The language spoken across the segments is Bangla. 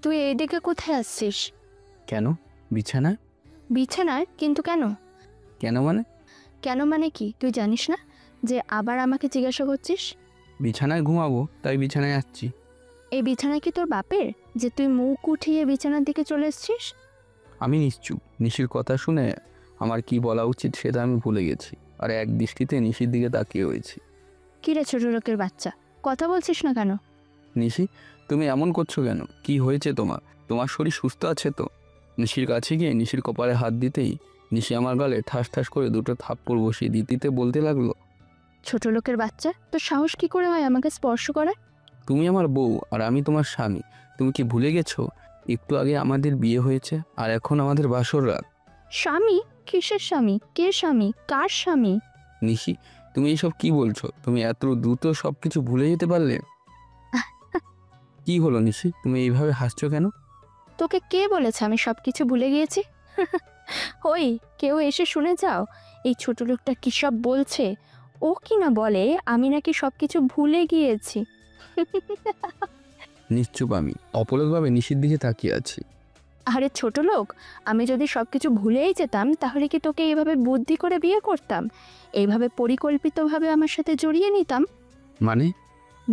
তুই এইদিকে কোথায় আসছিস? কেন? বিছানায়। বিছানায়? কিন্তু কেন? কেন মানে? কেন মানে কি তুই জানিস না যে আবার আমাকে জিজ্ঞাসা করছিস? বিছানায় ঘুমাবো তাই বিছানায় আসছি। এই বিছানা কি তোর বাপের যে তুই মুখ উঠিয়ে বিছানার দিকে চলে এসছিস? আমি নিশ্চুপ। নিশির কথা শুনে আমার কি বলা উচিত সেটা আমি ভুলে গেছি, আর এক দৃষ্টিতে নিশির দিকে তাকিয়ে হয়েছি। কিরে ছোট লোকের বাচ্চা, কথা বলছিস না কেন? নিশি, তুমি এমন করছো কেন? কি হয়েছে তোমার? তোমার শরীর সুস্থ আছে তো? নিশির কাছে গিয়ে নিশির কপালে হাত দিতেই নিশি আমার গালে ঠাস ঠাস করে দুটো থাপ্পড় বসিয়ে দিতে বলতে লাগলো, ছোট লোকের বাচ্চা, তোর সাহস কি করে হয় আমাকে স্পর্শ করার? তুমি আমার বউ আর আমি তোমার স্বামী। তুমি কি ভুলে গেছো একটু আগে আমাদের বিয়ে হয়েছে আর এখন আমাদের বাসর রাত? স্বামী? কিসের স্বামী? কে স্বামী? কার স্বামী? নিশি, তুমি এইসব কি বলছো? তুমি এত দ্রুত সব কিছু ভুলে যেতে পারলে? কি হলো নিশি, তুমি এইভাবে হাসছো কেন? তোকে কে বলেছে আমি সবকিছু ভুলে গিয়েছি? ওই, কেউ এসে শুনে যাও এই ছোট লোকটা কি সব বলছে। ও কি না বলে আমি নাকি সবকিছু ভুলে গিয়েছি। নিশ্চুপ। আমি অপলকভাবে নিশির দিকে তাকিয়ে আছি। আরে ছোট লোক, আমি যদি সবকিছু ভুলেই যেতাম তাহলে কি তোকে এইভাবে বুদ্ধি করে বিয়ে করতাম? এইভাবে পরিকল্পিতভাবে আমার সাথে জড়িয়ে নিতাম? মানে?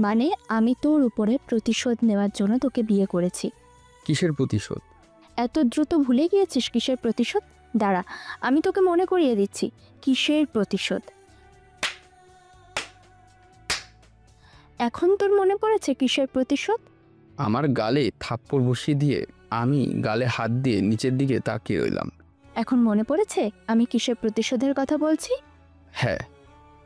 মানে আমি তোর উপরে প্রতিশোধ নেওয়ার জন্য তোকে বিয়ে করেছি। কিসের প্রতিশোধ? এত দ্রুত ভুলে গিয়েছিস কিসের প্রতিশোধ? দাঁড়া, আমি তোকে মনে করিয়ে দিচ্ছি কিসের প্রতিশোধ। এখন তোর মনে পড়েছে কিসের প্রতিশোধ? আমার গালে থাপ্পড় বসিয়ে দিয়ে আমি গালে হাত দিয়ে নিচের দিকে তাকিয়ে রইলাম। এখন মনে পড়েছে আমি কিসের প্রতিশোধের কথা বলছি? হ্যাঁ।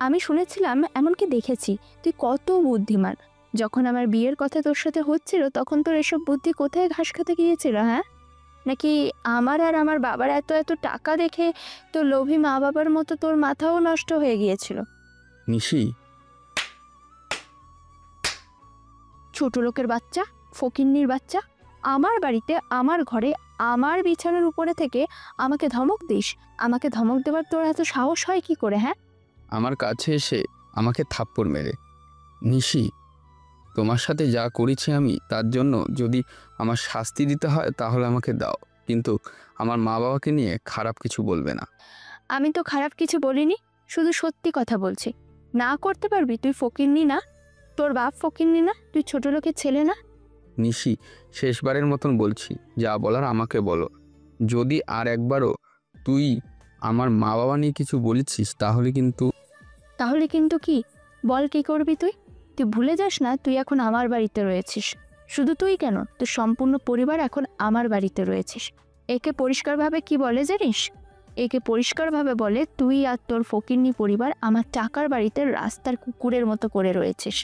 আমি শুনেছিলাম, এমনকি দেখেছি, তুই কত বুদ্ধিমান। যখন আমার বিয়ের কথা তোর সাথে হচ্ছিল তখন তোর এসব বুদ্ধি কোথায় ঘাস খেতে গিয়েছিল, হ্যাঁ? নাকি আমার আর আমার বাবার এত এত টাকা দেখে তোর লোভী মা বাবার মতো তোর মাথাও নষ্ট হয়ে গিয়েছিল? নিশি, ছোট লোকের বাচ্চা, ফকিন্নির বাচ্চা, আমার বাড়িতে আমার ঘরে আমার বিছানার উপরে থেকে আমাকে ধমক দিস? আমাকে ধমক দেওয়ার তোর এত সাহস হয় কি করে, হ্যাঁ? আমার কাছে এসে আমাকে থাপ্পড় মেরে। নিশি, তোমার সাথে যা করেছি আমি তার জন্য যদি আমার শাস্তি দিতে হয় তাহলে আমাকে দাও, কিন্তু আমার মা বাবাকে নিয়ে খারাপ কিছু বলবে না। আমি তো খারাপ কিছু বলিনি, শুধু সত্যি কথা বলছি। না করতে পারবি? তুই ফকিন্নি না? তোর বাপ ফকিন্নি না? তুই ছোট লোকের ছেলে না? নিশি, শেষবারের মতন বলছি, যা বলার আমাকে বলো। যদি আর একবারও তুই আমার মা বাবা নিয়ে কিছু বলেছিস তাহলে কিন্তু। তাহলে কিন্তু কি? বল, কি করবি তুই? তুই ভুলে যাস না তুই এখন আমার বাড়িতে রয়েছিস। শুধু তুই কেন, তোর সম্পূর্ণ পরিবার এখন আমার বাড়িতে রয়েছিস। একে পরিষ্কারভাবে কি বলে জানিস? একে পরিষ্কারভাবে বলে তুই আর তোর ফকিন্নি পরিবার আমার টাকার বাড়িতে রাস্তার কুকুরের মতো করে রয়েছিস।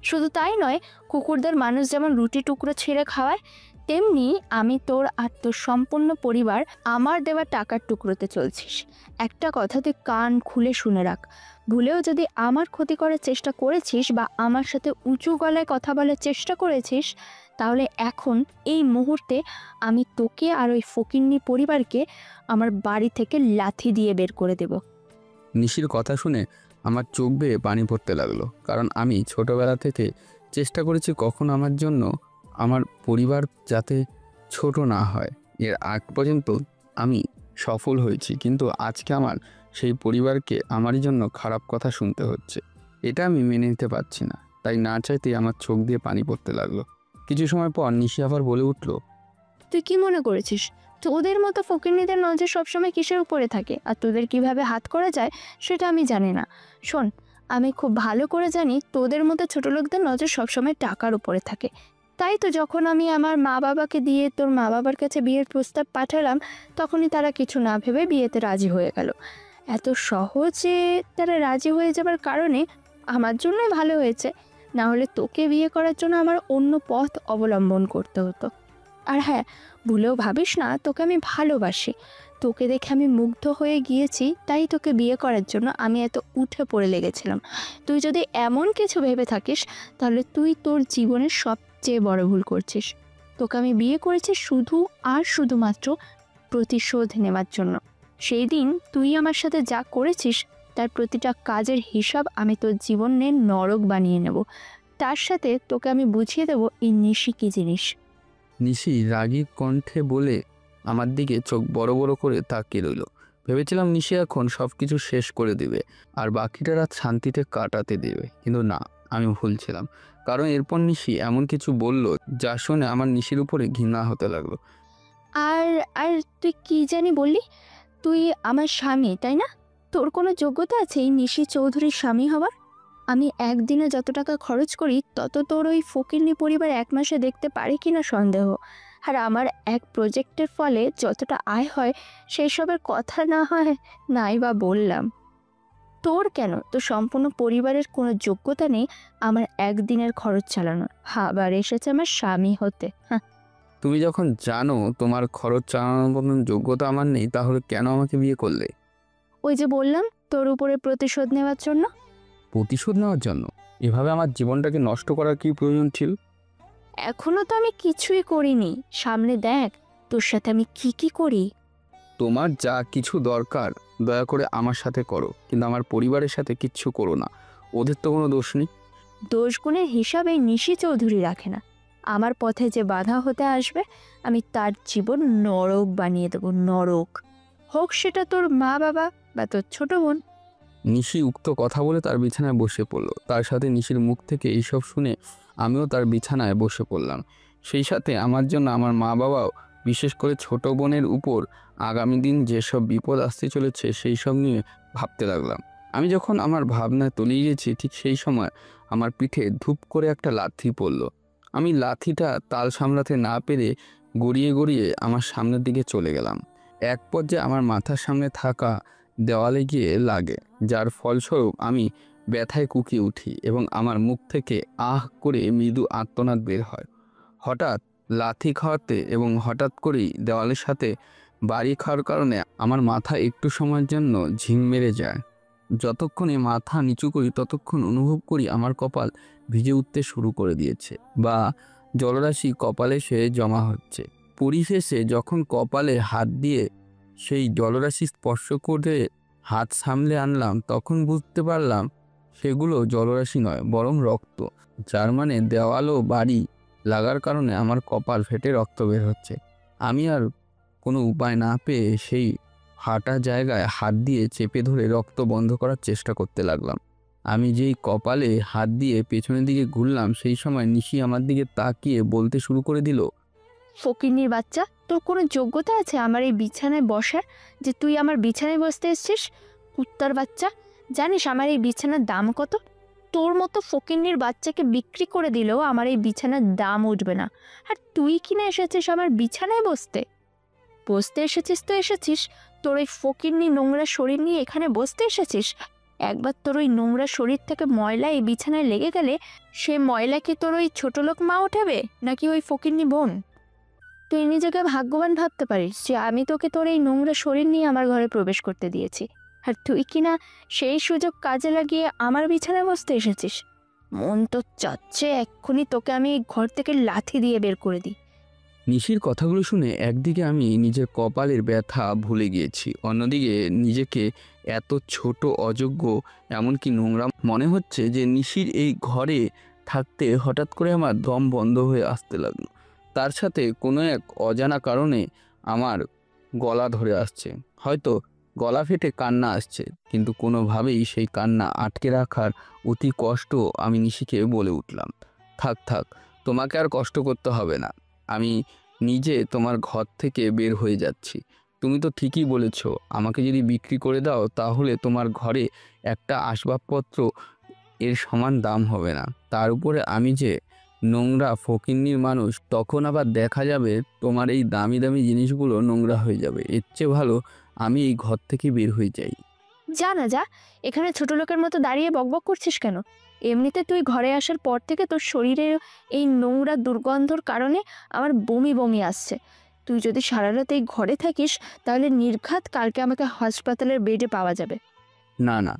শুধু তাই নয়, কুকুরদের মানুষ যেমন রুটি টুকরো ছেড়ে খাওয়ায়, তেমনি আমি তোর আর তোর সম্পূর্ণ পরিবার আমার দেওয়া টাকার টুকরোতে চলছিস। একটা কথা তুই কান খুলে শুনে রাখ, ভুলেও যদি আমার ক্ষতি করার চেষ্টা করেছিস বা আমার সাথে উঁচু গলায় কথা বলার চেষ্টা করেছিস, তাহলে এখন এই মুহূর্তে আমি তোকে আর ওই ফকিন্নি পরিবারকে আমার বাড়ি থেকে লাথি দিয়ে বের করে দেব। নিশির কথা শুনে আমার চোখ বেয়ে পানি পড়তে লাগলো, কারণ আমি ছোটবেলা থেকে চেষ্টা করেছি কখনো আমার জন্য আমার পরিবার যাতে ছোট না হয়। এর আগ পর্যন্ত আমি সফল হয়েছি, কিন্তু আজকে আমার সেই পরিবারকে আমারই জন্য খারাপ কথা শুনতে হচ্ছে। এটা আমি মেনে নিতে পারছি না, তাই না চাইতেই আমার চোখ দিয়ে পানি পড়তে লাগলো। কিছু সময় পর নিশি আবার বলে উঠল, তুই কি মনে করেছিস তোদের মতো ফকিন্নিদের নজর সবসময় কিসের উপরে থাকে আর তোদের কিভাবে হাত করা যায় সেটা আমি জানি না? শোন, আমি খুব ভালো করে জানি তোদের মতো ছোট লোকদের নজর সবসময় টাকার উপরে থাকে। তাই তো যখন আমি আমার মা বাবাকে দিয়ে তোর মা বাবার কাছে বিয়ের প্রস্তাব পাঠালাম, তখনই তারা কিছু না ভেবে বিয়েতে রাজি হয়ে গেল। এত সহজে তারা রাজি হয়ে যাবার কারণে আমার জন্যই ভালো হয়েছে, না হলে তোকে বিয়ে করার জন্য আমার অন্য পথ অবলম্বন করতে হতো। আর হ্যাঁ, ভুলেও ভাবিস না তোকে আমি ভালোবাসি। তোকে দেখে আমি মুগ্ধ হয়ে গিয়েছি, তাই তোকে বিয়ে করার জন্য আমি এত উঠে পড়ে লেগেছিলাম। তুই যদি এমন কিছু ভেবে থাকিস তাহলে তুই তোর জীবনের সবচেয়ে বড় ভুল করছিস। তোকে আমি বিয়ে করেছি শুধু আর শুধুমাত্র প্রতিশোধ নেওয়ার জন্য। সেই দিন তুই আমার সাথে যা করেছিস তার প্রতিটা কাজের হিসাব আমি তোর জীবনের নরক বানিয়ে নেব। তার সাথে তোকে আমি বুঝিয়ে দেবো এই নিশি কী জিনিস। নিশি রাগী কণ্ঠে বলে আমার দিকে চোখ বড় বড় করে তাকিয়ে রইল। ভেবেছিলাম নিশি এখন সব কিছু শেষ করে দেবে আর বাকিটা রাত শান্তিতে কাটাতে দেবে, কিন্তু না, আমি ভুল ছিলাম। কারণ এরপর নিশি এমন কিছু বলল যা শুনে আমার নিশির উপরে ঘৃণা হতে লাগলো। আর আর তুই কি জানি বললি? তুই আমার স্বামী, তাই না? তোর কোনো যোগ্যতা আছে এই নিশি চৌধুরীর স্বামী হবার? আমি একদিনে যত টাকা খরচ করি তত তোর ওই ফকিন্নি পরিবার 1 মাসে দেখতে পারে কিনা সন্দেহ। আর আমার এক প্রজেক্টের ফলে যতটা আয় হয় সেই সবের কথা না হয় নাই বা বললাম। তোর কেন? তোর সম্পূর্ণ পরিবারের কোনো যোগ্যতা নেই আমার একদিনের খরচ চালানোর, আবার এসেছে আমার স্বামী হতে। হ্যাঁ, তুমি যখন জানো তোমার খরচ চালানোর মতন যোগ্যতা আমার নেই, তাহলে কেন আমাকে বিয়ে করলে? ওই যে বললাম, তোর উপরে প্রতিশোধ নেওয়ার জন্য। প্রতিশোধ নেওয়ার জন্য? এভাবে আমার জীবনটাকে নষ্ট করার কি প্রয়োজন ছিল? এখনো তো আমি কিছুই করিনি, সামনে দেখ তোর সাথে আমি কি কি করি। তোমার যা কিছু দরকার দয়া করে আমার সাথে করো, কিন্তু আমার পরিবারের সাথে কিচ্ছু করো না। ওদের তো কোনো দোষ নেই। দোষ গুণের হিসাবে নিশি চৌধুরী রাখে না। আমার পথে যে বাধা হতে আসবে আমি তার জীবন নরক বানিয়ে দেবো, নরক। হোক সেটা তোর মা বাবা বা তোর ছোট বোন। নিশি উক্ত কথা বলে তার বিছানায় বসে পড়ল। তার সাথে নিশির মুখ থেকে এইসব শুনে আমিও তার বিছানায় বসে পড়লাম। সেই সাথে আমার জন্য আমার মা বাবাও, বিশেষ করে ছোট বোনের উপর আগামী দিন যেসব বিপদ আসতে চলেছে সেই সব নিয়ে ভাবতে লাগলাম। আমি যখন আমার ভাবনায় তলিয়ে গেছি, ঠিক সেই সময় আমার পিঠে ধূপ করে একটা লাথি পড়ল। আমি লাথিটা তাল সামলাতে না পেরে গড়িয়ে গড়িয়ে আমার সামনের দিকে চলে গেলাম। এক পর্যায়ে আমার মাথার সামনে থাকা দেওয়ালে গিয়ে লাগে, যার ফলস্বরূপ আমি ব্যথায় কুঁকিয়ে উঠি এবং আমার মুখ থেকে আহ করে মৃদু আর্তনাদ বের হয়। হঠাৎ লাথি খাওয়াতে এবং হঠাৎ করেই দেওয়ালের সাথে বাড়ি খাওয়ার কারণে আমার মাথা একটু সময়ের জন্য ঝিম মেরে যায়। যতক্ষণে মাথা নিচু করি ততক্ষণ অনুভব করি আমার কপাল ভিজে উঠতে শুরু করে দিয়েছে, বা জলরাশি কপালে সে জমা হচ্ছে। পরিশেষে যখন কপালে হাত দিয়ে সেই জলরাশি স্পর্শ করে হাত সামলে আনলাম, তখন বুঝতে পারলাম সেগুলো জলরাশি নয়, বরং রক্ত। যার মানে দেওয়াল ও বাড়ি লাগার কারণে আমার কপাল ফেটে রক্ত বের হচ্ছে। আমি আর কোনো উপায় না পেয়ে সেই ফাটা জায়গায় হাত দিয়ে চেপে ধরে রক্ত বন্ধ করার চেষ্টা করতে লাগলাম। আমি যেই কপালে হাত দিয়ে পেছনের দিকে ঘুরলাম, সেই সময় নিশি আমার দিকে তাকিয়ে বলতে শুরু করে দিল, ফকিন্নির বাচ্চা, তোর কোনো যোগ্যতা আছে আমার এই বিছানায় বসার, যে তুই আমার বিছানায় বসতে এসছিস? কুত্তার বাচ্চা, জানিস আমার এই বিছানার দাম কত? তোর মতো ফকিন্নির বাচ্চাকে বিক্রি করে দিলেও আমার এই বিছানার দাম উঠবে না। আর তুই কিনা এসেছিস আমার বিছানায় বসতে? বসতে এসেছিস তো এসেছিস, তোর ওই ফকিন্নি নোংরা শরীর নিয়ে এখানে বসতে এসেছিস। একবার তোর ওই নোংরা শরীর থেকে ময়লা এই বিছানায় লেগে গেলে সে ময়লা কি তোর ওই ছোটলোক মা ওঠাবে, নাকি ওই ফকিন্নি বোন? তুই নিজেকে ভাগ্যবান ভাবতে পারিস যে আমি তোকে তোর এই নোংরা শরীর নিয়ে আমার ঘরে প্রবেশ করতে দিয়েছি, আর তুই কিনা সেই সুযোগ কাজে লাগিয়ে আমার বিছানায় বসতে এসেছিস। মন তো চাচ্ছে এক্ষুনি তোকে আমি এই ঘর থেকে লাথি দিয়ে বের করে দিই। নিশির কথাগুলো শুনে একদিকে আমি নিজের কপালের ব্যথা ভুলে গিয়েছি, অন্যদিকে নিজেকে এত ছোট, অযোগ্য, এমনকি নোংরা মনে হচ্ছে যে নিশির এই ঘরে থাকতে হঠাৎ করে আমার দম বন্ধ হয়ে আসতে লাগলো। তার সাথে কোনো এক অজানা কারণে আমার গলা ধরে আসছে, হয়তো গলা ফেটে কান্না আসছে, কিন্তু কোনোভাবেই সেই কান্না আটকে রাখার অতি কষ্ট আমি নিশিকে বলে উঠলাম, থাক থাক, তোমাকে আর কষ্ট করতে হবে না, আমি নিজে তোমার ঘর থেকে বের হয়ে যাচ্ছি। তুমি তো ঠিকই বলেছ, আমাকে যদি বিক্রি করে দাও তাহলে তোমার ঘরে একটা আসবাবপত্র এর সমান দাম হবে না। তার উপরে আমি যে নোংরা ফকিন্নির মানুষ, তখন আবার দেখা যাবে তোমার এই দামি দামি জিনিসগুলো নোংরা হয়ে যাবে। এর চেয়ে ভালো আমি এই ঘর থেকে বের হয়ে যাই। যা না যা, এখানে ছোট লোকের মতো দাঁড়িয়ে বকবক করছিস কেন? এমনিতে তুই ঘরে আসার পর থেকে তোর শরীরের এই নোংরা দুর্গন্ধর কারণে আমার বমি বমি আসছে। তুই যদি সারা রাত এই ঘরে থাকিস তাহলে নির্ঘাত কালকে আমাকে হাসপাতালের বেডে পাওয়া যাবে। না না,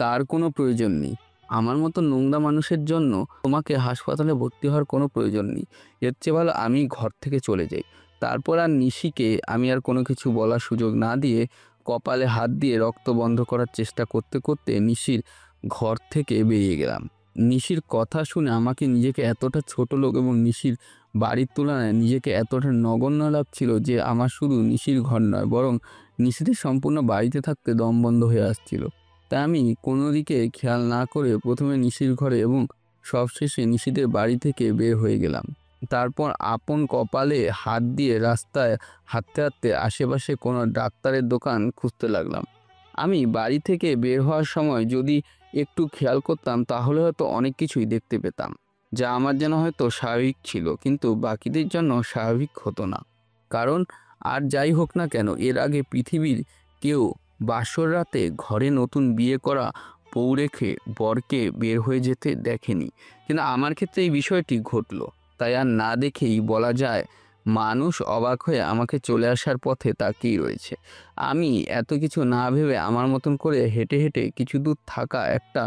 তার কোনো প্রয়োজন নেই। আমার মতো নোংরা মানুষের জন্য তোমাকে হাসপাতালে ভর্তি হওয়ার কোনো প্রয়োজন নেই। এর চেয়ে ভালো আমি ঘর থেকে চলে যাই। তারপর আর নিশিকে আমি আর কোনো কিছু বলার সুযোগ না দিয়ে কপালে হাত দিয়ে রক্ত বন্ধ করার চেষ্টা করতে করতে নিশির ঘর থেকে বেরিয়ে গেলাম। নিশির কথা শুনে আমাকে নিজেকে এতটা ছোট লোক এবং নিশির বাড়ির তুলনায় নিজেকে এতটা নগণ্য লাগছিল যে আমার শুধু নিশির ঘর নয় বরং নিশিদের সম্পূর্ণ বাড়িতে থাকতে দম বন্ধ হয়ে আসছিল। তাই আমি কোনো দিকে খেয়াল না করে প্রথমে নিশির ঘরে এবং সবশেষে নিশিদের বাড়ি থেকে বের হয়ে গেলাম। তারপর আপন কপালে হাত দিয়ে রাস্তায় হাঁটতে হাঁটতে আশেপাশে কোনো ডাক্তারের দোকান খুঁজতে লাগলাম। আমি বাড়ি থেকে বের হওয়ার সময় যদি একটু খেয়াল করতাম তাহলে হয়তো অনেক কিছুই দেখতে পেতাম, যা আমার যেন হয়তো স্বাভাবিক ছিল কিন্তু বাকিদের জন্য স্বাভাবিক হতো না। কারণ আর যাই হোক না কেন, এর আগে পৃথিবীর কেউ বাসর রাতে ঘরে নতুন বিয়ে করা বউ রেখে বরকে বের হয়ে যেতে দেখেনি, কিন্তু আমার ক্ষেত্রে এই বিষয়টি ঘটলো। তাই আর না দেখেই বলা যায় মানুষ অবাক হয়ে আমাকে চলে আসার পথে তাকিয়ে রয়েছে। আমি এত কিছু না ভেবে আমার মতন করে হেঁটে হেঁটে কিছু দূর থাকা একটা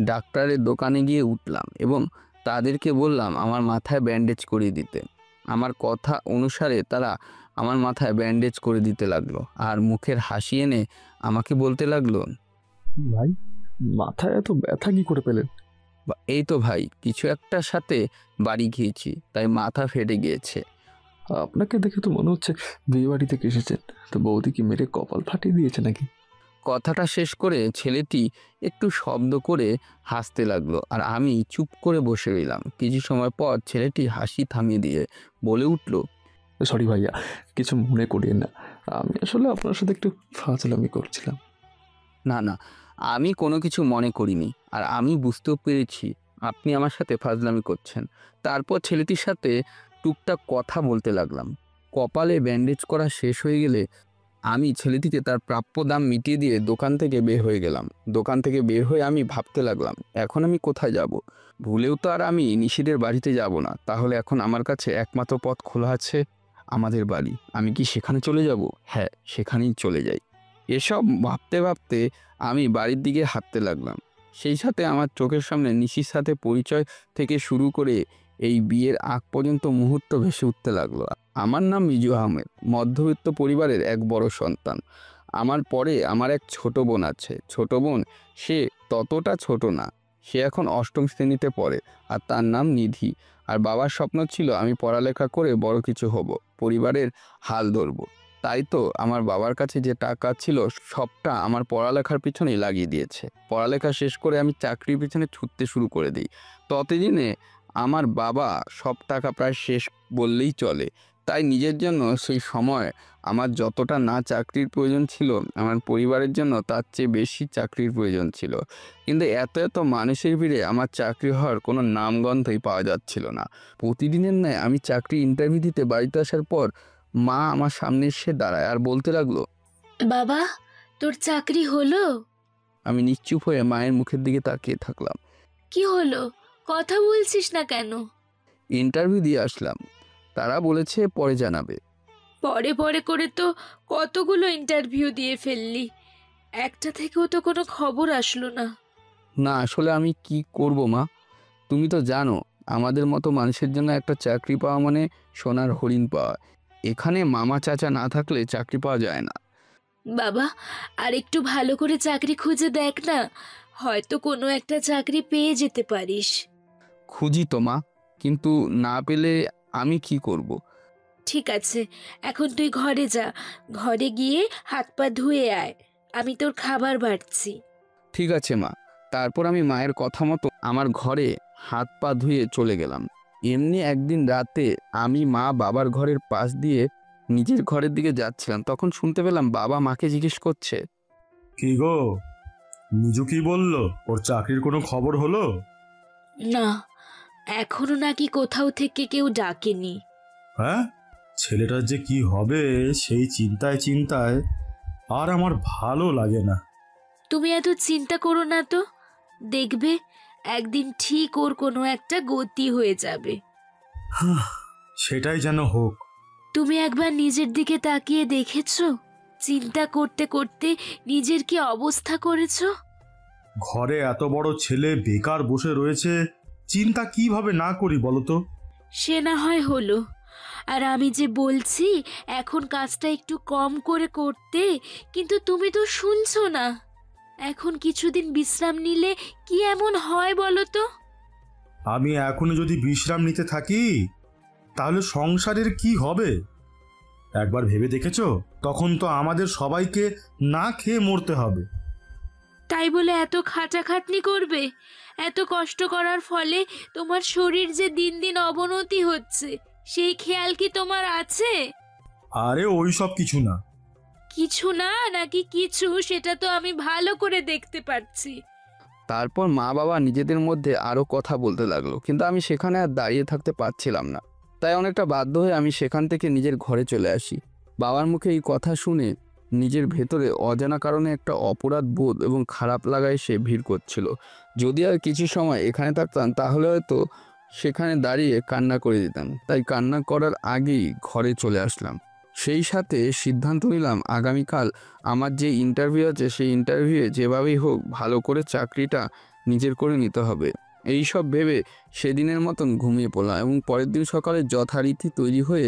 ডাক্তারের দোকানে গিয়ে উঠলাম এবং তাদেরকে বললাম আমার মাথায় ব্যান্ডেজ করে দিতে। আমার কথা অনুসারে তারা আমার মাথায় ব্যান্ডেজ করে দিতে লাগলো আর মুখের হাসি এনে আমাকে বলতে লাগলো, ভাই, মাথায় এত ব্যথা কি করে পেলেন? এই তো ভাই, কিছু একটার সাথে বাড়ি গিয়েছি তাই মাথা ফেটে গিয়েছে। আপনাকে দেখে তো মনে হচ্ছে বিয়ে বাড়ি থেকে এসেছেন। তো বৌদি কি মেরে কপাল ফাটিয়ে দিয়েছে নাকি? কথাটা শেষ করে ছেলেটি একটু শব্দ করে হাসতে লাগলো আর আমি চুপ করে বসে রইলাম। কিছু সময় পর ছেলেটি হাসি থামিয়ে দিয়ে বলে উঠল, সরি ভাইয়া, কিছু মনে করিয়েন না। আমি আসলে আপনার সাথে একটু ফাজলামি করছিলাম। না না, আমি কোনো কিছু মনে করিনি আর আমি বুঝতেও পেরেছি আপনি আমার সাথে ফাজলামি করছেন। তারপর ছেলেটির সাথে টুকটাক কথা বলতে লাগলাম। কপালে ব্যান্ডেজ করা শেষ হয়ে গেলে আমি ছেলেটিকে তার প্রাপ্য দাম মিটিয়ে দিয়ে দোকান থেকে বের হয়ে গেলাম। দোকান থেকে বের হয়ে আমি ভাবতে লাগলাম, এখন আমি কোথায় যাব? ভুলেও তো আর আমি নিশিদের বাড়িতে যাব না। তাহলে এখন আমার কাছে একমাত্র পথ খোলা আছে, আমাদের বাড়ি। আমি কি সেখানে চলে যাব? হ্যাঁ, সেখানেই চলে যাই। এসব ভাবতে ভাবতে আমি বাড়ির দিকে হাঁটতে লাগলাম। সেই সাথে আমার চোখের সামনে নিশির সাথে পরিচয় থেকে শুরু করে এই বিয়ের আগ পর্যন্ত মুহূর্ত ভেসে উঠতে লাগলো। আমার নাম মিজু আহমেদ, মধ্যবিত্ত পরিবারের এক বড় সন্তান। আমার পরে আমার এক ছোট বোন আছে। ছোট বোন, সে ততটা ছোট না, সে এখন অষ্টম শ্রেণীতে পড়ে আর তার নাম নিধি। আর বাবার স্বপ্ন ছিল আমি পড়ালেখা করে বড় কিছু হব, পরিবারের হাল ধরব। তাই তো আমার বাবার কাছে যে টাকা ছিল সবটা আমার পড়ালেখার পিছনেই লাগিয়ে দিয়েছে। পড়ালেখা শেষ করে আমি চাকরির পিছনে ছুটতে শুরু করে দিই। ততদিনে আমার বাবা সব টাকা প্রায় শেষ বললেই চলে। তাই নিজের জন্য সেই সময় আমার যতটা না চাকরির প্রয়োজন ছিল, আমার পরিবারের জন্য তার চেয়ে বেশি চাকরির প্রয়োজন ছিল। কিন্তু এত এত মানুষের ভিড়ে আমার চাকরি হওয়ার কোনো নামগন্ধই পাওয়া যাচ্ছিল না। প্রতিদিনের ন্যায় আমি চাকরি ইন্টারভিউ দিতে বাড়িতে আসার পর মা আমার সামনে এসে দাঁড়ায় আর বলতে লাগলো, বাবা, তোর চাকরি হলো? আমি নিশ্চুপ হয়ে মায়ের মুখের দিকে তাকিয়ে থাকলাম। কি হলো? কথা বলছিস না কেন? ইন্টারভিউ দিয়ে আসলাম, তারা বলেছে পরে জানাবে। পরে পরে করে তো কতগুলো ইন্টারভিউ দিয়ে ফেললি, একটা থেকেও তো কোনো খবর আসলো না। না, আসলে আমি কি করব মা, তুমি তো জানো আমাদের মতো মানুষের জন্য একটা চাকরি পাওয়া মানে সোনার হরিণ পাওয়া। এখানে মামা চাচা না থাকলে চাকরি পাওয়া যায় না। বাবা, আর একটু ভালো করে চাকরি খুঁজে দেখ না, হয়তো কোনো একটা চাকরি পেয়ে যেতে পারিস। খুঁজি তো মা, কিন্তু না পেলে আমি কি করব? ঠিক আছে, এখন তুই ঘরে যা, ঘরে গিয়ে হাত পা ধুয়ে আয়, আমি তোর খাবার বাড়ছি। ঠিক আছে মা। তারপর আমি মায়ের কথা মতো আমার ঘরে হাত পা ধুয়ে চলে গেলাম। এমনি একদিন রাতে আমি মা বাবার ঘরের পাশ দিয়ে নিজের ঘরের দিকে যাচ্ছিলাম, তখন শুনতে পেলাম বাবা মাকে জিজ্ঞেস করছে, কি গো, নিজু কি বললো? ওর চাকরির কোনো খবর হলো? না, এখনো নাকি কোথাও থেকে কেউ ডাকেনি। হ্যাঁ, ছেলেটার যে কি হবে সেই চিন্তায় চিন্তায় আর আমার ভালো লাগে না। তুমি এত চিন্তা করো না তো, দেখবে একদিন ঠিক ওর কোনো একটা গতি হয়ে যাবে। সেটাই যেন হোক। তুমি একবার নিজের দিকে তাকিয়ে দেখেছো? চিন্তা করতে করতে নিজের কি অবস্থা করেছো? ঘরে এত বড় ছেলে বেকার বসে রয়েছে, চিন্তা কিভাবে না করি বলো তো? সে না হয় হলো, আর আমি যে বলছি এখন কাজটা একটু কম করে করতে, কিন্তু তুমি তো শুনছো না। এখন কিছুদিন বিশ্রাম নিলে কি এমন হয় বলো তো? আমি এখনো যদি বিশ্রাম নিতে থাকি তাহলে সংসারের কি হবে? একবার ভেবে দেখেছো? তখন তো আমাদের সবাইকে না খেয়ে মরতে হবে। তাই বলে এত খাটাখাটনি করবে? এত কষ্ট করার ফলে তোমার শরীর যে দিন দিন অবনতি হচ্ছে, সেই খেয়াল কি তোমার আছে? আরে ওই সব কিছু না। কিছু না নাকি কিছু, সেটা তো আমি ভালো করে দেখতে পাচ্ছি। তারপর মা বাবা নিজেদের মধ্যে আরও কথা বলতে লাগলো, কিন্তু আমি সেখানে আর দাঁড়িয়ে থাকতে পারছিলাম না। তাই অনেকটা বাধ্য হয়ে আমি সেখান থেকে নিজের ঘরে চলে আসি। বাবার মুখে এই কথা শুনে নিজের ভেতরে অজানা কারণে একটা অপরাধ বোধ এবং খারাপ লাগা এসে ভিড় করছিল। যদি আর কিছু সময় এখানে থাকতাম তাহলে হয়তো সেখানে দাঁড়িয়ে কান্না করে দিতাম। তাই কান্না করার আগেই ঘরে চলে আসলাম। সেই সাথে সিদ্ধান্ত নিলাম আগামীকাল আমার যে ইন্টারভিউ আছে সেই ইন্টারভিউয়ে যেভাবেই হোক ভালো করে চাকরিটা নিজের করে নিতে হবে। এই সব ভেবে সেদিনের মতন ঘুমিয়ে পড়লাম এবং পরের দিন সকালে যথারীতি তৈরি হয়ে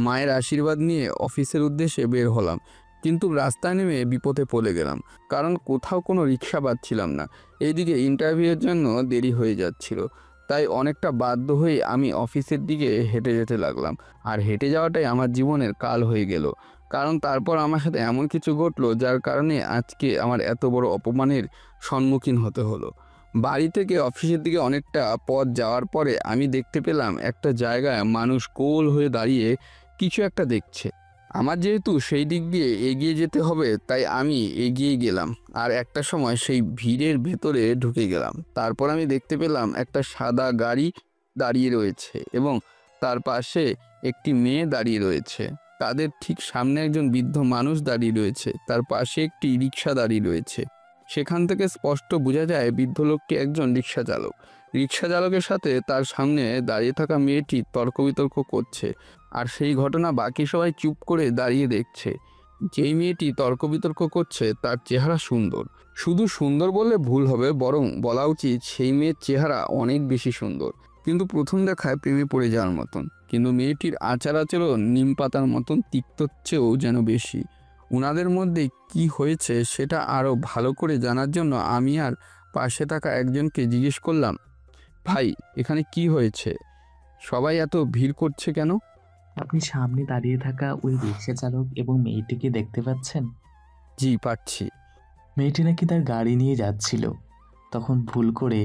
মায়ের আশীর্বাদ নিয়ে অফিসের উদ্দেশ্যে বের হলাম। কিন্তু রাস্তায় নেমে বিপদে পড়ে গেলাম, কারণ কোথাও কোনো রিক্সা পাচ্ছিলাম না। এইদিকে ইন্টারভিউয়ের জন্য দেরি হয়ে যাচ্ছিল। তাই অনেকটা বাধ্য হয়ে আমি অফিসের দিকে হেঁটে যেতে লাগলাম। আর হেঁটে যাওয়াটাই আমার জীবনের কাল হয়ে গেল, কারণ তারপর আমার সাথে এমন কিছু ঘটলো যার কারণে আজকে আমার এত বড় অপমানের সম্মুখীন হতে হলো। বাড়ি থেকে অফিসের দিকে অনেকটা পথ যাওয়ার পরে আমি দেখতে পেলাম একটা জায়গায় মানুষ গোল হয়ে দাঁড়িয়ে কিছু একটা দেখছে। আমার যেহেতু সেই দিক দিয়ে এগিয়ে যেতে হবে তাই আমি এগিয়ে গেলাম আর একটা সময় সেই ভিড়ের ভেতরে ঢুকে গেলাম। তারপর আমি দেখতে পেলাম একটা সাদা গাড়ি দাঁড়িয়ে রয়েছে এবং তার পাশে একটি মেয়ে দাঁড়িয়ে রয়েছে। তাদের ঠিক সামনে একজন বৃদ্ধ মানুষ দাঁড়িয়ে রয়েছে, তার পাশে একটি রিক্সা দাঁড়িয়ে রয়েছে। সেখান থেকে স্পষ্ট বোঝা যায় বৃদ্ধ লোকটি একজন রিক্সা চালক। রিক্সা চালকের সাথে তার সামনে দাঁড়িয়ে থাকা মেয়েটি তর্ক বিতর্ক করছে, আর সেই ঘটনা বাকি সবাই চুপ করে দাঁড়িয়ে দেখছে। যেই মেয়েটি তর্ক বিতর্ক করছে তার চেহারা সুন্দর। শুধু সুন্দর বললে ভুল হবে, বরং বলা উচিত সেই মেয়ের চেহারা অনেক বেশি সুন্দর, কিন্তু প্রথম দেখায় প্রেমে পড়ে যাওয়ার মতন। কিন্তু মেয়েটির আচার আচরণ নিম পাতার মতন তিক্তর চেয়েও যেন বেশি। ওনাদের মধ্যে কি হয়েছে সেটা আরও ভালো করে জানার জন্য আমি আর পাশে থাকা একজনকে জিজ্ঞেস করলাম, ভাই এখানে কি হয়েছে? সবাই এত ভিড় করছে কেন? আপনি সামনে দাঁড়িয়ে থাকা ওই রিক্সা চালক এবং মেয়েটিকে দেখতে পাচ্ছেন? জি পাচ্ছি। মেয়েটি নাকি তার গাড়ি নিয়ে যাচ্ছিল, তখন ভুল করে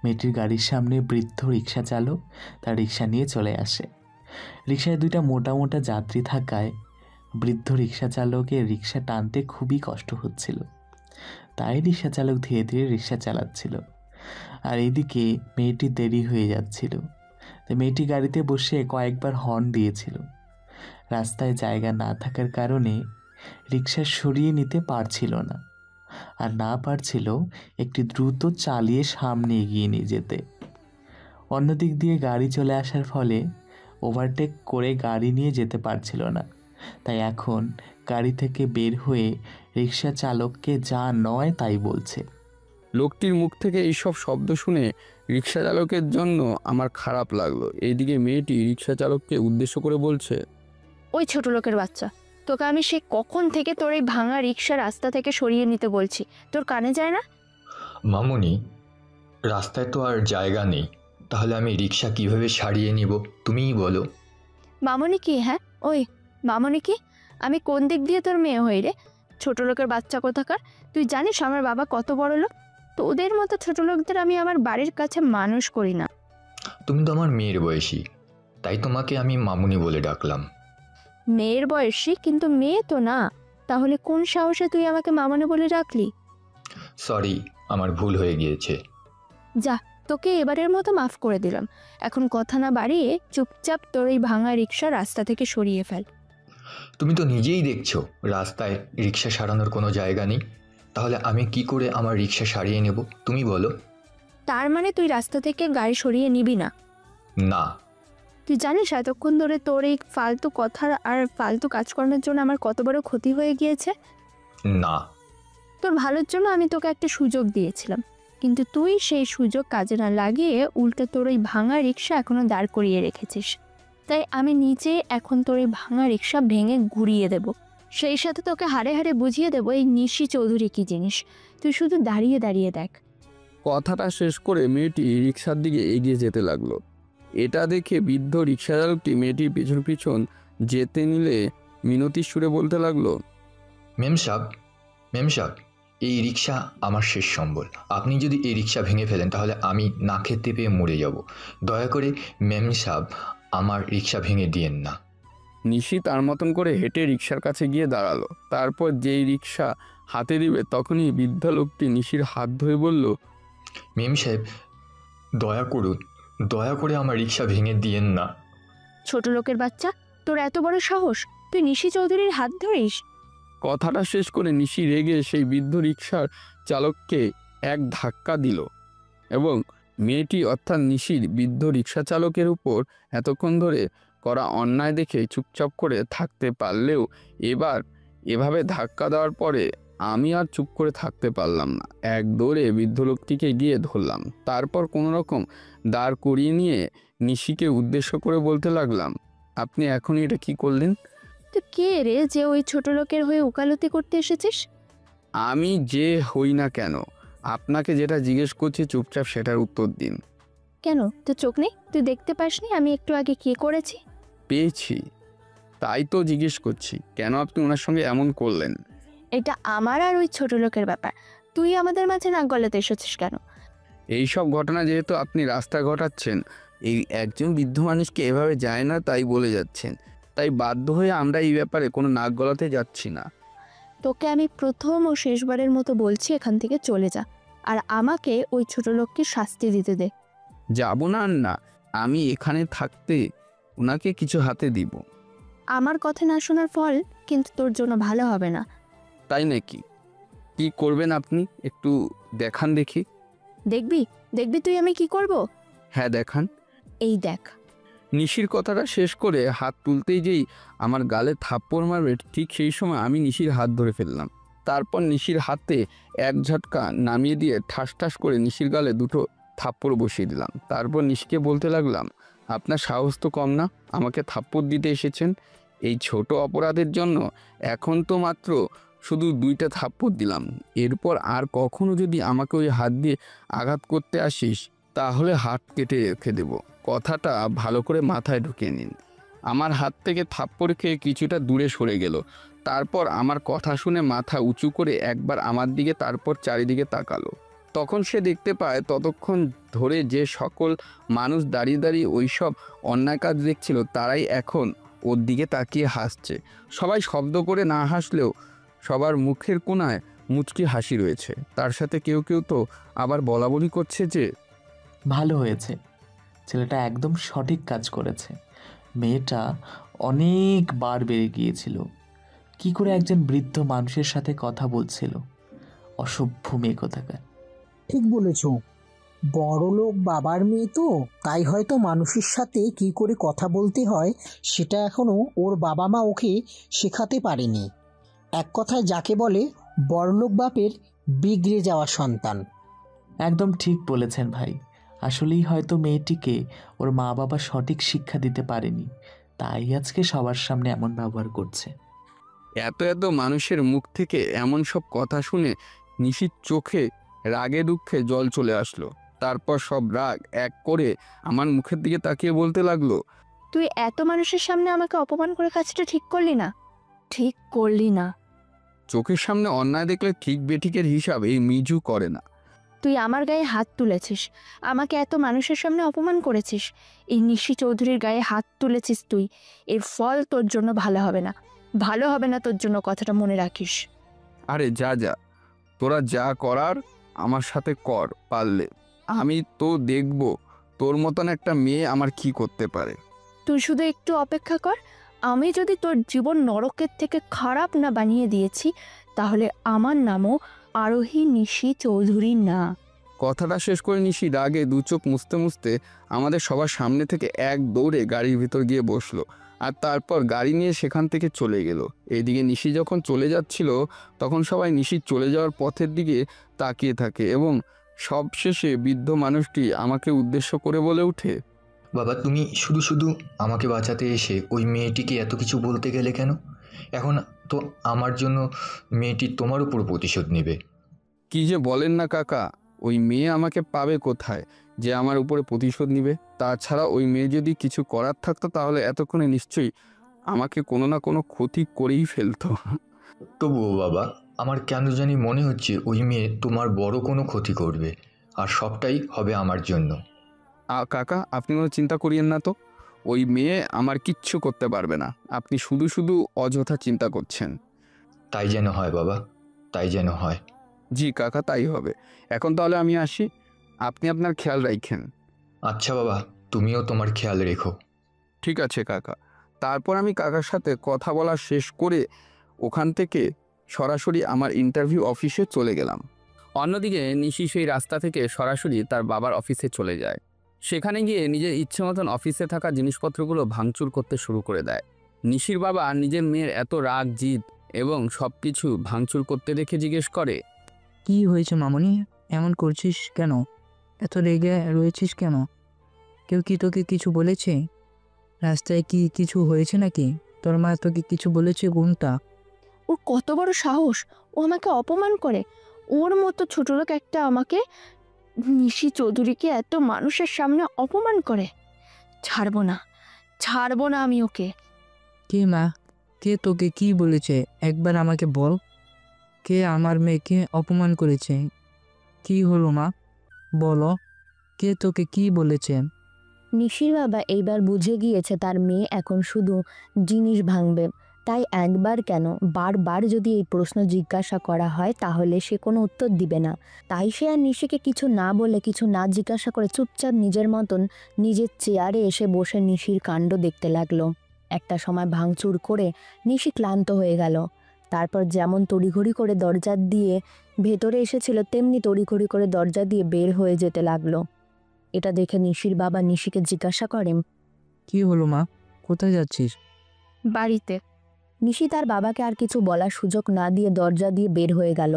মেয়েটির গাড়ির সামনে বৃদ্ধ রিক্সা চালক তার রিক্সা নিয়ে চলে আসে। রিক্সায় দুইটা মোটা মোটা যাত্রী থাকায় বৃদ্ধ রিক্সা চালকের রিক্সা টানতে খুবই কষ্ট হচ্ছিল। তাই রিক্সা চালক ধীরে ধীরে রিক্সা চালাচ্ছিল, আর এইদিকে মেয়েটি দেরি হয়ে যাচ্ছিল। তাই মেয়েটি গাড়িতে বসে কয়েকবার হর্ন দিয়েছিল। রাস্তায় জায়গা না থাকার কারণে রিক্সা সরিয়ে নিতে পারছিল না, আর না পারছিল একটি দ্রুত চালিয়ে সামনে এগিয়ে নিয়ে যেতে। অন্যদিক দিয়ে গাড়ি চলে আসার ফলে ওভারটেক করে গাড়ি নিয়ে যেতে পারছিল না। তাই এখন গাড়ি থেকে বের হয়ে রিক্সা চালককে যা নয় তাই বলছে। লোকটির মুখ থেকে এইসব শব্দ শুনে রিক্সা চালকের জন্য আমার খারাপ লাগলো। এইদিকে মেয়েটি রিক্সা চালককে উদ্দেশ্য করে বলছে, ওই ছোট লোকের বাচ্চা, তোকে আমি সে কখন থেকে তোর এই ভাঙা রিক্সা রাস্তা থেকে সরিয়ে নিতে বলছি, তোর কানে যায় না? মামুনি, রাস্তায় তো আর জায়গা নেই, তাহলে আমি রিক্সা কিভাবে সারিয়ে নিব তুমিই বলো। মামনি কি? হ্যাঁ ওই মামনি কি? আমি কোন দিক দিয়ে তোর মেয়ে হই রে, ছোট লোকের বাচ্চা কোথাকার? তুই জানিস আমার বাবা কত বড় লোক? তোদের মতো ছোট লোকদের আমি আমার বাড়ির কাছে মানুষ করি না। তুমি তো আমার মেয়ের বয়সী, তাই তোমাকে আমি মামুনি বলে ডাকলাম। মেয়ের বয়সী, কিন্তু মেয়ে তো না। তাহলে কোন সাহসে তুই আমাকে মামনি বলে ডাকলি? সরি, আমার ভুল হয়ে গিয়েছে। যা, তোকে এবারের মতো মাফ করে দিলাম। এখন কথা না বাড়িয়ে চুপচাপ তোর এই ভাঙা রিক্সা রাস্তা থেকে সরিয়ে ফেল। তুমি তো নিজেই দেখছো রাস্তায় রিক্সা সারানোর কোনো জায়গা নেই, তাহলে আমি কি করে আমার রিক্সা সারিয়ে নেব তুমি বলো। তার মানে তুই রাস্তা থেকে গাড়ি সরিয়ে নিবি না? না। তুই জানিস এতক্ষণ ধরে তোর এই ফালতু কথা আর ফালতু কাজকর্মের জন্য আমার কত বড় ক্ষতি হয়ে গিয়েছে? না। তোর ভালোর জন্য আমি তোকে একটা সুযোগ দিয়েছিলাম, কিন্তু তুই সেই সুযোগ কাজে না লাগিয়ে উল্টে তোর ওই ভাঙা রিক্সা এখনো দাঁড় করিয়ে রেখেছিস। তাই আমি নিজে এখন তোর এই ভাঙা রিক্সা ভেঙে ঘুরিয়ে দেব। সেই সাথে তোকে হাড়ে হাড়ে বুঝিয়ে দেবো এই নিশি চৌধুরী কী জিনিস। তুই শুধু দাঁড়িয়ে দাঁড়িয়ে দেখ। কথাটা শেষ করে মেয়েটি রিক্সার দিকে এগিয়ে যেতে লাগলো। এটা দেখে বৃদ্ধ রিক্সা চালকটি মেয়েটির পিছন পিছন যেতে নিলে মিনতির সুরে বলতে লাগলো, মেম সাহেব, এই রিক্সা আমার শেষ সম্বল। আপনি যদি এই রিক্সা ভেঙে ফেলেন তাহলে আমি না খেতে পেয়ে মরে যাব। দয়া করে মেম সাহেব আমার রিক্সা ভেঙে দিয়েন না। নিশি তার মতন করে হেঁটে রিক্সার কাছে গিয়ে দাঁড়ালো। তারপর যেই রিক্সা হাতে দিবে তখনই বৃদ্ধ লোকটি নিশির হাত ধরে বলল, মেম সাহেব, দয়া করে আমার রিক্সা ভেঙে দিয়েন না। ছোট লোকের বাচ্চা, তোর এত বড় সাহস, তুই নিশি চৌধুরীর হাত ধরিস? কথাটা শেষ করে নিশি রেগে সেই বৃদ্ধ রিক্সার চালককে এক ধাক্কা দিল এবং মেয়েটি অর্থাৎ নিশির বৃদ্ধ রিক্সা চালকের উপর এতক্ষণ ধরে করা অন্যায় দেখে চুপচাপ করে থাকতে পারলেও এবার এভাবে ধাক্কা দেওয়ার পরে আমি আর চুপ করে থাকতে পারলাম না। এক দৌড়ে বৃদ্ধ লোকটিকে গিয়ে ধরলাম। তারপর কোনো রকম দাঁড় করিয়ে নিয়ে নিশিকে উদ্দেশ্য করে বলতে লাগলাম, আপনি এখনই এটা কি করলেন? তুই কে রে যে ওই ছোট লোকের হয়ে ওকালতি করতে এসেছিস? আমি যে হই না কেন, আপনাকে যেটা জিজ্ঞেস করছি চুপচাপ সেটার উত্তর দিন। কেন, তোর চোখ নেই? তুই দেখতে পাসনি আমি একটু আগে কি করেছি? পেয়েছি, তাই তো জিজ্ঞেস করছি কেন আপনি ওনার সঙ্গে এমন করলেন। এটা আমার আর ওই ছোট লোকের ব্যাপার, তুই আমাদের মাঝে নাক গলাতে এসেছিস কেন? এইসব ঘটনা যেহেতু আপনি রাস্তায় ঘটাচ্ছেন, এই একজন বৃদ্ধ মানুষকে এভাবে যায় না তাই বলে যাচ্ছেন, তাই বাধ্য হয়ে আমরা এই ব্যাপারে কোনো নাক গলাতে যাচ্ছি না। তোকে আমি প্রথম ও শেষবারের মতো বলছি, এখান থেকে চলে যা, আর আমাকে ওই ছোট লোককে শাস্তি দিতে দে। যাব না না, আমি এখানে থাকতে ওনাকে কিছু হাতে দিব। আমার কথা না শোনার ফল কিন্তু তোর জন্য ভালো হবে না। তাই নাকি? কি করবেন আপনি একটু দেখান দেখি। দেখবি দেখবি তুই আমি কি করব? হ্যাঁ দেখান। এই দেখ। নিশির কথাটা শেষ করে হাত তুলতেই যেই আমার গালে থাপ্পড় মারবে ঠিক সেই সময় আমি নিশির হাত ধরে ফেললাম। তারপর নিশির হাতে এক ঝটকা নামিয়ে দিয়ে ঠাস ঠাস করে নিশির গালে দুটো থাপ্পড় বসিয়ে দিলাম। তারপর নিশিকে বলতে লাগলাম, আপনার সাহস তো কম না, আমাকে থাপ্পড় দিতে এসেছেন এই ছোট অপরাধের জন্য। এখন তো মাত্র শুধু 2টা থাপ্পড় দিলাম, এরপর আর কখনো যদি আমাকে ওই হাত দিয়ে আঘাত করতে আসিস তাহলে হাত কেটে রেখে দেব। কথাটা ভালো করে মাথায় ঢুকিয়ে নিন। আমার হাত থেকে থাপ্পড় খেয়ে কিছুটা দূরে সরে গেল। তারপর আমার কথা শুনে মাথা উঁচু করে একবার আমার দিকে তারপর চারিদিকে তাকালো। তখন সে দেখতে পায় ততক্ষণ ধরে যে সকল মানুষ দাঁড়িয়ে দাঁড়িয়ে ওই সব অন্যায় কাজ দেখছিল তারাই এখন ওর দিকে তাকিয়ে হাসছে। সবাই শব্দ করে না হাসলেও সবার মুখের কোণায় মুচকি হাসি রয়েছে। তার সাথে কেউ কেউ তো আবার বলাবলি করছে যে ভালো হয়েছে, ছেলেটা একদম সঠিক কাজ করেছে। মেয়েটা অনেকবার বেড়ে গিয়েছিল, কি করে একজন বৃদ্ধ মানুষের সাথে কথা বলছিল। অসভ্য মেয়ে কোথাকার। ঠিক বলেছ, বড়লোক বাবার মেয়ে তো, তাই হয়তো মানুষের সাথে কি করে কথা বলতে হয় সেটা এখনো ওর বাবা মা ওকে শেখাতে পারেনি। এক কথায় যাকে বলে বড়লোক বাপের বিগড়ে যাওয়া সন্তান। একদম ঠিক বলেছেন ভাই। আসলেই হয়তো মেয়েটিকে ওর মা বাবা সঠিক শিক্ষা দিতে পারেনি, তাই আজকে সবার সামনে এমন ব্যবহার করছে। এত এত মানুষের মুখ থেকে এমন সব কথা শুনে নিশির চোখে রাগে দুঃখে জল চলে আসলো। তারপর সব রাগ এক করে আমার মুখের দিকে তাকিয়ে বলতে লাগলো, তুই এত মানুষের সামনে আমাকে অপমান করে কাজটা ঠিক করলি না, ঠিক করলি না। চোখের সামনে অন্যায় দেখলে ঠিক বেঠিকের হিসাব এই মিজু করে না। তুই আমার গায়ে হাত তুলেছিস, আমাকে এত মানুষের সামনে অপমান করেছিস, এই নিশি চৌধুরীর গায়ে হাত তুলেছিস তুই। এর ফল তোর জন্য ভালো হবে না, ভালো হবে না তোর জন্য, কথাটা মনে রাখিস। আরে যা যা, তোরা যা করার আমার সাথে কর পারলে, আমি তো দেখব তোর মতন একটা মেয়ে আমার কি করতে পারে। তুই শুধু একটু অপেক্ষা কর, আমি যদি তোর জীবন নরকের থেকে খারাপ না বানিয়ে দিয়েছি তাহলে আমার নামও আরোহী নিশি চৌধুরী না। কথাটা শেষ করে নিশি রাগে দু চোখ মুছতে মুছতে আমাদের সবার সামনে থেকে এক দৌড়ে গাড়ির ভিতর গিয়ে বসলো, আর তারপর গাড়ি নিয়ে সেখান থেকে চলে গেল। এদিকে নিশি যখন চলে যাচ্ছিল তখন সবাই নিশির চলে যাওয়ার পথের দিকে তাকিয়ে থাকে এবং সবশেষে বৃদ্ধ মানুষটি আমাকে উদ্দেশ্য করে বলে ওঠে, বাবা, তুমি শুধু শুধু আমাকে বাঁচাতে এসে ওই মেয়েটিকে এত কিছু বলতে গেলে কেন? এখন তো আমার জন্য মেয়েটি তোমার উপর প্রতিশোধ নেবে। কি যে বলেন না কাকা, ওই মেয়ে আমাকে পাবে কোথায় যে আমার উপরে প্রতিশোধ নিবে? তাছাড়া ওই মেয়ে যদি কিছু করার থাকতো তাহলে এতক্ষণে নিশ্চয়ই আমাকে কোনো না কোনো ক্ষতি করেই ফেলতো। তবুও বাবা, আমার কেন জানি মনে হচ্ছে ওই মেয়ে তোমার বড় কোনো ক্ষতি করবে, আর সবটাই হবে আমার জন্য। কাকা, আপনি কোনো চিন্তা করিয়েন না তো। ওই মেয়ে আমার কিচ্ছু করতে পারবে না। আপনি শুধু শুধু অযথা চিন্তা করছেন। তাই যেন হয় বাবা, তাই যেন হয়। জি কাকা, তাই হবে। এখন তাহলে আমি আসি, আপনি আপনার খেয়াল রাখেন। আচ্ছা বাবা, তুমিও তোমার খেয়াল রেখো। ঠিক আছে কাকা। তারপর আমি কাকার সাথে কথা বলা শেষ করে ওখান থেকে সরাসরি আমার ইন্টারভিউ অফিসে চলে গেলাম। অন্যদিকে নিশি সেই রাস্তা থেকে সরাসরি তার বাবার অফিসে চলে যায়। সেখানে গিয়ে নিজের ইচ্ছে মতন অফিসে থাকা জিনিসপত্রগুলো ভাঙচুর করতে শুরু করে দেয়। নিশির বাবা নিজের মেয়ের এত রাগ জিদ এবং সব কিছু ভাঙচুর করতে দেখে জিজ্ঞেস করে, কি হয়েছে মামনি, এমন করছিস কেন? এত রেগে রয়েছিস কেন? কেউ কি তোকে কিছু বলেছে? রাস্তায় কি কিছু হয়েছে নাকি? তোর মা তোকে কিছু বলেছে কোনটা? ওর কত বড় সাহস, ও আমাকে অপমান করে। ওর মতো ছোট লোক একটা আমাকে, নিশি চৌধুরীকে এত মানুষের সামনে অপমান করে। ছাড়বো না, ছাড়বো না আমি ওকে। কে মা? কে তোকে কি বলেছে একবার আমাকে বল। কে আমার মেয়েকে অপমান করেছে? কি হলো মা, বলো, কে তোকে কি বলেছে? নিশির বাবা এইবার বুঝে গিয়েছে তার মেয়ে এখন শুধু জিনিস ভাঙবে, তাই একবার কেন বারবার যদি এই প্রশ্ন জিজ্ঞাসা করা হয় তাহলে সে কোনো উত্তর দিবে না। তাই সে আর নিশিকে কিছু না বলে, কিছু না জিজ্ঞাসা করে চুপচাপ নিজের মতন নিজের চেয়ারে এসে বসে নিশির কাণ্ড দেখতে লাগলো। একটা সময় ভাঙচুর করে নিশি ক্লান্ত হয়ে গেল। তারপর যেমন তড়িঘড়ি করে দরজা দিয়ে ভেতরে এসেছিল তেমনি তড়িঘড়ি করে দরজা দিয়ে বের হয়ে যেতে লাগলো। এটা দেখে নিশির বাবা নিশিকে জিজ্ঞাসা করেন, কি হলো মা, কোথায় যাচ্ছিস? বাড়িতে। নিশি তার বাবাকে আর কিছু বলার সুযোগ না দিয়ে দরজা দিয়ে বের হয়ে গেল।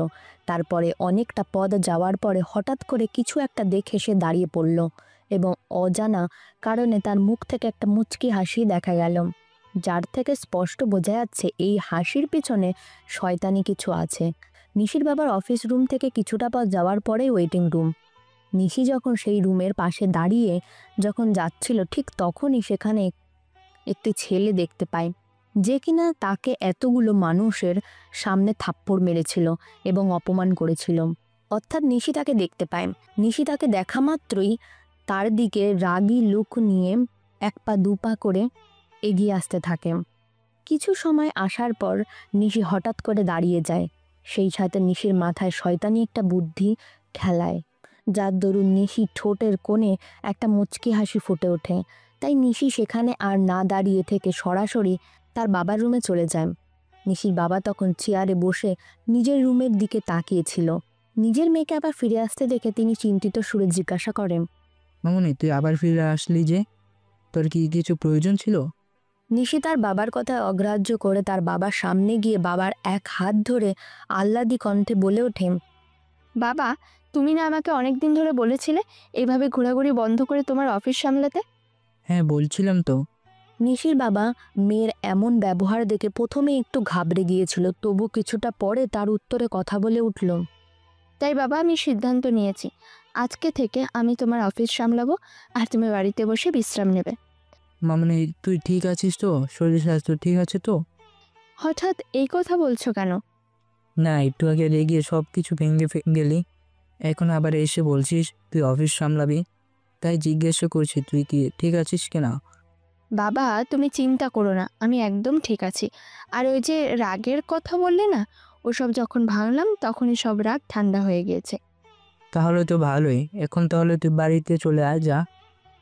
তারপরে অনেকটা পথ যাওয়ার পরে হঠাৎ করে কিছু একটা দেখে সে দাঁড়িয়ে পড়ল এবং অজানা কারণে তার মুখ থেকে একটা মুচকি হাসি দেখা গেল, যার থেকে স্পষ্ট বোঝা যাচ্ছে এই হাসির পিছনে শয়তানি কিছু আছে। নিশির বাবার অফিস রুম থেকে কিছুটা পথ যাওয়ার পরেই ওয়েটিং রুম। নিশি যখন সেই রুমের পাশে দাঁড়িয়ে যখন যাচ্ছিল ঠিক তখনই সেখানে একটি ছেলে দেখতে পায়, যে কিনা তাকে এতগুলো মানুষের সামনে থাপ্পড় মেরেছিল এবং অপমান করেছিল। অর্থাৎ নিশি তাকে দেখতে পায়। নিশি তাকে দেখা মাত্রই তার দিকে রাগী লুক নিয়ে এক পা দু পা করে এগিয়ে আসতে থাকে। কিছু সময় আসার পর নিশি হঠাৎ করে দাঁড়িয়ে যায়। সেই সাথে নিশির মাথায় শয়তানি একটা বুদ্ধি খেলায়, যার দরুন নিশি ঠোঁটের কোণে একটা মুচকি হাসি ফুটে ওঠে। তাই নিশি সেখানে আর না দাঁড়িয়ে থেকে সরাসরি তার বাবার রুমে চলে যায়। নিশির বাবা তখন চেয়ারে বসে নিজের রুমের দিকে তাকিয়েছিল। নিজের মেয়েকে আবার ফিরে আসতে দেখে তিনি চিন্তিত সুরে জিজ্ঞাসা করেন, মামনি, তুই আবার ফিরে আসলি যে? তোর কি কিছু প্রয়োজন ছিল? নিশি তার বাবার কথা অগ্রাহ্য করে তার বাবার সামনে গিয়ে বাবার এক হাত ধরে আহ্লাদি কণ্ঠে বলে ওঠে, বাবা, তুমি না আমাকে অনেক দিন ধরে বলেছিলে এভাবে ঘোরাঘুরি বন্ধ করে তোমার অফিস সামলাতে? হ্যাঁ, বলছিলাম তো। নিশির বাবা মেয়ের এমন ব্যবহার দেখে প্রথমে একটু ঘাবড়ে গিয়েছিল, তবু কিছুটা পরে তার উত্তরে কথা বলে উঠল, তাই বাবা, আমি সিদ্ধান্ত নিয়েছি আজকে থেকে আমি তোমার অফিস সামলাবো আর তুমি বাড়িতে বসে বিশ্রাম নেবে। মামনি, তুই ঠিক আছিস তো? শরীর স্বাস্থ্য ঠিক আছে তো? হঠাৎ এই কথা বলছো কেন? না, একটু আগে রেগে সব কিছু ভেঙে গেলি, এখন আবার এসে বলছিস তুই অফিস সামলাবি। তাই জিজ্ঞাসা করছি তুই কি ঠিক আছিস কিনা। বাবা, তুমি চিন্তা করো না, আমি একদম ঠিক আছি। আর ওই যে রাগের কথা বললে না, ওসব যখন ভাঙলাম তখনই সব রাগ ঠান্ডা হয়ে গিয়েছে। তাহলে তো ভালোই, এখন তাহলে তুই বাড়িতে চলে আয় যা।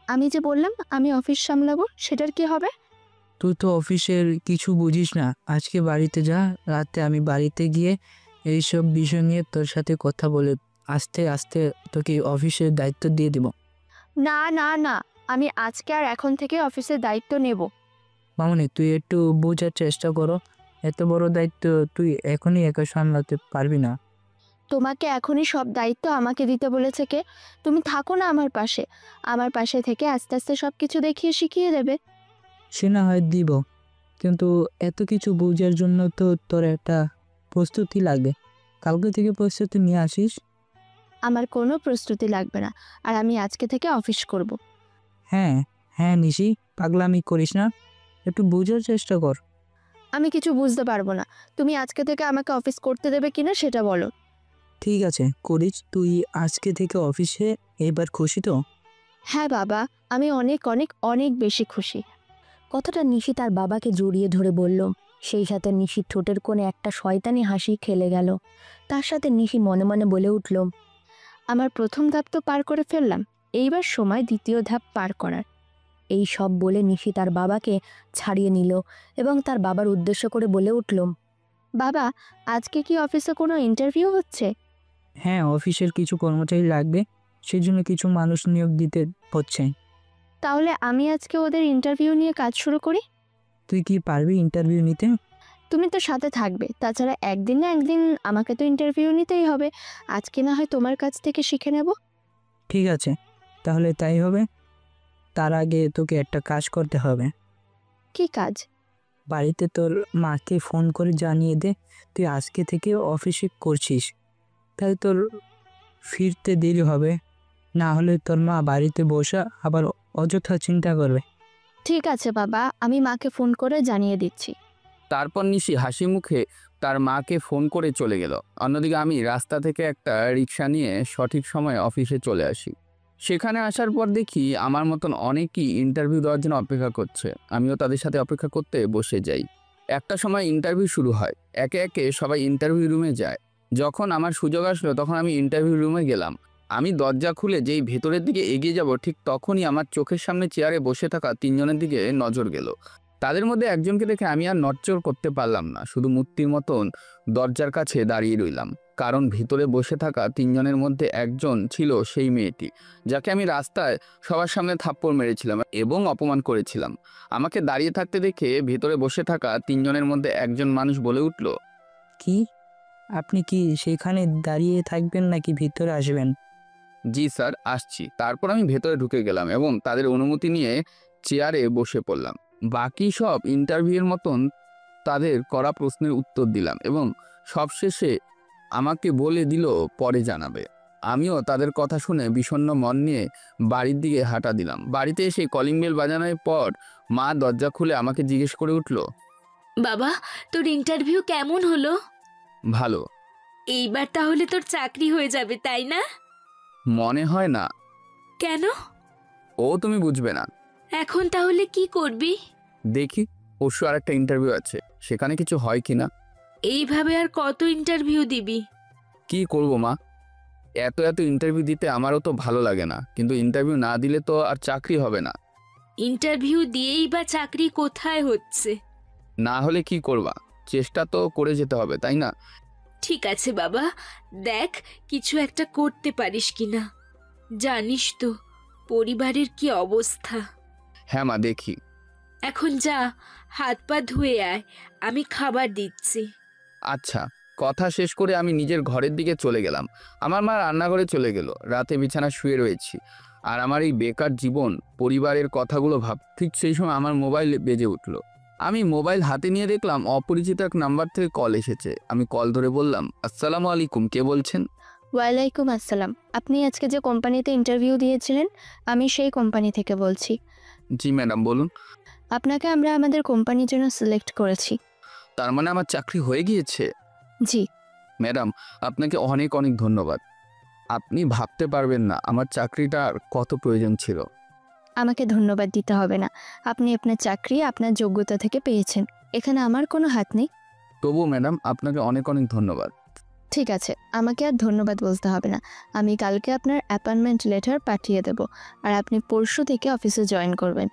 আমি যে বললাম আমি অফিস সামলাবো, সেটার কি হবে? তুই তো অফিসের কিছু বুঝিস না, আজকে বাড়িতে যা, রাতে আমি বাড়িতে গিয়ে এইসব বিষয় নিয়ে তোর সাথে কথা বলে আস্তে আস্তে তোকে অফিসের দায়িত্ব দিয়ে দেব। না না না, আমি আজকে আর এখন থেকে অফিসের দায়িত্ব নেব। মামনি, তুই একটু বোঝার চেষ্টা করো, এত বড় দায়িত্ব তুই এখনই একা সামলাতে পারবি না। তোমাকে এখনই সব দায়িত্ব আমাকে দিতে বলেছে কে? তুমি থাকো না আমার পাশে, আমার পাশে থেকে আস্তে আস্তে সব কিছু দেখিয়ে শিখিয়ে দেবে। সে না হয় দিব, কিন্তু এত কিছু বোঝার জন্য তো তোর একটা প্রস্তুতি লাগবে। কালকে থেকে প্রস্তুতি নিয়ে আসিস। আমার কোনো প্রস্তুতি লাগবে না, আর আমি আজকে থেকে অফিস করব। হ্যাঁ হ্যাঁ নিশি, পাগলামি করিস না, একটু বোঝার চেষ্টা কর। আমি কিছু বুঝতে পারবো না, তুমি আজকে থেকে আমাকে অফিস করতে দেবে কিনা সেটা বলো। ঠিক আছে করিস, তুই আজকে থেকে অফিসে এবার খুশি তো? হ্যাঁ বাবা, আমি অনেক অনেক অনেক বেশি খুশি। কথাটা নিশি তার বাবাকে জড়িয়ে ধরে বলল। সেই সাথে নিশির ঠোঁটের কোণে একটা শয়তানি হাসি খেলে গেল। তার সাথে নিশি মনে মনে বলে উঠল, আমার প্রথম ধাপ তো পার করে ফেললাম, এইবার সময় দ্বিতীয় ধাপ পার করার। এই সব বলে নিশি তার বাবাকে ছাড়িয়ে নিল এবং তার বাবার উদ্দেশ্য করে বলে উঠল, বাবা, আজকে কি অফিসে কোনো ইন্টারভিউ হচ্ছে? হ্যাঁ, অফিসের কিছু কর্মচারী লাগবে, সেই জন্য কিছু মানুষ নিয়োগ দিতে হচ্ছে। তাহলে আমি আজকে ওদের ইন্টারভিউ নিয়ে কাজ শুরু করি। তুই কি পারবি ইন্টারভিউ নিতে? তুমি তো সাথে থাকবে, তাছাড়া একদিন না একদিন আমাকে তো ইন্টারভিউ নিতেই হবে। আজকে না হয় তোমার কাছ থেকে শিখে নেব। ঠিক আছে, তাহলে তাই হবে। তার আগে তোকে একটা কাজ করতে হবে। কি কাজ? বাড়িতে তোর মাকে ফোন করে জানিয়ে দে তুই আজকে থেকে অফিসে করছিস, তাহলে তোর ফিরতে দেরি হবে, না হলে তোর মা বাড়িতে বসে আবার অযথা চিন্তা করবে। ঠিক আছে বাবা, আমি মাকে ফোন করে জানিয়ে দিচ্ছি। তারপর নিশি হাসি মুখে তার মাকে ফোন করে চলে গেল। অন্যদিকে আমি রাস্তা থেকে একটা রিক্সা নিয়ে সঠিক সময়ে অফিসে চলে আসি। সেখানে আসার পর দেখি আমার মতন অনেকেই ইন্টারভিউ দেওয়ার জন্য অপেক্ষা করছে। আমিও তাদের সাথে অপেক্ষা করতে বসে যাই। একটা সময় ইন্টারভিউ শুরু হয়, একে একে সবাই ইন্টারভিউ রুমে যায়। যখন আমার সুযোগ আসলো তখন আমি ইন্টারভিউ রুমে গেলাম। আমি দরজা খুলে যেই ভেতরের দিকে এগিয়ে যাব, ঠিক তখনই আমার চোখের সামনে চেয়ারে বসে থাকা তিনজনের দিকে নজর গেল। তাদের মধ্যে একজনকে দেখে আমি আর নড়চড় করতে পারলাম না, শুধু মূর্তির মতন দরজার কাছে দাঁড়িয়ে রইলাম। কারণ ভিতরে বসে থাকা তিনজনের মধ্যে একজন ছিল সেই মেয়েটি যাকে আমি রাস্তায় সবার সামনে থাপ্পড় মেরেছিলাম এবং অপমান করেছিলাম। আমাকে দাঁড়িয়ে থাকতে দেখে ভেতরে বসে থাকা তিনজনের মধ্যে একজন মানুষ বলে উঠল, কি আপনি কি সেখানে দাঁড়িয়ে থাকবেন নাকি ভিতরে আসবেন? জি স্যার, আসছি। তারপর আমি ভেতরে ঢুকে গেলাম এবং তাদের অনুমতি নিয়ে চেয়ারে বসে পড়লাম। বাকি সব ইন্টারভিউয়ের মতন তাদের করা প্রশ্নের উত্তর দিলাম এবং সবশেষে আমাকে বলে দিল পরে জানাবে। আমিও তাদের কথা শুনে বিষণ্ণ মন নিয়ে বাড়ির দিকে হাঁটা দিলাম। বাড়িতে এসে কলিং বেল বাজানোর পর মা দরজা খুলে আমাকে জিজ্ঞেস করে উঠল, বাবা, তোর ইন্টারভিউ কেমন হলো? ভালো। এইবার তাহলে তোর চাকরি হয়ে যাবে, তাই না? মনে হয় না। কেন? ও তুমি বুঝবে না। এখন তাহলে কি করবি? দেখি, পরশু আর একটা ইন্টারভিউ আছে, সেখানে কিছু হয় কিনা। এইভাবে আর কত ইন্টারভিউ দিবি? কি করব মা, এত এত ইন্টারভিউ দিতে আমারও তো ভালো লাগে না, কিন্তু ইন্টারভিউ না দিলে তো আর চাকরি হবে না। ইন্টারভিউ দিয়েই বা চাকরি কোথায় হচ্ছে? না হলে কি করবা, চেষ্টা তো করে যেতে হবে, তাই না? ঠিক আছে বাবা, দেখ কিছু একটা করতে পারিস কিনা। জানিস তো পরিবারের কি অবস্থা। হ্যাঁ মা, দেখি। এখন যা, হাত পা ধুয়ে আয়, আমি খাবার দিচ্ছি। আচ্ছা। কথা শেষ করে আমি নিজের ঘরের দিকে চলে গেলাম। আমার মা রান্নাঘরে চলে গেল। রাতে বিছানা শুয়ে রয়েছি আর আমার এই বেকার জীবন, পরিবারের কথাগুলো ভাব। ঠিক সেই সময় আমার মোবাইল বেজে উঠল। আমি মোবাইল হাতে নিয়ে দেখলাম অপরিচিত এক নাম্বার থেকে কল এসেছে। আমি কল ধরে বললাম, আসসালামু আলাইকুম, কে বলছেন? ওয়ালাইকুম আসসালাম। আপনি আজকে যে কোম্পানিতে ইন্টারভিউ দিয়েছিলেন, আমি সেই কোম্পানি থেকে বলছি। জি ম্যাডাম, বলুন। আপনাকে আমরা আমাদের কোম্পানির জন্য সিলেক্ট করেছি। তার মানে আমার চাকরি হয়ে গিয়েছে? জি। ম্যাডাম, আপনাকে অনেক অনেক ধন্যবাদ। আপনি ভাবতে পারবেন না আমার চাকরিটার কত প্রয়োজন ছিল। আমাকে ধন্যবাদ দিতে হবে না, আপনি আপনার চাকরি আপনার যোগ্যতা থেকে পেয়েছেন, এখানে আমার কোনো হাত নেই। তবু ম্যাডাম, আপনাকে অনেক অনেক ধন্যবাদ। ঠিক আছে, আমাকে আর ধন্যবাদ বলতে হবে না। আমি কালকে আপনার অ্যাপয়েন্টমেন্ট লেটার পাঠিয়ে দেব, আর আপনি পরশু থেকে অফিসে জয়েন করবেন।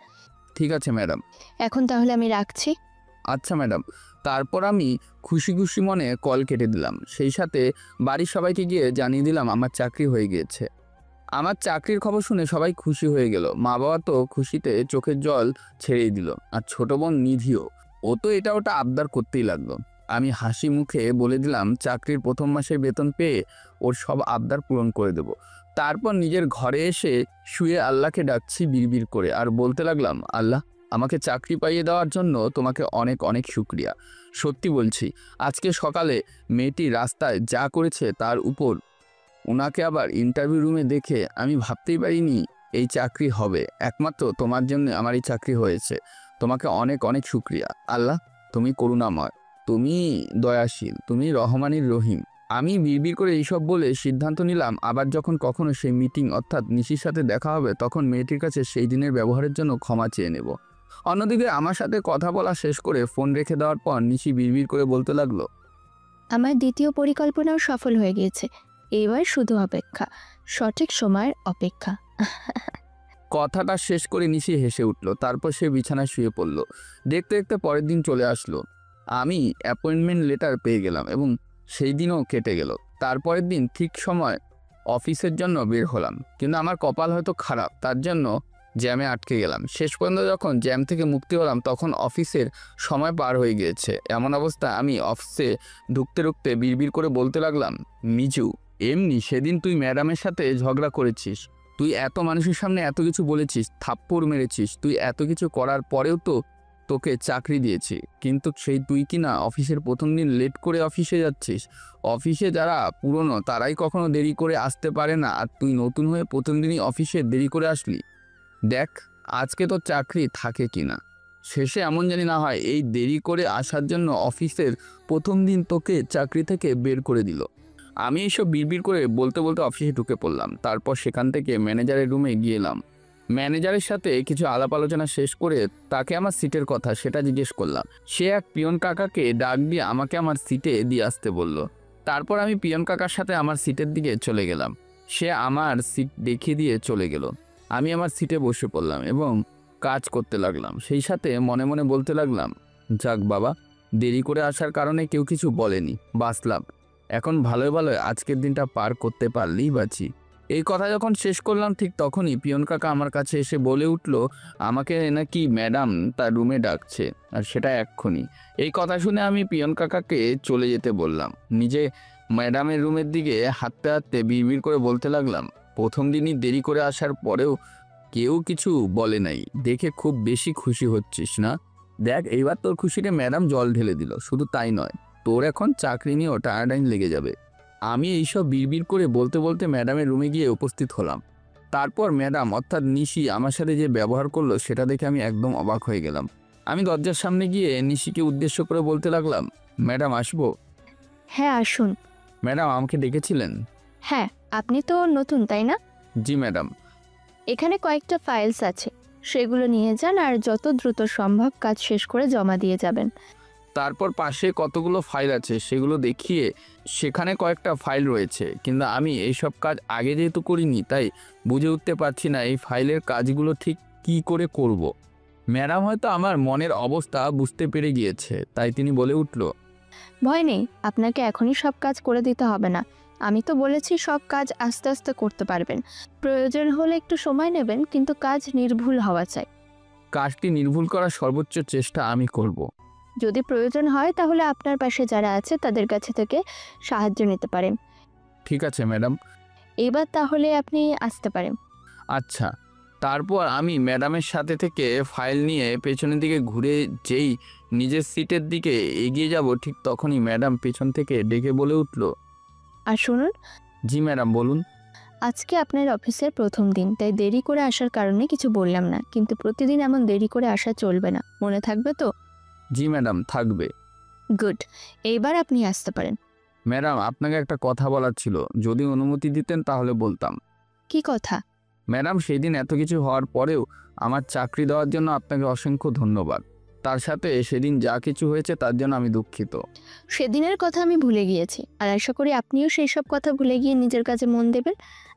ঠিক আছে ম্যাডাম। এখন তাহলে আমি রাখছি। আচ্ছা ম্যাডাম। তারপর আমি খুশি খুশি মনে কল কেটে দিলাম। সেই সাথে বাড়ির সবাইকে গিয়ে জানিয়ে দিলাম আমার চাকরি হয়ে গিয়েছে। আমার চাকরির খবর শুনে সবাই খুশি হয়ে গেল। মা বাবা তো খুশিতে চোখের জল ছেড়েই দিল, আর ছোট বোন নিধিও, ও তো এটা ওটা আবদার করতেই লাগলো। আমি হাসি মুখে বলে দিলাম চাকরির প্রথম মাসের বেতন পেয়ে ওর সব আবদার পূরণ করে দেব। তারপর নিজের ঘরে এসে শুয়ে আল্লাহকে ডাকছি বিড়বিড় করে, আর বলতে লাগলাম, আল্লাহ, আমাকে চাকরি পাইয়ে দেওয়ার জন্য তোমাকে অনেক অনেক শুকরিয়া। সত্যি বলছি, আজকে সকালে মেয়েটি রাস্তায় যা করেছে তার উপর ওনাকে আবার ইন্টারভিউ রুমে দেখে আমি ভাবতেই পারিনি এই চাকরি হবে। একমাত্র তোমার জন্য আমার এই চাকরি হয়েছে। তোমাকে অনেক অনেক শুক্রিয়া। আল্লাহ, তুমি করুণাময়, তুমি দয়াশীল, তুমি রহমানির রহিম। আমি বিড়বিড় করে এইসব বলে সিদ্ধান্ত নিলাম আবার যখন কখনো সেই মিটিং অর্থাৎ নিশির সাথে দেখা হবে তখন মেয়েটির কাছে সেই দিনের ব্যবহারের জন্য ক্ষমা চেয়ে নেব। অন্যদিকে আমার সাথে কথা বলা শেষ করে ফোন রেখে দেওয়ার পর নিশি বিড়বিড় করে বলতে লাগলো, আমার দ্বিতীয় পরিকল্পনাও সফল হয়ে গিয়েছে। এবার শুধু অপেক্ষা, সঠিক সময়ের অপেক্ষা। কথাটা শেষ করে নিশি হেসে উঠল। তারপর সে বিছানায় শুয়ে পড়ল। দেখতে দেখতে পরের দিন চলে আসলো। আমি অ্যাপয়েন্টমেন্ট লেটার পেয়ে গেলাম এবং সেই দিনও কেটে গেল। তারপরের দিন ঠিক সময় অফিসের জন্য বের হলাম, কিন্তু আমার কপাল হয়তো খারাপ, তার জন্য জ্যামে আটকে গেলাম। শেষ পর্যন্ত যখন জ্যাম থেকে মুক্তি হলাম তখন অফিসের সময় পার হয়ে গিয়েছে। এমন অবস্থা আমি অফিসে ঢুকতে ঢুকতে বিড়বিড় করে বলতে লাগলাম, মিজু, এমনি সেদিন তুই ম্যাডামের সাথে ঝগড়া করেছিস, তুই এত মানুষের সামনে এত কিছু বলেছিস, থাপ্পড় মেরেছিস, তুই এত কিছু করার পরেও তো তোকে চাকরি দিয়েছি, কিন্তু সেই তুই কি না অফিসের প্রথম দিন লেট করে অফিসে যাচ্ছিস। অফিসে যারা পুরনো তারাই কখনো দেরি করে আসতে পারে না, আর তুই নতুন হয়ে প্রথম দিনই অফিসে দেরি করে আসলি। দেখ আজকে তোর চাকরি থাকে কি না, শেষে এমন জানি না হয় এই দেরি করে আসার জন্য অফিসের প্রথম দিন তোকে চাকরি থেকে বের করে দিল। আমি এইসব বিড়বিড় করে বলতে বলতে অফিসে ঢুকে পড়লাম। তারপর সেখান থেকে ম্যানেজারের রুমে গিয়েলাম। ম্যানেজারের সাথে কিছু আলাপ আলোচনা শেষ করে তাকে আমার সিটের কথা সেটা জিজ্ঞেস করলাম। সে এক পিয়ন কাকাকে ডাক দিয়ে আমাকে আমার সিটে দিয়ে আসতে বলল। তারপর আমি পিয়ন কাকার সাথে আমার সিটের দিকে চলে গেলাম। সে আমার সিট দেখিয়ে দিয়ে চলে গেল। আমি আমার সিটে বসে পড়লাম এবং কাজ করতে লাগলাম। সেই সাথে মনে মনে বলতে লাগলাম, যাক বাবা, দেরি করে আসার কারণে কেউ কিছু বলেনি, বাঁচলাম। এখন ভালোই ভালোই আজকের দিনটা পার করতে পারলেই বাঁচি। এই কথা যখন শেষ করলাম ঠিক তখনই পিয়ন কাকা আমার কাছে এসে বলে উঠল আমাকে নাকি ম্যাডাম তার রুমে ডাকছে, আর সেটা এক্ষুনি। এই কথা শুনে আমি পিয়ন কাকাকে চলে যেতে বললাম। নিজে ম্যাডামের রুমের দিকে হাঁটতে হাঁটতে বিড়বিড় করে বলতে লাগলাম, প্রথম দিনই দেরি করে আসার পরেও কেউ কিছু বলে নাই দেখে খুব বেশি খুশি হচ্ছিস না? দেখ এইবার তোর খুশিতে ম্যাডাম জল ঢেলে দিল। শুধু তাই নয়, তোর এখন চাকরি নিয়েও টায়ারডাইন লেগে যাবে। আমি এইসব বিড়বিড় করে বলতে বলতে ম্যাডামের রুমে গিয়ে উপস্থিত হলাম। তারপর ম্যাডাম অর্থাৎ নিশি আমার সাথে যে ব্যবহার করলো সেটা দেখে আমি একদম অবাক হয়ে গেলাম। আমি দরজার সামনে গিয়ে নিশিকে উদ্দেশ্য করে বলতে লাগলাম, ম্যাডাম আসবো? হ্যাঁ আসুন। ম্যাডাম আমাকে ডেকেছিলেন? হ্যাঁ, আপনি তো নতুন তাই না? জি ম্যাডাম। এখানে কয়েকটা ফাইলস আছে, সেগুলো নিয়ে যান আর যত দ্রুত সম্ভব কাজ শেষ করে জমা দিয়ে যাবেন। তারপর পাশে কতগুলো ফাইল আছে সেগুলো দেখিয়ে সেখানে কয়েকটা ফাইল রয়েছে, কিন্তু আমি এইসব কাজ আগে যেহেতু করিনি তাই বুঝে উঠতে পারছি না এই ফাইলের কাজগুলো ঠিক কি করে করব। ম্যাডাম হয়তো আমার মনের অবস্থা বুঝতে পেরে গিয়েছে, তাই তিনি বলে উঠল, ভয় নেই, আপনাকে এখনই সব কাজ করে দিতে হবে না। আমি তো বলেছি সব কাজ আস্তে আস্তে করতে পারবেন, প্রয়োজন হলে একটু সময় নেবেন, কিন্তু কাজ নির্ভুল হওয়া চাই। কাজটি নির্ভুল করার সর্বোচ্চ চেষ্টা আমি করব। যদি প্রয়োজন হয় তাহলে আপনার পাশে যারা আছে তাদের কাছে থেকে সাহায্য নিতে পারেন। ঠিক আছে ম্যাডাম। এবার তাহলে আপনি আসতে পারেন। আচ্ছা। তারপর আমি ম্যাডামের সাথে থেকে ফাইল নিয়ে পেছনের দিকে ঘুরে যেই নিজের সিটের দিকে এগিয়ে যাব ঠিক তখনই ম্যাডাম পেছন থেকে ডেকে বলে উঠল, আর শুনুন। জি ম্যাডাম বলুন। আজকে আপনার অফিসের প্রথম দিন, তাই দেরি করে আসার কারণে কিছু বললাম না, কিন্তু প্রতিদিন এমন দেরি করে আসা চলবে না, মনে থাকবে তো? জি ম্যাডাম, থাকবে। গুড, এইবার আপনি আসতে পারেন। ম্যাডাম আপনাকে একটা কথা বলার ছিল, যদি অনুমতি দিতেন তাহলে বলতাম। কি কথা? ম্যাডাম সেদিন এত কিছু হওয়ার পরেও আমার চাকরি দেওয়ার জন্য আপনাকে অসংখ্য ধন্যবাদ। তার সাথে সেদিন যা কিছু হয়েছে তার জন্য আমি দুঃখিত। সেদিনের কথা আমি ভুলে গিয়েছি, আর আশা করি আপনিও সেই সব কথা ভুলে গিয়ে নিজের কাজে মন দেবেন।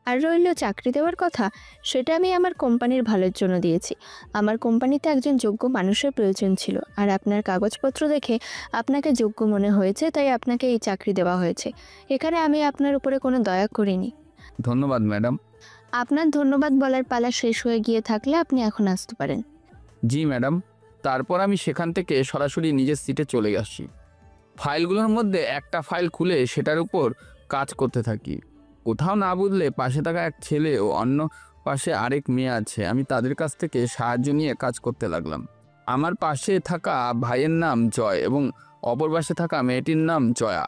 আর রইল চাকরি দেওয়ার কথা, সেটা আমি আমার কোম্পানির ভালোর জন্য দিয়েছি। আমার কোম্পানিতে একজন যোগ্য মানুষের প্রয়োজন ছিল, আর আপনার কাগজপত্র দেখে আপনাকে যোগ্য মনে হয়েছে, তাই আপনাকে এই চাকরি দেওয়া হয়েছে। এখানে আমি আপনার উপরে কোনো দয়া করিনি। ধন্যবাদ ম্যাডাম। আপনার ধন্যবাদ বলার পালা শেষ হয়ে গিয়ে থাকলে আপনি এখন আসতে পারেন। জি ম্যাডাম। তারপর আমি সেখান থেকে সরাসরি নিজের সিটে চলে আসি। ফাইলগুলোর মধ্যে একটা ফাইল খুলে সেটার উপর কাজ করতে থাকি। কোথাও না বুঝলে পাশে থাকা এক ছেলে ও অন্য পাশে আরেক মেয়ে আছে, আমি তাদের কাছ থেকে সাহায্য নিয়ে কাজ করতে লাগলাম। আমার পাশে থাকা ভাইয়ের নাম জয় এবং অপর পাশে থাকা মেয়েটির নাম জয়া।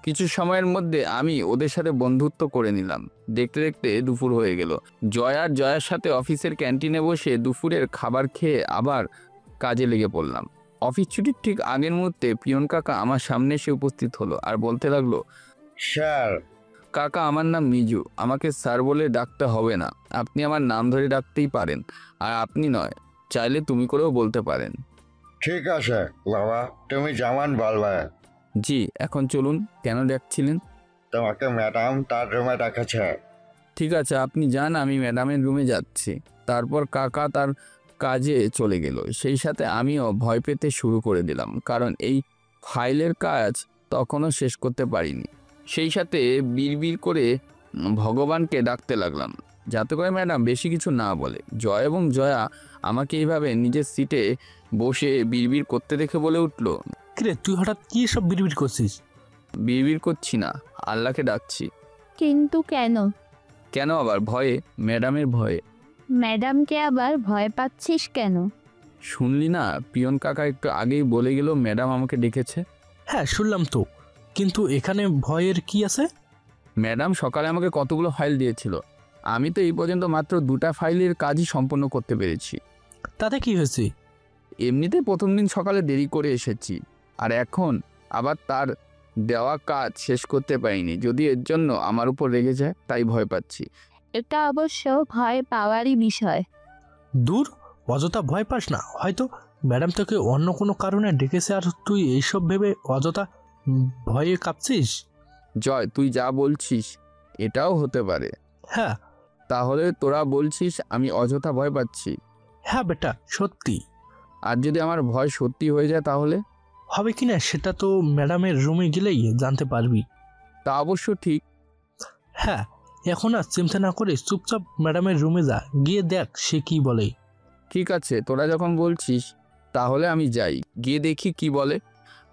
কিছু সময়ের মধ্যে আমি ওদের সাথে বন্ধুত্ব করে নিলাম। দেখতে দেখতে দুপুর হয়ে গেল। জয়ার সাথে অফিসের ক্যান্টিনে বসে দুপুরের খাবার খেয়ে আবার কাজে লেগে পড়লাম। অফিস ছুটির ঠিক আগের মুহূর্তে পিয়ন কাকা আমার সামনে এসে উপস্থিত হলো আর বলতে লাগলো, স্যার। কাকা, আমার নাম মিজু, আমাকে স্যার বলে ডাকতে হবে না, আপনি আমার নাম ধরে ডাকতেই পারেন। আর আপনি নয়, চাইলে তুমি করেও বলতে পারেন। ঠিক আছে বাবা, তুমি যেমন বলবে। জি, এখন চলুন। কেন ডাকছিলেন? তোমাকে ম্যাডাম তার রুমে ডাকেছে। ঠিক আছে, আপনি যান, আমি ম্যাডামের রুমে যাচ্ছি। তারপর কাকা তার কাজে চলে গেল। সেই সাথে আমিও ভয় পেতে শুরু করে দিলাম, কারণ এই ফাইলের কাজ তখনও শেষ করতে পারিনি। সেই সাথে বিড়বিড় করে ভগবানকে ডাকতে লাগলাম, যাতে করে ম্যাডাম বেশি কিছু না বলে। জয় এবং জয়া আমাকে এইভাবে নিজের সিটে বসে বিড়বিড় করতে দেখে বলে উঠল, কিরে তুই হঠাৎ কি সব বিড়বিড় করছিস? বিড়বিড় করছি না, আল্লাহকে ডাকছি। কিন্তু কেন? কেন আবার? ভয়ে, ম্যাডামের ভয়ে। ম্যাডামকে আবার ভয় পাচ্ছিস কেন? শুনলি না, পিয়ন কাকা একটু আগেই বলে গেল ম্যাডাম আমাকে ডেকেছে। হ্যাঁ শুনলাম তো, কিন্তু এখানে ভয়ের কি আছে? ম্যাডাম সকালে আমাকে কতগুলো ফাইল দিয়েছিল, আমি তো এই পর্যন্ত মাত্র 2টা ফাইলের কাজই সম্পন্ন করতে পেরেছি। তাতে কি হয়েছে? এমনিতে প্রথম দিন সকালে দেরি করে এসেছি, আর এখন আবার তার দেওয়া কাজ শেষ করতে পারিনি। যদি এর জন্য আমার উপর রেগে যায়, তাই ভয় পাচ্ছি। এটা অবশ্য ভয় পাওয়ারই বিষয়। দূর, অযথা ভয় পাস না। হয়তো ম্যাডাম তোকে অন্য কোনো কারণে ডেকেছে আর তুই এইসব ভেবে অযথা ভয়ে কাঁপছিস। জয়, তুই যা বলছিস এটাও হতে পারে। হ্যাঁ। তাহলে তোরা বলছিস আমি অযথা ভয় পাচ্ছি? হ্যাঁ বেটা, সত্যি। আর যদি আমার ভয় সত্যি হয়ে যায় তাহলে? হবে কি না সেটা তো ম্যাডামের রুমে গেলেই জানতে পারবি। তা অবশ্য ঠিক। হ্যাঁ, এখন আর চিন্তা না করে চুপচাপ ম্যাডামের রুমে যা, গিয়ে দেখ সে কি বলে। ঠিক আছে, তোরা যখন বলছিস তাহলে আমি যাই, গিয়ে দেখি কি বলে।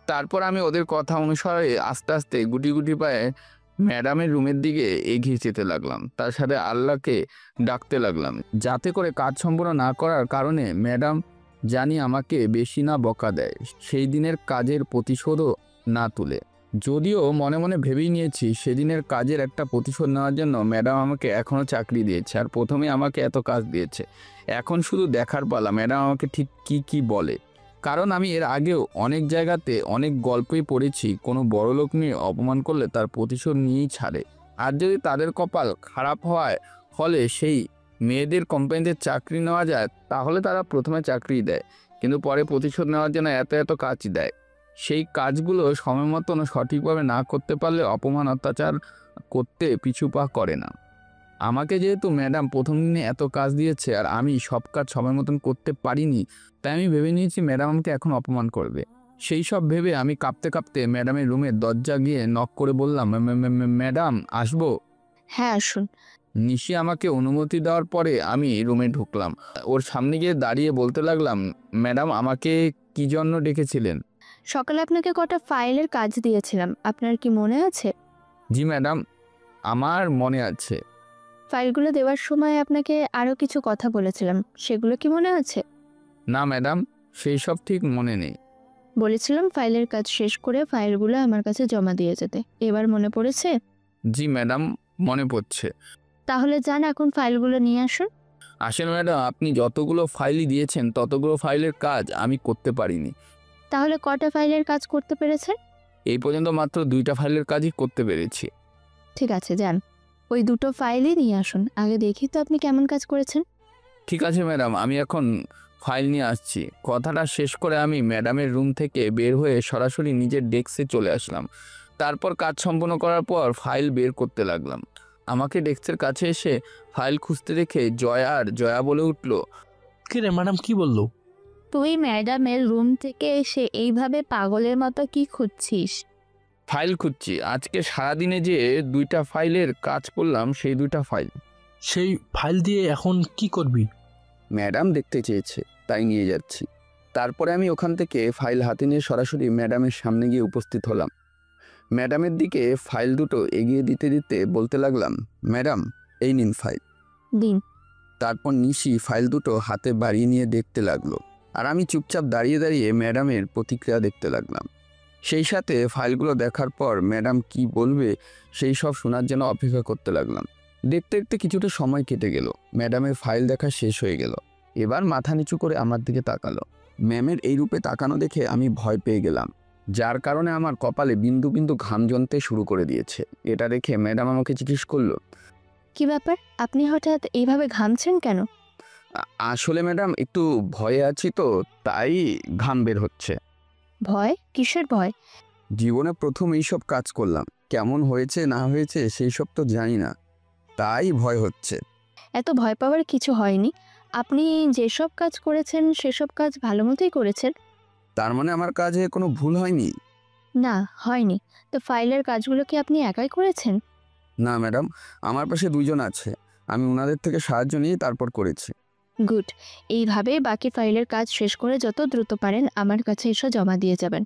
তারপর আমি ওদের কথা অনুসারে আস্তে আস্তে গুটি গুটি পায়ে ম্যাডামের রুমের দিকে এগিয়ে যেতে লাগলাম। তার সাথে আল্লাহকে ডাকতে লাগলাম, যাতে করে কাজ সম্পূর্ণ না করার কারণে ম্যাডাম জানি আমাকে বেশি না বকা দেয়, সেই দিনের কাজের প্রতিশোধও না তুলে। যদিও মনে মনে ভেবেই নিয়েছি সেদিনের কাজের একটা প্রতিশোধ নেওয়ার জন্য ম্যাডাম আমাকে এখনও চাকরি দিয়েছে, আর প্রথমে আমাকে এত কাজ দিয়েছে। এখন শুধু দেখার পালা ম্যাডাম আমাকে ঠিক কি বলে। কারণ আমি এর আগেও অনেক জায়গাতে অনেক গল্পই পড়েছি, কোনো বড়লোক নিয়ে অপমান করলে তার প্রতিশোধ নিয়েই ছাড়ে। আর যদি তাদের কপাল খারাপ হওয়ায় ফলে সেই মেয়েদের কোম্পানিতে চাকরি নেওয়া যায়, তাহলে তারা প্রথমে চাকরি দেয়, কিন্তু পরে প্রতিশোধ নেওয়ার জন্য এত কাজ দেয়। সেই কাজগুলো সময় মতন সঠিকভাবে না করতে পারলে অপমান অত্যাচার করতে পিছু পা করে না। আমাকে যেহেতু ম্যাডাম প্রথম দিনে এত কাজ দিয়েছে আর আমি সব কাজ সময় মতন করতে পারিনি, তাই আমি ভেবে নিয়েছি ম্যাডাম আমাকে এখন অপমান করবে। সেই সব ভেবে আমি কাঁপতে কাঁপতে ম্যাডামের রুমের দরজা গিয়ে নক করে বললাম, ম্যাডাম আসবো? হ্যাঁ আসুন। নিশি আমাকে অনুমতি দেওয়ার পরে আমি রুমে ঢুকলাম। ওর সামনে গিয়ে দাঁড়িয়ে বলতে লাগলাম, ম্যাডাম আমাকে কি জন্য ডেকেছিলেন? সকালে আপনাকে কটা ফাইলের কাজ দিয়েছিলাম, আপনার কি মনে আছে? জি ম্যাডাম, আমার মনে আছে। ফাইলগুলো দেওয়ার সময় আপনাকে আরও কিছু কথা বলেছিলাম, সেগুলো কি মনে আছে? না ম্যাডাম, সেই সব ঠিক মনে নেই। বলেছিলাম ফাইলের কাজ শেষ করে ফাইলগুলো আমার কাছে জমা দিয়ে যেতে, এবার মনে পড়েছে? জি ম্যাডাম, মনে পড়ছে। তাহলে যান, এখন ফাইলগুলো নিয়ে আসুন। আসলে ম্যাডাম, আপনি যতগুলো ফাইলই দিয়েছেন ততগুলো ফাইলের কাজ আমি করতে পারিনি। তাহলে কটা ফাইলের কাজ করতে পেরেছেন? এই পর্যন্ত মাত্র 2টা ফাইলের কাজই করতে পেরেছি। ঠিক আছে, যান, ওই 2টো ফাইলই নিয়ে আসুন, আগে দেখি তো আপনি কেমন কাজ করেছেন। ঠিক আছে ম্যাডাম, আমি এখন ফাইল নিয়ে আসছি। কথাটা শেষ করে আমি ম্যাডামের রুম থেকে বের হয়ে সরাসরি নিজের ডেস্কে চলে আসলাম। তারপর কাজ সম্পন্ন করার পর ফাইল বের করতে লাগলাম। আমাকে ডেস্কের কাছে এসে ফাইল খুঁজতে দেখে জয়া বলে উঠল, কে রে ম্যাডাম, কি বললো? তুই ম্যাডামের রুম থেকে এসে এইভাবে পাগলের মতো কি খুঁজছিস? ফাইল খুঁজছি। আজকে সারাদিনে যে 2টা ফাইলের কাজ করলাম, সেই 2টা ফাইল। সেই ফাইল দিয়ে এখন কি করবি? ম্যাডাম দেখতে চেয়েছে, তাই নিয়ে যাচ্ছি। তারপরে আমি ওখান থেকে ফাইল হাতে নিয়ে সরাসরি ম্যাডামের সামনে গিয়ে উপস্থিত হলাম। ম্যাডামের দিকে ফাইল দুটো এগিয়ে দিতে দিতে বলতে লাগলাম, ম্যাডাম এই নিন ফাইল। দিন। তারপর নিশি ফাইল দুটো হাতে বাড়িয়ে নিয়ে দেখতে লাগলো, আর আমি চুপচাপ দাঁড়িয়ে দাঁড়িয়ে ম্যাডামের প্রতিক্রিয়া দেখতে লাগলাম। সেই সাথে ফাইলগুলো দেখার পর ম্যাডাম কি বলবে সেই সব শোনার জন্য অপেক্ষা করতে লাগলাম। দেখতে দেখতে কিছুটা সময় কেটে গেল। ম্যাডামের ফাইল দেখা শেষ হয়ে গেল। এবার মাথা নিচু করে আমার দিকে তাকালো। ম্যামের এই রূপে তাকানো দেখে আমি ভয় পেয়ে গেলাম, যার কারণে আমার কপালে বিন্দু বিন্দু ঘাম জমতে শুরু করে দিয়েছে। এটা দেখে ম্যাডাম আমাকে জিজ্ঞেস করলো, কি ব্যাপার, আপনি হঠাৎ এইভাবে ঘামছেন কেন? আসলে ম্যাডাম একটু ভয়ে আছি তো, তাই ঘাম বের হচ্ছে। ভয়? কিসের ভয়? জীবনে প্রথম এইসব কাজ করলাম, কেমন হয়েছে না হয়েছে সেই সব তো জানি না, তাই ভয় হচ্ছে। এত ভয় পাওয়ার কিছু হয়নি। আপনি যেসব কাজ করেছেন সেসব কাজ ভালো মতোই করেছেন। তার মানে আমার কাজে কোনো ভুল হয়নি? না, হয়নি। তো ফাইলের কাজগুলো কি আপনি একাই করেছেন? না ম্যাডাম, আমার পাশে দুইজন আছে, আমি ওনাদের থেকে সাহায্য নিয়ে তারপর করেছি। গুড। এইভাবে বাকি ফাইলের কাজ শেষ করে যত দ্রুত পারেন আমার কাছে এসে জমা দিয়ে যাবেন।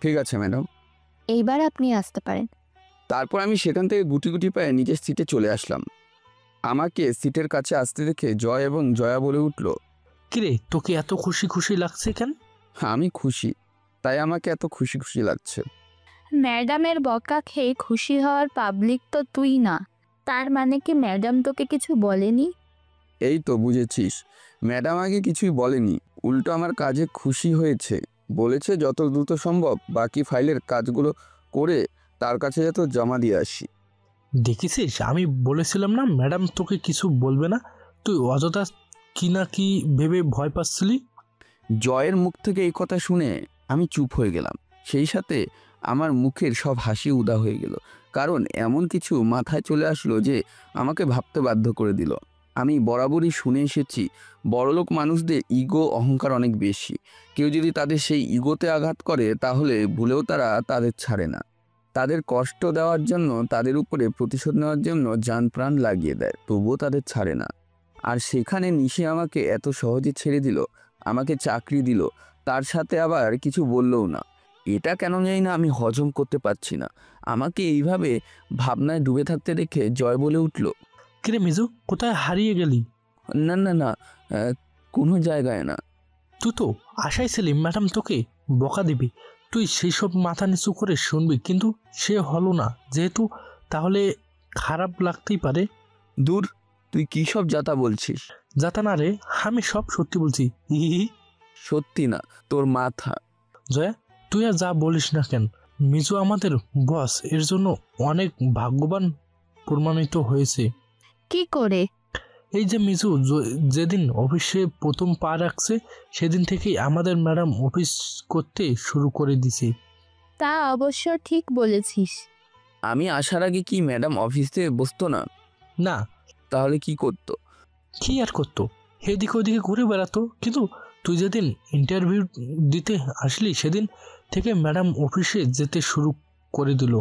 ঠিক আছে ম্যাডাম। এইবার আপনি আসতে পারেন। তারপর আমি সেখান থেকে গুটি গুটি পায়ে নিজের সিটে চলে আসলাম। আমাকে সিটের কাছে আসতে দেখে জয় এবং জয়া বলে উঠল, কিরে, তোকে এত খুশি খুশি লাগছে কেন? আমি খুশি, তাই আমাকে এত খুশি খুশি লাগছে। ম্যাডামের বকা খেয়ে খুশি হওয়ার পাবলিক তো তুই না। তার মানে কি ম্যাডাম তোকে কিছু বলেনি? এই তো বুঝেছিস, ম্যাডাম আগে কিছুই বলেনি, উল্টো আমার কাজে খুশি হয়েছে। বলেছে যত দ্রুত সম্ভব বাকি ফাইলের কাজগুলো করে তার কাছে যত জমা দিয়ে আসি। দেখেছিস, আমি বলেছিলাম না ম্যাডাম তোকে কিছু বলবে না, তুই অযথা কি না কি ভেবে ভয় পাচ্ছিলি। জয়ের মুখ থেকে এই কথা শুনে আমি চুপ হয়ে গেলাম। সেই সাথে আমার মুখের সব হাসি উদা হয়ে গেল, কারণ এমন কিছু মাথায় চলে আসলো যে আমাকে ভাবতে বাধ্য করে দিল। আমি বরাবরই শুনে এসেছি বড়লোক মানুষদের ইগো অহংকার অনেক বেশি। কেউ যদি তাদের সেই ইগোতে আঘাত করে তাহলে ভুলেও তারা তাদের ছাড়ে না। তাদের কষ্ট দেওয়ার জন্য, তাদের উপরে প্রতিশোধ নেওয়ার জন্য জান প্রাণ লাগিয়ে দেয়, তবুও তাদের ছাড়ে না। আর সেখানে নিশি আমাকে এত সহজে ছেড়ে দিল, আমাকে চাকরি দিল, তার সাথে আবার কিছু বললও না। এটা কেন জানি না আমি হজম করতে পারছি না। আমাকে এইভাবে ভাবনায় ডুবে থাকতে দেখে জয় বলে উঠল, কিরে মিজু, কোথায় হারিয়ে গেলি? না না না, কোনো জায়গায় না। তুই তো আশাই ছিলি ম্যাডাম তোকে বকা দিবি, তুই সেই সব মাথা নিচু করে শুনবি, কিন্তু সে হলো না যেহেতু, তাহলে খারাপ লাগতেই পারে। দূর, তুই কী সব যাতা বলছিস? যাতা না রে, আমি সব সত্যি বলছি। সত্যি না, তোর মাথা। জয়া, তুই আর যা বলিস না কেন, মিজু আমাদের বস, এর জন্য অনেক ভাগ্যবান প্রমাণিত হয়েছে। কি করে? এই যে মিজু যেদিন অফিসে প্রথম পা রাখছে সেদিন থেকেই আমাদের ম্যাডাম অফিস করতে শুরু করে দিছে। তা অবশ্য ঠিক বলেছিস। আমি আসার আগে কি ম্যাডাম অফিসে বসতো না? না। তাহলে কি করতো? কি আর করতো, এদিকে ওদিকে ঘুরে বেড়াতো। কিন্তু তুই যেদিন ইন্টারভিউ দিতে আসলি সেদিন থেকে ম্যাডাম অফিসে যেতে শুরু করে দিল।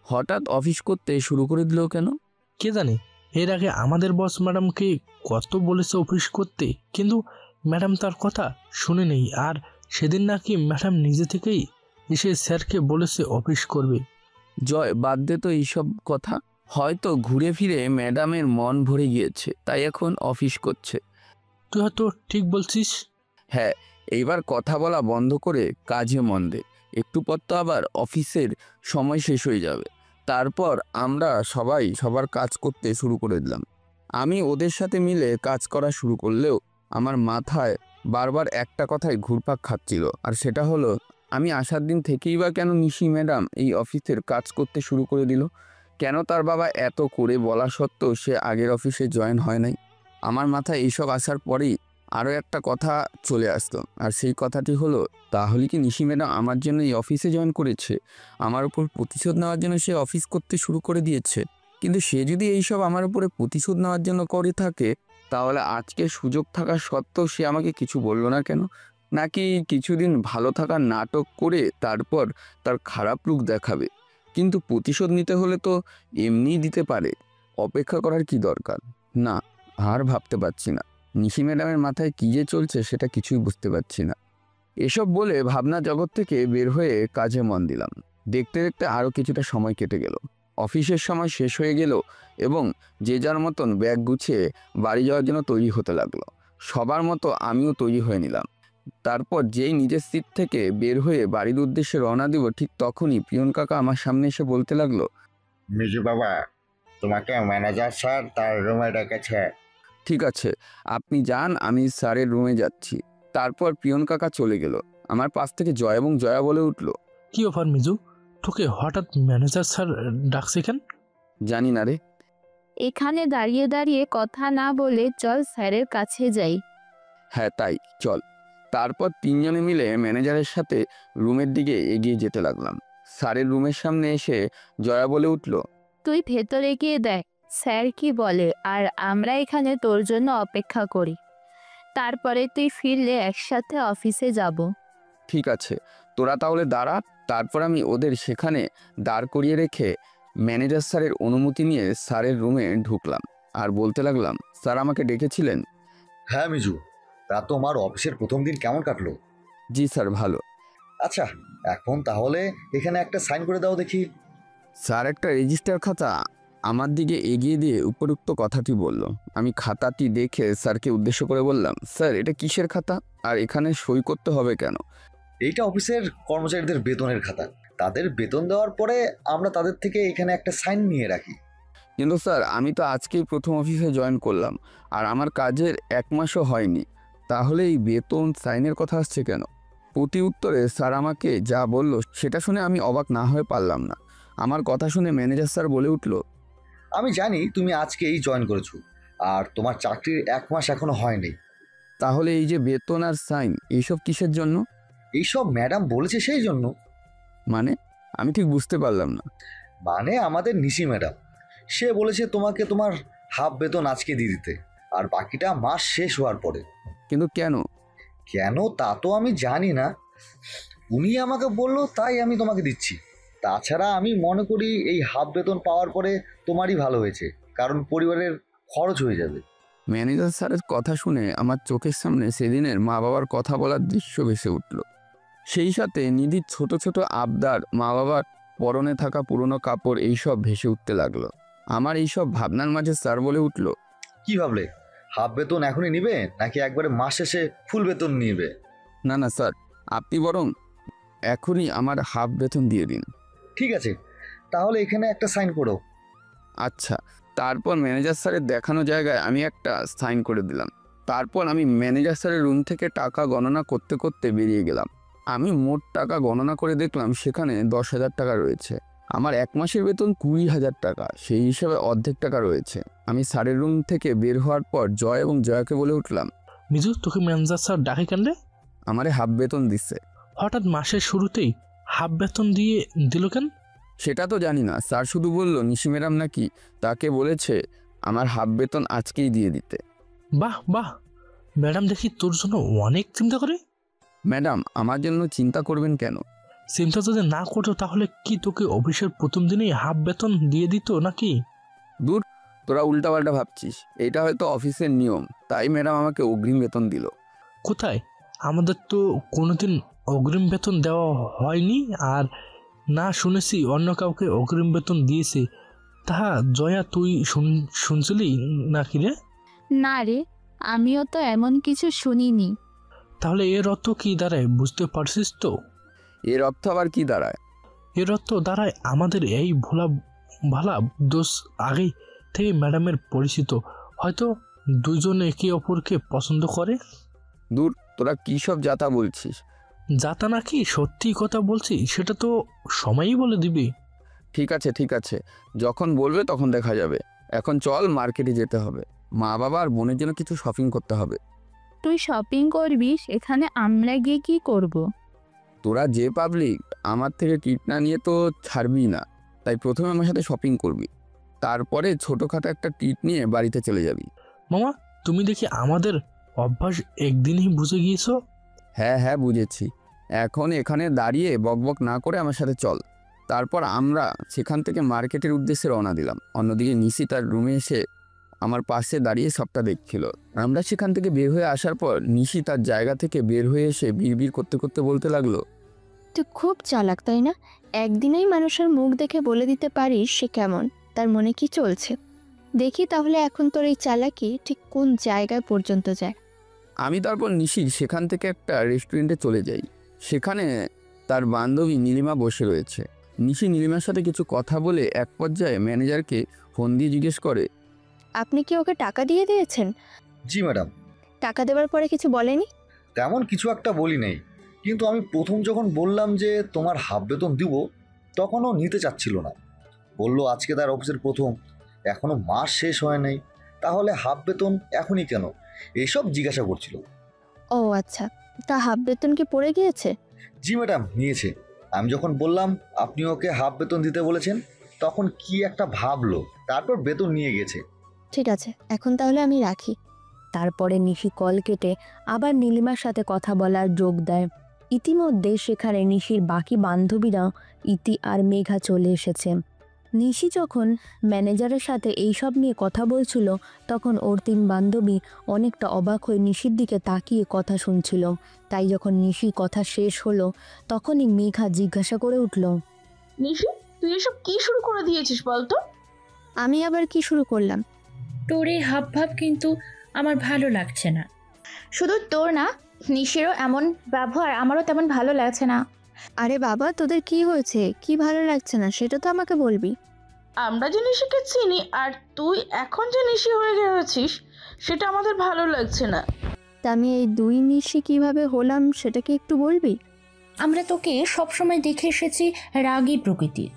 হঠাৎ অফিস করতে শুরু করে দিল কেন? কে জানে, এর আগে আমাদের বস ম্যাডামকে কত বলেছে অফিস করতে, কিন্তু ম্যাডাম তার কথা শুনে নেই। আর সেদিন নাকি ম্যাডাম নিজে থেকেই এসে স্যারকে বলেছে অফিস করবে। জয়, বাদ দে তো এইসব কথা। হয়তো ঘুরে ফিরে ম্যাডামের মন ভরে গিয়েছে, তাই এখন অফিস করছে। তুই হয়তো ঠিক বলছিস। হ্যাঁ, এইবার কথা বলা বন্ধ করে কাজে মন দে। একটু পর তো আবার অফিসের সময় শেষ হয়ে যাবে। তারপর আমরা সবাই সবার কাজ করতে শুরু করে দিলাম। আমি ওদের সাথে মিলে কাজ করা শুরু করলেও আমার মাথায় বারবার একটা কথাই ঘুরপাক খাচ্ছিল, আর সেটা হলো আমি আসার দিন থেকেই বা কেন নিশি ম্যাডাম এই অফিসের কাজ করতে শুরু করে দিল? কেন তার বাবা এত করে বলা সত্ত্বেও সে আগের অফিসে জয়েন হয় নাই? আমার মাথায় এইসব আসার পরেই আরও একটা কথা চলে আসতো, আর সেই কথাটি হলো, তাহলে কি নিশি ম্যাডাম আমার জন্য এই অফিসে জয়েন করেছে? আমার উপর প্রতিশোধ নেওয়ার জন্য সে অফিস করতে শুরু করে দিয়েছে। কিন্তু সে যদি এইসব আমার উপরে প্রতিশোধ নেওয়ার জন্য করে থাকে, তাহলে আজকে সুযোগ থাকা সত্ত্বেও সে আমাকে কিছু বলল না কেন? নাকি কিছুদিন ভালো থাকার নাটক করে তারপর তার খারাপ রূপ দেখাবে? কিন্তু প্রতিশোধ নিতে হলে তো এমনিই দিতে পারে, অপেক্ষা করার কি দরকার? না, আর ভাবতে পারছি না। নিশি ম্যাডামের মাথায় কী যে চলছে সেটা কিছুই বুঝতে পারছি না। এসব বলে ভাবনা জগৎ থেকে বের হয়ে কাজে মন দিলাম। দেখতে দেখতে আরও কিছুটা সময় কেটে গেল। অফিসের সময় শেষ হয়ে গেল এবং যে যার মতন ব্যাগ গুছিয়ে বাড়ি যাওয়ার জন্য তৈরি হতে লাগলো। সবার মতো আমিও তৈরি হয়ে নিলাম। তারপর যেই নিজের সিট থেকে বের হয়ে বাড়ির উদ্দেশ্যে রওনা দিব, ঠিক তখনই পিয়ন কাকা আমার সামনে এসে বলতে লাগলো, মিজু বাবা, তোমাকে ম্যানেজার স্যার তার রুমে ডেকেছে। ঠিক আছে, আপনি যান, আমি স্যারের রুমে যাচ্ছি। তারপর পিয়ন কাকা চলে গেল। আমার পাশ থেকে জয় এবং জয়া বলে উঠল, কি ব্যাপার মিজু, তোকে হঠাৎ ম্যানেজার স্যার ডাকছে কেন? জানি না রে। এখানে দাঁড়িয়ে দাঁড়িয়ে কথা না বলে চল স্যারের কাছে যাই। হ্যাঁ তাই, চল। তারপর তিনজনে মিলে ম্যানেজারের সাথে রুমের দিকে এগিয়ে যেতে লাগলাম। স্যারের রুমের সামনে এসে জয়া বলে উঠল, তুই ভেতরে গিয়ে দেখ স্যার কি বলে, আর আমরা এখানে তোর জন্য অপেক্ষা করি। তারপরে তুই ফিরলে একসাথে অফিসে যাব। ঠিক আছে, তোরা তাহলে দাঁড়া। তারপর আমি ওদের সেখানে দাঁড় করিয়ে রেখে ম্যানেজার স্যারের অনুমতি নিয়ে স্যারের রুমে ঢুকলাম আর বলতে লাগলাম, স্যার আমাকে ডেকেছিলেন? হ্যাঁ মিজু, তা তোমার অফিসের প্রথম দিন কেমন কাটলো? জি স্যার, ভালো। আচ্ছা, এখন তাহলে এখানে একটা সাইন করে দাও দেখি। স্যার একটা রেজিস্টার খাতা আমার দিকে এগিয়ে দিয়ে উপরোক্ত কথাটি বলল। আমি খাতাটি দেখে স্যারকে উদ্দেশ্য করে বললাম, স্যার এটা কিসের খাতা, আর এখানে সই করতে হবে কেন? এইটা অফিসের কর্মচারীদের বেতনের খাতা। তাদের বেতন দেওয়ার পরে আমরা তাদের থেকে এখানে একটা সাইন নিয়ে রাখি। কিন্তু স্যার আমি তো আজকেই প্রথম অফিসে জয়েন করলাম, আর আমার কাজের 1 মাসও হয়নি, তাহলে এই বেতন সাইনের কথা আসছে কেন? প্রতি উত্তরে স্যার আমাকে যা বলল সেটা শুনে আমি অবাক না হয়ে পারলাম না। আমার কথা শুনে ম্যানেজার স্যার বলে উঠল, আমি জানি তুমি আজকেই জয়েন করেছো, আর তোমার চাকরির 1 মাস এখনো হয়নি। তাহলে এই যে বেতন আর সাইন এইসব কিসের জন্য? এইসব ম্যাডাম বলেছে সেই জন্য। মানে আমি ঠিক বুঝতে পারলাম না। মানে আমাদের নিশি ম্যাডাম, সে বলেছে তোমাকে তোমার হাফ বেতন আজকে দিয়ে দিতে, আর বাকিটা মাস শেষ হওয়ার পরে। কিন্তু কেন? কেন তা তো আমি জানি না, উনি আমাকে বললো তাই আমি তোমাকে দিচ্ছি। তাছাড়া আমি মনে করি এই হাফ বেতন পাওয়ার পরে তোমারই ভালো হয়েছে, কারণ পরিবারের খরচ হয়ে যাবে। ম্যানেজার স্যারের কথা শুনে আমার চোখের সামনে সেদিনের মা বাবার কথা বলার দৃশ্য ভেসে উঠল। সেই সাথে নিধির ছোট ছোট আবদার, মা বাবার পরনে থাকা পুরনো কাপড়, এইসব ভেসে উঠতে লাগলো। আমার এইসব ভাবনার মাঝে স্যার বলে উঠল, কি ভাবলে? হাফ বেতন এখনই নিবে নাকি একবারে মাস শেষে ফুল বেতন নিবে? না না স্যার, আপনি বরং এখনই আমার হাফ বেতন দিয়ে দিন। ঠিক আছে, তাহলে এখানে একটা সাইন করো। আচ্ছা। তারপর ম্যানেজার স্যারের দেখানো জায়গায় আমি একটা সাইন করে দিলাম। তারপর আমি ম্যানেজার স্যারের রুম থেকে টাকা গণনা করতে করতে বেরিয়ে গেলাম। আমি মোট টাকা গণনা করে দেখলাম সেখানে 10,000 টাকা রয়েছে। আমার 1 মাসের বেতন 20,000 টাকা, সেই হিসাবে অর্ধেক টাকা রয়েছে। আমি স্যারের রুম থেকে বের হওয়ার পর জয় এবং জয়াকে বলে উঠলাম, মিজু তোকে ম্যানেজার স্যার ডাকে কেন রে? আমারে হাফ বেতন দিচ্ছে। হঠাৎ মাসের শুরুতেই হাফ বেতন দিয়ে দিল কেন? সেটা তো জানি না, স্যার শুধু বলল নিশি ম্যাডাম নাকি তাকে বলেছে আমার হাফ বেতন আজকেই দিয়ে দিতে। বাহ বাহ, ম্যাডাম দেখি তোর জন্য অনেক চিন্তা করে। ম্যাডাম আমার জন্য চিন্তা করবেন কেন? চিন্তা যদি না করতো তাহলে কি তোকে অফিসের প্রথম দিনেই হাফ বেতন দিয়ে দিত নাকি? দূর, তোরা উল্টাপাল্টা ভাবছিস। এটা হয়তো অফিসের নিয়ম, তাই ম্যাডাম আমাকে অগ্রিম বেতন দিল। কোথায়? আমাদের তো কোনোদিন অগ্রিম বেতন দেওয়া হয়নি, আর না শুনেছি অন্য কাউকে অগ্রিম বেতন দিয়েছে। তাহা জয়া তুই শুনছিলি নাকি রে? না রে, আমিও তো এমন কিছু শুনিনি। তাহলে এর অর্থ কি দাঁড়ায় বুঝতে পারছিস তো? এর অর্থ আবার কি দাঁড়ায়? এর অর্থ দাঁড়ায় আমাদের এই ভোলা ভালা দোষ আগে থেকে ম্যাডামের পরিচিত, হয়তো দুজন একে অপরকে পছন্দ করে। দূর, তোরা কী সব যাতা বলছিস? যাতা নাকি সত্যি কথা বলছি সেটা তো সময়ই বলে দিবি। ঠিক আছে ঠিক আছে, যখন বলবে তখন দেখা যাবে। এখন চল, মার্কেটে যেতে হবে। মা বাবা আর বোনের জন্য কিছু শপিং করতে হবে। তুই শপিং করবি, এখানে আমরা গিয়ে কি করব? তোরা যে পাবলিক, আমার থেকে কিট না নিয়ে তো ছাড়বি না, তাই প্রথমে আমার সাথে শপিং করবি, তারপরে ছোটোখাটো একটা টিট নিয়ে বাড়িতে চলে যাবি। মামা তুমি দেখি আমাদের অভ্যাস একদিনই বুঝে গিয়েছো। হ্যাঁ হ্যাঁ বুঝেছি, এখন এখানে দাঁড়িয়ে বকবক না করে আমার সাথে চল। তারপর আমরা সেখান থেকে মার্কেটের উদ্দেশ্যে রওনা দিলাম। অন্যদিকে নিশি তার রুমে এসে আমার পাশে দাঁড়িয়ে সবটা দেখছিল। আমরা সেখান থেকে বের হয়ে আসার পর নিশি তার জায়গা থেকে বের হয়ে এসে বিড়বিড় করতে করতে বলতে লাগলো, তুই খুব চালাক তাই না? একদিনেই মানুষের মুখ দেখে বলে দিতে পারিস সে কেমন, তার মনে কি চলছে। দেখি তাহলে এখন তোর এই চালাকি ঠিক কোন জায়গায় পর্যন্ত যায়। আমি তারপর নিশি সেখান থেকে একটা রেস্টুরেন্টে চলে যাই। সেখানে তার বান্ধবী নীলিমা বসে রয়েছে। নিশি নীলিমার সাথে কিছু কথা বলে এক পর্যায়ে ম্যানেজারকে ফোন দিয়ে জিজ্ঞেস করে, আপনি কি ওকে টাকা দিয়ে দিয়েছেন? জি ম্যাডাম। টাকা দেওয়ার পরে কিছু বলেনি? তেমন কিছু একটা বলি নেই, কিন্তু আমি প্রথম যখন বললাম যে তোমার হাফ বেতন দিব, তখন ও নিতে চাচ্ছিল না। বলল আজকে তার অফিসের প্রথম, এখনো মাস শেষ হয় নাই, তাহলে হাফ বেতন এখনই কেন, এইসব জিজ্ঞাসা করছিল। ও আচ্ছা, তা হাফ বেতন কি পড়ে গিয়েছে? জি ম্যাডাম, নিয়েছে। আমি যখন বললাম আপনি ওকে হাফ বেতন দিতে বলেছেন, তখন কি একটা ভাবলো, তারপর বেতন নিয়ে গেছে। ঠিক আছে, এখন তাহলে আমি রাখি। তারপরে নিশি কল কেটে আবার নীলিমার সাথে কথা বলার যোগ দেয়। ইতিমধ্যে সেখানে নিশির বাকি বান্ধবীরা ইতি আর মেঘা চলে এসেছে। নিশি যখন ম্যানেজারের সাথে এইসব নিয়ে কথা বলছিল, তখন ওর 3 বান্ধবী অনেকটা অবাক হয়ে নিশির দিকে তাকিয়ে কথা শুনছিল। তাই যখন নিশির কথা শেষ হলো, তখনই মেঘা জিজ্ঞাসা করে উঠল, নিশি, তুই এসব কি শুরু করে দিয়েছিস বলতো? আমি আবার কি শুরু করলাম? তোর এই হাব ভাব কিন্তু আমার ভালো লাগছে না। শুধু তোর না, নিশিরও এমন ব্যবহার আমারও তেমন ভালো লাগছে না। আরে বাবা, তোদের কি হয়েছে? কি ভালো লাগছে না সেটা তো আমাকে বলবি। আমরা যে নিশিকে চিনি আর তুই এখন যে নিশি হয়ে গেছিস, সেটা আমাদের ভালো লাগছে না। তা আমি এই 2 নিশি কিভাবে হলাম সেটা কি একটু বলবি? আমরা তোকে সবসময় দেখে এসেছি রাগী প্রকৃতির।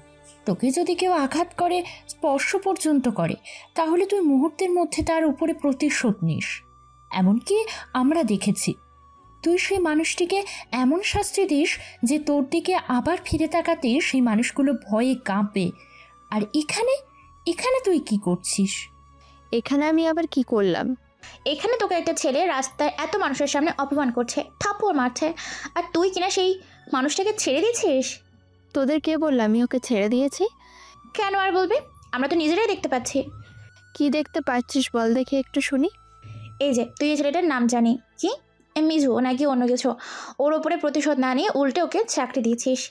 তোকে যদি কেউ আঘাত করে, স্পর্শ পর্যন্ত করে, তাহলে তুই মুহূর্তের মধ্যে তার উপরে প্রতিশোধ নিস। এমনকি আমরা দেখেছি তুই সেই মানুষটিকে এমন শাস্তি দিস যে তোর দিকে আবার ফিরে তাকাতে সেই মানুষগুলো ভয়ে কাঁপে। আর এখানে তুই কি করছিস? এখানে আমি আবার কি করলাম? এখানে তোকে একটা ছেলে রাস্তায় এত মানুষের সামনে অপমান করছে, থাপ্পড় মারছে, আর তুই কিনা সেই মানুষটাকে ছেড়ে দিয়েছিস। তোদের কে বললো আমি ওকে ছেড়ে দিয়েছি? কেন আর বলবে? আমরা তো নিজেরাই দেখতে পাচ্ছি। কি দেখতে পাচ্ছিস বল দেখি একটু শুনি। এই যে তুই এই ছেলেটার নাম জানি কি, মিজু নাকি অন্য কিছু, ওর ওপরে প্রতিশোধ না নিয়ে উল্টে ওকে চাকরি দিচ্ছিস,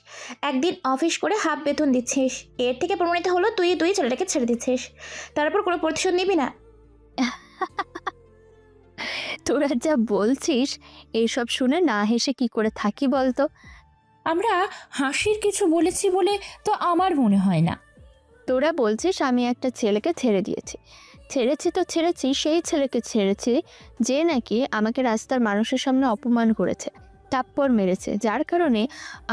একদিন অফিস করে হাফ বেতন দিচ্ছিস। এর থেকে প্রমাণিত হলো তুই ছেলেটাকে ছেড়ে দিচ্ছিস, তারপর কোনো প্রতিশোধ নিবি না। তোরা যা বলছিস এইসব শুনে না হেসে কি করে থাকি বলতো? আমরা হাসির কিছু বলেছি বলে তো আমার মনে হয় না। তোরা বলছিস আমি একটা ছেলেকে ছেড়ে দিয়েছি। ছেড়েছি তো ছেড়েছি, সেই ছেলেকে ছেড়েছি যে নাকি আমাকে রাস্তার মানুষের সামনে অপমান করেছে, থাপ্পড় মেরেছে, যার কারণে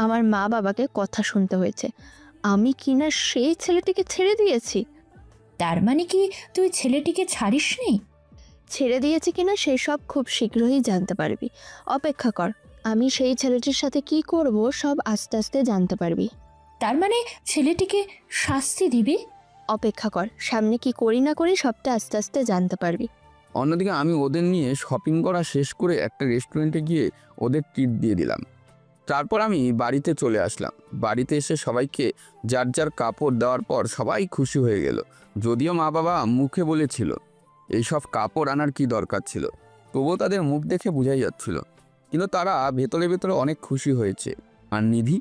আমার মা বাবাকে কথা শুনতে হয়েছে। আমি কিনা সেই ছেলেটিকে ছেড়ে দিয়েছি। তার মানে কি তুই ছেলেটিকে ছাড়িসনি? ছেড়ে দিয়েছি কিনা সেই সব খুব শীঘ্রই জানতে পারবি, অপেক্ষা কর। আমি সেই ছেলেটির সাথে কি করব সব আস্তে আস্তে জানতে পারবি। তার মানে ছেলেটিকে শাস্তি দিবি? অপেক্ষা কর, সামনে কি করি না করি সবটা আস্তে আস্তে জানতে পারবি। অন্যদিকে আমি ওদের নিয়ে শপিং করা শেষ করে একটা রেস্টুরেন্টে গিয়ে ওদের ট্রিট দিয়ে দিলাম। তারপর আমি বাড়িতে চলে আসলাম। বাড়িতে এসে সবাইকে যার যার কাপড় দেওয়ার পর সবাই খুশি হয়ে গেল। যদিও মা বাবা মুখে বলেছিল এইসব কাপড় আনার কি দরকার ছিল, তবুও তাদের মুখ দেখে বোঝাই যাচ্ছিল, কিন্তু তারা ভেতরে ভেতরে অনেক খুশি হয়েছে। আর নিধি,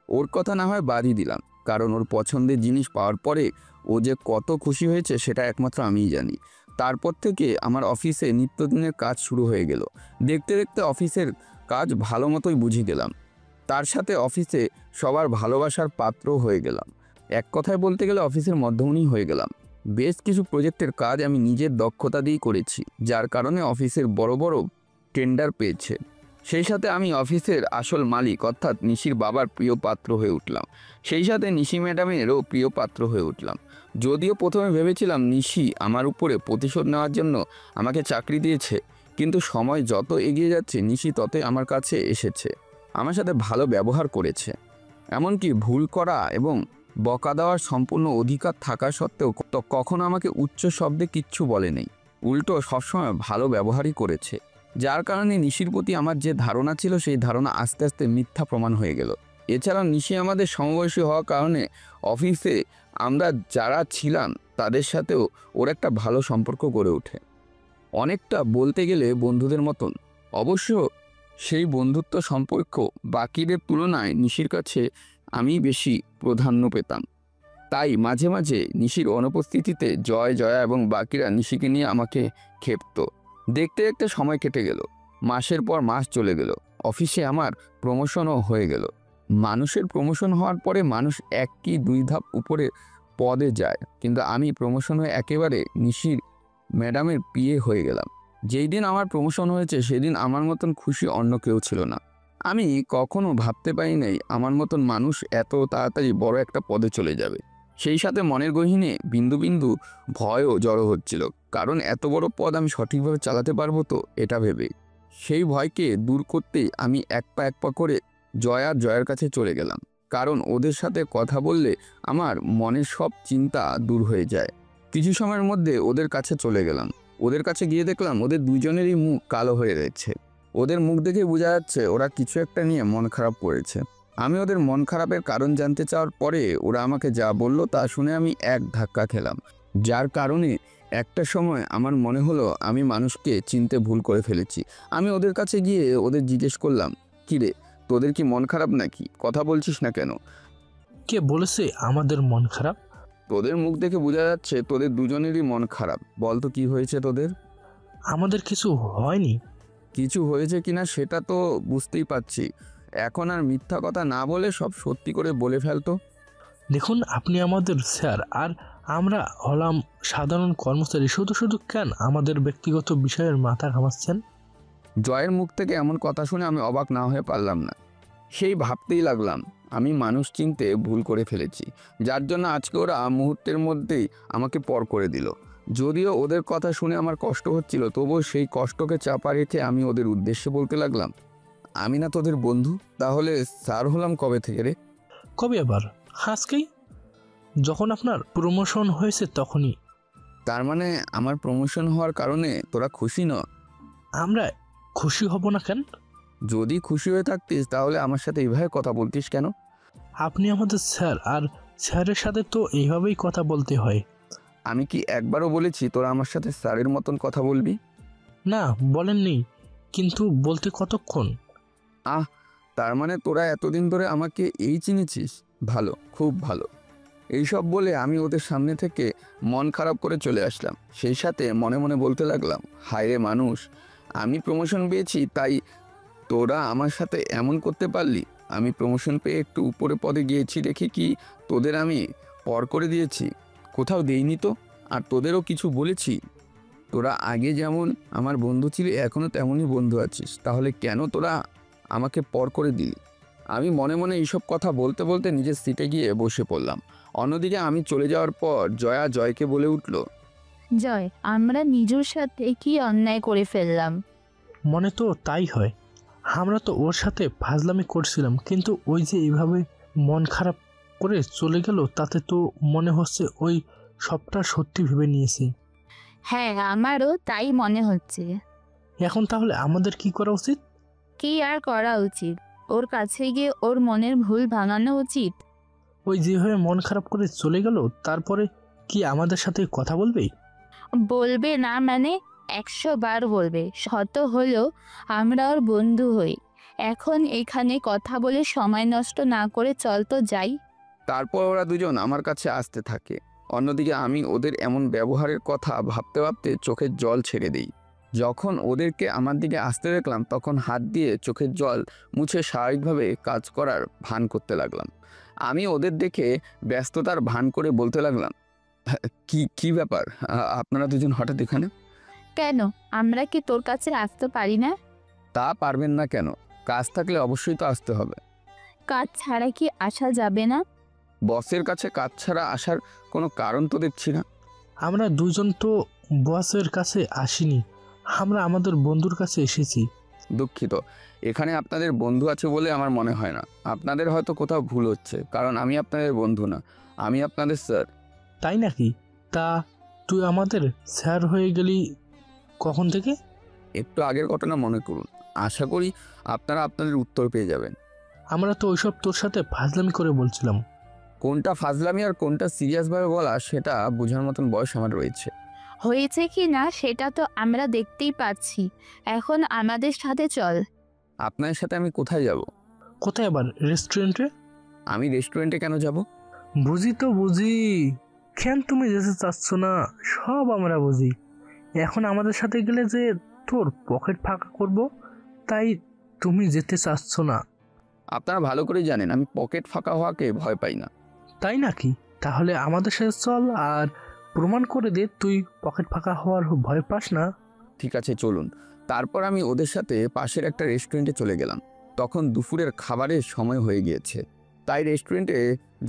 ওর কথা না হয় বাদই দিলাম, কারণ ওর পছন্দের জিনিস পাওয়ার পরে ও যে কত খুশি হয়েছে সেটা একমাত্র আমিই জানি। তারপর থেকে আমার অফিসে নিত্যদিনের কাজ শুরু হয়ে গেল। দেখতে দেখতে অফিসের কাজ ভালো মতোই বুঝে গেলাম। তার সাথে অফিসে সবার ভালোবাসার পাত্রও হয়ে গেলাম। এক কথায় বলতে গেলে অফিসের মধ্যমণি হয়ে গেলাম। বেশ কিছু প্রজেক্টের কাজ আমি নিজের দক্ষতা দিয়েই করেছি, যার কারণে অফিসের বড় বড় টেন্ডার পেয়েছে। সেই সাথে আমি অফিসের আসল মালিক অর্থাৎ নিশির বাবার প্রিয় পাত্র হয়ে উঠলাম। সেই সাথে নিশি ম্যাডামেরও প্রিয় পাত্র হয়ে উঠলাম। যদিও প্রথমে ভেবেছিলাম নিশি আমার উপরে প্রতিশোধ নেওয়ার জন্য আমাকে চাকরি দিয়েছে, কিন্তু সময় যত এগিয়ে যাচ্ছে নিশি ততই আমার কাছে এসেছে, আমার সাথে ভালো ব্যবহার করেছে। এমনকি ভুল করা এবং বকা দেওয়ার সম্পূর্ণ অধিকার থাকা সত্ত্বেও কখনো আমাকে উচ্চ শব্দে কিচ্ছু বলেনি, উল্টো সবসময় ভালো ব্যবহারই করেছে। যার কারণে নিশির প্রতি আমার যে ধারণা ছিল সেই ধারণা আস্তে আস্তে মিথ্যা প্রমাণ হয়ে গেল। এছাড়াও নিশি আমাদের সমবয়সী হওয়ার কারণে অফিসে আমরা যারা ছিলাম তাদের সাথেও ওর একটা ভালো সম্পর্ক গড়ে ওঠে, অনেকটা বলতে গেলে বন্ধুদের মতন। অবশ্য সেই বন্ধুত্ব সম্পর্ক বাকিদের তুলনায় নিশির কাছে আমি বেশি প্রাধান্য পেতাম। তাই মাঝে মাঝে নিশির অনুপস্থিতিতে জয়া এবং বাকিরা নিশিকে নিয়ে আমাকে খেপত। দেখতে দেখতে সময় কেটে গেল। মাসের পর মাস চলে গেল, অফিসে আমার প্রমোশনও হয়ে গেল। মানুষের প্রমোশন হওয়ার পরে মানুষ 1 কি 2 ধাপ উপরে পদে যায়, কিন্তু আমি প্রমোশন হয়ে একেবারে নিশির ম্যাডামের পিএ হয়ে গেলাম। যেই দিন আমার প্রমোশন হয়েছে সেদিন আমার মতন খুশি অন্য কেউ ছিল না। আমি কখনো ভাবতে পারি নাই আমার মতন মানুষ এত তাড়াতাড়ি বড় একটা পদে চলে যাবে। সেই সাথে মনের গহীনে বিন্দু বিন্দু ভয়ও জড়ো হচ্ছিল, কারণ এত বড় পদ আমি সঠিকভাবে চালাতে পারবো তো এটা ভেবে। সেই ভয়কে দূর করতেই আমি এক পা করে জয়ের কাছে চলে গেলাম, কারণ ওদের সাথে কথা বললে আমার মনের সব চিন্তা দূর হয়ে যায়। কিছু সময়ের মধ্যে ওদের কাছে চলে গেলাম। ওদের কাছে গিয়ে দেখলাম ওদের দুজনেরই মুখ কালো হয়ে রয়েছে। ওদের মুখ দেখে বোঝা যাচ্ছে ওরা কিছু একটা নিয়ে মন খারাপ করেছে। আমি ওদের মন খারাপের কারণ জানতে চাওয়ার পরে ওরা আমাকে যা বলল তা শুনে আমি এক ধাক্কা খেলাম, যার কারণে একটা সময় আমার মনে হলো আমি মানুষকে চিনতে ভুল করে ফেলেছি। আমি ওদের কাছে গিয়ে ওদের জিজ্ঞেস করলাম, কিরে তোদের কি মন খারাপ নাকি? কথা বলছিস না কেন? কে বলেছে আমাদের মন খারাপ? তোদের মুখ দেখে বোঝা যাচ্ছে তোদের দুজনেরই মন খারাপ। বল তো কি হয়েছে তোদের? আমাদের কিছু হয়নি। কিছু হয়েছে কিনা সেটা তো বুঝতেই পারছি, এখন আর মিথ্যা কথা না বলে সব সত্যি করে বলে ফেলতো। দেখুন, আপনি আমাদের স্যার আর আমরা হলাম সাধারণ কর্মচারী, শুধু কেন আমাদের ব্যক্তিগত বিষয়ের মাথা ঘামাচ্ছেন? জয়ের মুখ থেকে এমন কথা শুনে আমি অবাক না হয়ে পারলাম না। সেই ভাবতেই লাগলাম আমি মানুষ চিনতে ভুল করে ফেলেছি, যার জন্য আজকে ওরা মুহূর্তের মধ্যেই আমাকে পর করে দিল। যদিও ওদের কথা শুনে আমার কষ্ট হচ্ছিল, তবুও সেই কষ্টকে চাপা রেখে আমি ওদের উদ্দেশ্যে বলতে লাগলাম, আমি না তোদের বন্ধু? তাহলে স্যার হলাম কবে থেকে রে? কবে আবার? আজকেই, যখন আপনার প্রমোশন হয়েছে তখনই। তার মানে আমার প্রমোশন হওয়ার কারণে তোরা খুশি ন? আমরা খুশি হব না কেন? যদি খুশি হয়ে থাকতিস তাহলে আমার সাথে এইভাবে কথা বলতিস কেন? আপনি আমাদের স্যার, আর স্যারের সাথে তো এইভাবেই কথা বলতে হয়। আমি কি একবারও বলেছি তোরা আমার সাথে স্যারের মতন কথা বলবি? না, বলেননি, কিন্তু বলতে কতক্ষণ? তার মানে তোরা এতদিন ধরে আমাকে এই চিনেছিস? ভালো, খুব ভালো। এইসব বলে আমি ওদের সামনে থেকে মন খারাপ করে চলে আসলাম। সেই সাথে মনে মনে বলতে লাগলাম, হায় রে মানুষ, আমি প্রমোশন পেয়েছি তাই তোরা আমার সাথে এমন করতে পারলি? আমি প্রমোশন পেয়ে একটু উপরে পদে গিয়েছি দেখে কি তোদের আমি পর করে দিয়েছি? কোথাও দেইনি তো। আর তোদেরও কিছু বলেছি? তোরা আগে যেমন আমার বন্ধু ছিলি এখনও তেমনই বন্ধু আছিস, তাহলে কেন তোরা আমাকে পর করে দিলি? আমি মনে মনে এইসব কথা বলতে বলতে নিজের সিটে গিয়ে বসে পড়লাম। অন্যদিকে আমি চলে যাওয়ার পর জয়কে বলে উঠল, জয়, আমরা নিজের সাথে কি অন্যায় করে ফেললাম? মনে তো তাই হয়। আমরা তো ওর সাথে ফাজলামি করছিলাম, কিন্তু ওই যে এইভাবে মন খারাপ করে চলে গেল, তাতে তো মনে হচ্ছে ওই সবটা সত্যি ভেবে নিয়েছে। হ্যাঁ, আমারও তাই মনে হচ্ছে। এখন তাহলে আমাদের কি করা উচিত? কি আর করা উচিত? ওর কাছে গিয়ে ওর মনের ভুল ভাঙানো উচিত। ওই যেভাবে মন খারাপ করে চলে গেল, তারপরে কি আমাদের সাথে কথা বলবে? বলবে না মানে 100 বার বলবে। শত হলেও আমরা ওর বন্ধু হই। এখন এখানে কথা বলে সময় নষ্ট না করে চল তো যাই। তারপর ওরা দুজন আমার কাছে আসতে থাকে। অন্যদিকে আমি ওদের এমন ব্যবহারের কথা ভাবতে ভাবতে চোখের জল ছেড়ে দিই। যখন ওদেরকে আমার দিকে আসতে দেখলাম তখন হাত দিয়ে চোখের জল মুছে স্বাভাবিকভাবে কাজ করার ভান করতে লাগলাম। আমি ওদের দেখে ব্যস্ততার ভান করে বলতে লাগলাম, কি ব্যাপার, আপনারা দুজন হঠাৎ এখানে? কেন, আমরা কি তোর কাছে আসতে পারি না? তা পারবেন না কেন? কাজ থাকলে অবশ্যই তো আসতে হবে। কাজ ছাড়া কি আসা যাবে না? বসের কাছে কাজ ছাড়া আসার কোনো কারণ তো দেখছি না। আমরা দুজন তো বসের কাছে আসিনি, আমরা আমাদের বন্ধুর কাছে এসেছি। দুঃখিত, এখানে আপনাদের বন্ধু আছে বলে আমার মনে হয় না। আপনাদের হয়তো কোথাও ভুল হচ্ছে, কারণ আমি আপনাদের বন্ধু না, আমি আপনাদের স্যার। তাই নাকি? তা তুই আমাদের স্যার হয়ে গেলি কখন থেকে? একটু আগের ঘটনা মনে করুন, আশা করি আপনারা আপনাদের উত্তর পেয়ে যাবেন। আমরা তো ওইসব তোর সাথে ফাজলামি করে বলছিলাম। কোনটা ফাজলামি আর কোনটা সিরিয়াসভাবে বলা সেটা বোঝার মতন বয়স আমার রয়েছে। হয়েছে কি না সেটা তো আমরা দেখতেই পাচ্ছি। এখন আমাদের সাথে চল। আপনার সাথে আমি কোথায় যাব? কোথায় আবার? রেস্টুরেন্টে। আমি রেস্টুরেন্টে কেন যাব? বুঝি তো বুঝি, কেন তুমি যেতে চাচ্ছ না সব আমরা বুঝি। এখন আমাদের সাথে গেলে যে তোর পকেট ফাঁকা করব, তাই তুমি যেতে চাচ্ছ না। আপনারা ভালো করেই জানেন আমি পকেট ফাঁকা হওয়াকে ভয় পাই না। তাই নাকি? তাহলে আমাদের সাথে চল আর প্রমাণ করে দে তুই পকেট ফাঁকা হওয়ার ভয় পাস না। ঠিক আছে চলুন। তারপর আমি ওদের সাথে পাশের একটা রেস্টুরেন্টে চলে গেলাম। তখন দুপুরের খাবারের সময় হয়ে গিয়েছে, তাই রেস্টুরেন্টে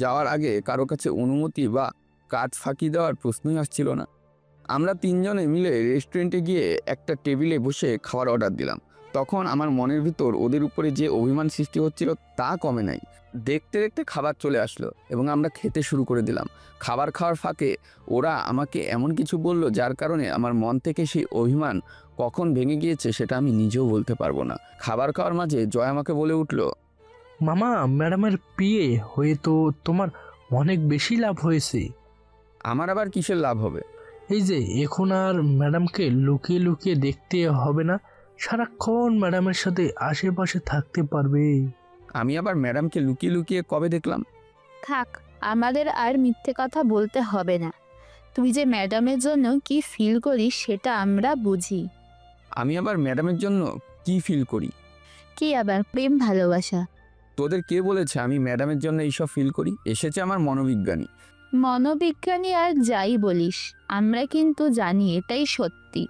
যাওয়ার আগে কারো কাছে অনুমতি বা কাজ ফাঁকি দেওয়ার প্রশ্নই আসছিল না। আমরা তিনজনে মিলে রেস্টুরেন্টে গিয়ে একটা টেবিলে বসে খাবার অর্ডার দিলাম। তখন আমার মনের ভিতর ওদের উপরে যে অভিমান সৃষ্টি হচ্ছিল তা কমে নাই। দেখতে দেখতে খাবার চলে আসলো এবং আমরা খেতে শুরু করে দিলাম। খাবার খাওয়ার ফাঁকে ওরা আমাকে এমন কিছু বলল যার কারণে আমার মন থেকে সেই অভিমান কখন ভেঙে গিয়েছে সেটা আমি নিজেও বলতে পারবো না। খাবার খাওয়ার মাঝে জয় আমাকে বলে উঠল, মামা, ম্যাডামের পিএ হয়ে তো তোমার অনেক বেশি লাভ হয়েছে। আমার আবার কিসের লাভ হবে? এই যে এখন আর ম্যাডামকে লুকিয়ে লুকিয়ে দেখতে হবে না, সারাক্ষণ ম্যাডামের সাথে আশেপাশে থাকতে পারবে। আমি আবার ম্যাডামকে লুকিয়ে লুকিয়ে কবে দেখলাম? থাক, আমাদের আর মিথ্যে কথা বলতে হবে না। তুই যে ম্যাডামের জন্য কি ফিল করিস সেটা আমরা বুঝি। আমি আবার ম্যাডামের জন্য কি ফিল করি? কি আবার প্রেম ভালোবাসা? তোদের কে বলেছে আমি ম্যাডামের জন্য এইসব ফিল করি? এসেছে আমার মনোবিজ্ঞানী। মনোবিজ্ঞানী আর যাই বলিস, আমরা কিন্তু জানি এটাই সত্যি।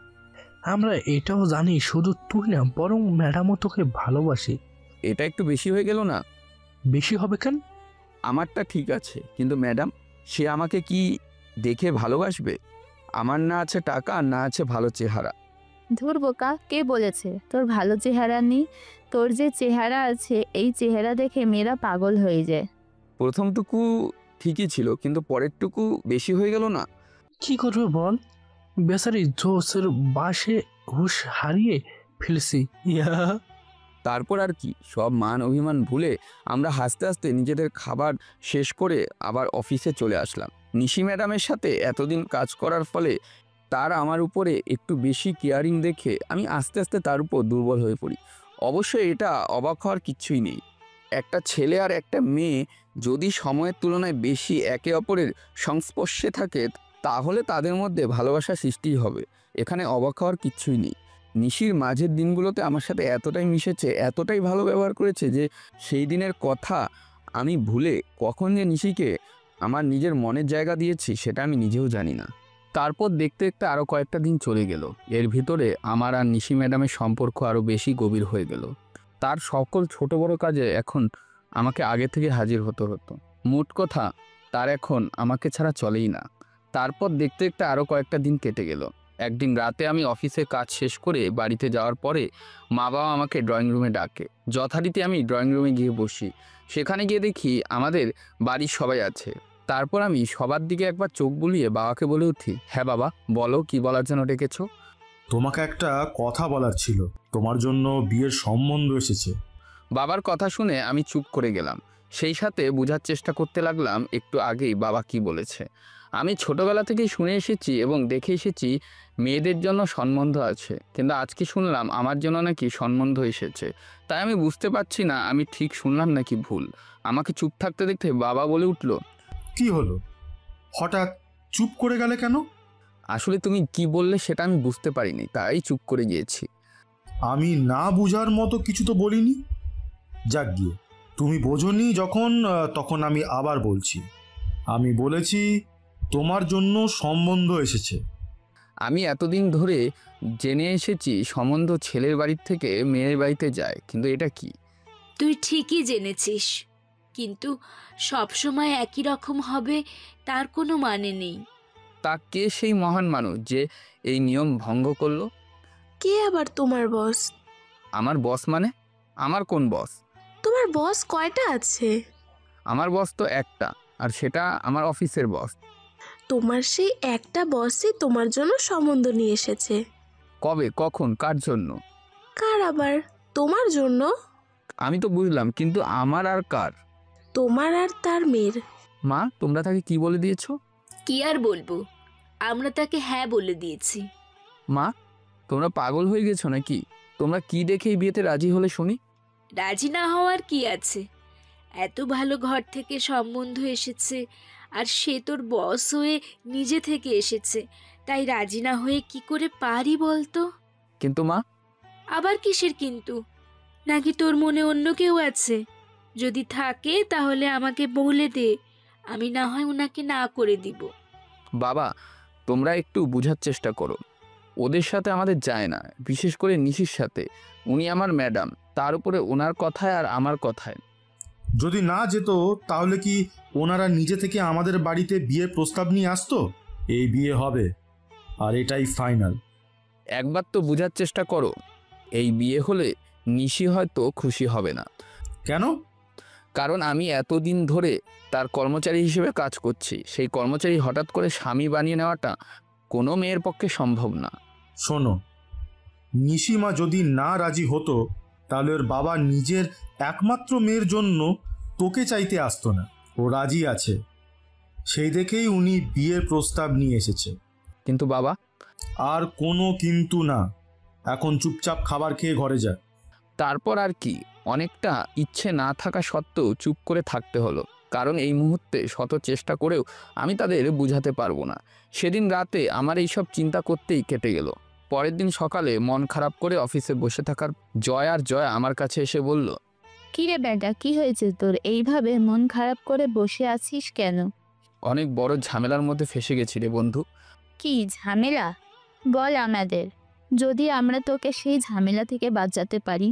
আমরা এটাও জানি শুধু তুই না, বরং ম্যাডামও তোকে ভালোবাসে। এটা একটু বেশি হয়ে গেল না? বেশি হবে কেন? আমারটা ঠিক আছে, কিন্তু ম্যাডাম সে আমাকে কি দেখে ভালোবাসবে? আমার না আছে টাকা, না আছে ভালো চেহারা। ধুর বোকা, কে বলেছে তোর ভালো চেহারা নেই? তোর যে চেহারা আছে, এই চেহারা দেখে মেয়েরা পাগল হয়ে যায়। প্রথমটুকু ঠিকই ছিল, কিন্তু পরেরটুকু বেশি হয়ে গেল না? কি করবে বল, বেচারি জোসের বাসে হুশ হারিয়ে ফেলছি। তারপর আর কি, সব মান অভিমান ভুলে আমরা হাসতে হাসতে নিজেদের খাবার শেষ করে আবার অফিসে চলে আসলাম। নিশি ম্যাডামের সাথে এতদিন কাজ করার ফলে তার আমার উপরে একটু বেশি কেয়ারিং দেখে আমি আস্তে আস্তে তার উপর দুর্বল হয়ে পড়ি। অবশ্যই এটা অবাক হওয়ার কিচ্ছুই নেই। একটা ছেলে আর একটা মেয়ে যদি সময়ের তুলনায় বেশি একে অপরের সংস্পর্শে থাকে তাহলে তাদের মধ্যে ভালোবাসা সৃষ্টি হবে। এখানে অবাক হওয়ার কিচ্ছুই নেই। নিশির মাঝের দিনগুলোতে আমার সাথে এতটাই মিশেছে, এতটাই ভালো ব্যবহার করেছে যে সেই দিনের কথা আমি ভুলে কখন যে নিশিকে আমার নিজের মনের জায়গা দিয়েছি সেটা আমি নিজেও জানি না। তারপর দেখতে দেখতে আরও কয়েকটা দিন চলে গেল। এর ভিতরে আমার আর নিশি ম্যাডামের সম্পর্ক আরও বেশি গভীর হয়ে গেল। তার সকল ছোট বড় কাজে এখন আমাকে আগে থেকে হাজির হতে হতো। মোট কথা, তার এখন আমাকে ছাড়া চলেই না। তারপর দেখতে দেখতে আরও কয়েকটা দিন কেটে গেল। একদিন রাতে আমি অফিসে কাজ শেষ করে বাড়িতে যাওয়ার পরে মা বাবা আমাকে ড্রয়িং রুমে ডাকে। যথারীতি আমি ড্রয়িং রুমে গিয়ে বসি। সেখানে গিয়ে দেখি আমাদের বাড়ির সবাই আছে। তারপর আমি সবার দিকে একবার চোখ বুলিয়ে বাবাকে বলে উঠি, হ্যাঁ বাবা বলো, কি বলার জন্য ডেকেছো? তোমাকে একটা কথা বলার ছিল, তোমার জন্য বিয়ের সম্বন্ধ এসেছে। বাবার কথা শুনে আমি চুপ করে গেলাম। সেই সাথে বোঝার চেষ্টা করতে লাগলাম একটু আগেই বাবা কি বলেছে। আমি ছোটবেলা থেকেই শুনে এসেছি এবং দেখে এসেছি মেয়েদের জন্য সম্বন্ধ আছে, কিন্তু আজকে শুনলাম আমার জন্য নাকি সম্বন্ধ এসেছে। তাই আমি বুঝতে পারছি না আমি ঠিক শুনলাম নাকি ভুল। আমাকে চুপ থাকতে দেখতে বাবা বলে উঠল, কি হলো, হঠাৎ চুপ করে গেলে কেন? আসলে তুমি কি বললে সেটা আমি বুঝতে পারিনি, তাই চুপ করে গিয়েছি। আমি না বুঝার মতো কিছু তো বলিনি। যাক গিয়ে, তুমি বোঝোনি যখন, তখন আমি আবার বলছি। আমি বলেছি তোমার জন্য সম্বন্ধ এসেছে। আমি এতদিন ধরে জেনে এসেছি সম্বন্ধ ছেলের বাড়ির থেকে মেয়ের বাড়িতে যায়, কিন্তু এটা কি? তুই ঠিকই জেনেছিস, কিন্তু সব সময় একই রকম হবে তার কোনো মানে নেই। তা কে সেই মহান মানুষ যে এই নিয়ম ভঙ্গ করলো? কে আবার তোমার বস? আমার বস মানে? আমার কোন বস? তোমার বস কয়টা আছে? আমার বস তো একটা, আর সেটা আমার অফিসের বস। তোমার সেই একটা বসই তোমার জন্য সম্বন্ধ নিয়ে এসেছে। কবে, কখন, কার জন্য? কার আবার? তোমার জন্য। আমি তো বুঝলাম, কিন্তু আমার আর কার? তোমার আর তার মেয়ের। মা, তোমরা তাকে কি বলে দিয়েছো? কি আর বলবো, আমরা তাকে হ্যাঁ বলে দিয়েছি। মা, তোমরা পাগল হয়ে গেছো নাকি? তোমরা কি দেখে এই বিয়েতে রাজি হলে শুনি? রাজি না হওয়ার কি আছে? এত ভালো ঘর থেকে সম্বন্ধ এসেছে, আর সে তোর বস হয়ে নিজে থেকে এসেছে, তাই রাজি না হয়ে কি করে পারি বলতো? কিন্তু মা। আবার কিসের কিন্তু? নাকি তোর মনে অন্য কেউ আছে? যদি থাকে তাহলে আমাকে বলে দে, আমি না হয় ওনাকে না করে দিব। বাবা, তোমরা একটু বোঝার চেষ্টা করো। ওদের সাথে আমাদের যায় না, বিশেষ করে নিশির সাথে। উনি আমার ম্যাডাম, তার উপরে ওনার কথায় আর আমার কথায়। যদি না যেত তাহলে কি ওনারা নিজে থেকে আমাদের বাড়িতে বিয়ের প্রস্তাব নিয়ে আসতো? এই বিয়ে হবে, আর এটাই ফাইনাল। একবার তো বোঝার চেষ্টা করো। এই বিয়ে হলে নিশি হয়তো খুশি হবে না। কেন? কারণ আমি এতদিন ধরে তার কর্মচারী হিসেবে কাজ করছি। সেই কর্মচারী হঠাৎ করে স্বামী বানিয়ে নেওয়াটা কোনো মেয়ের পক্ষে সম্ভব না। শোনো, নিশিমা যদি না রাজি হতো তাহলে ওর বাবা নিজের একমাত্র মেয়ের জন্য তোকে চাইতে আসতো না। ও রাজি আছে, সেই দেখেই উনি বিয়ের প্রস্তাব নিয়ে এসেছে। কিন্তু বাবা। আর কোনো কিন্তু না, এখন চুপচাপ খাবার খেয়ে ঘরে যা। তারপর আর কি, অনেকটা ইচ্ছে না থাকা সত্ত্বেও চুপ করে থাকতে হলো। কারণ এই মুহূর্তে শত চেষ্টা করেও আমি তাদের বুঝাতে পারবো না। সেদিন রাতে আমার এইসব চিন্তা করতেই কেটে গেল। পরের দিন সকালে মন খারাপ করে অফিসে বসে থাকার জয়া আমার কাছে এসে বলল, কি রে বেটা, কি হয়েছে তোর? এইভাবে মন খারাপ করে বসে আছিস কেন? অনেক বড় ঝামেলার মধ্যে ফেসে গেছি রে বন্ধু। কি ঝামেলা? বল আমাদের, যদি আমরা তোকে সেই ঝামেলা থেকে বাঁচাতে পারি।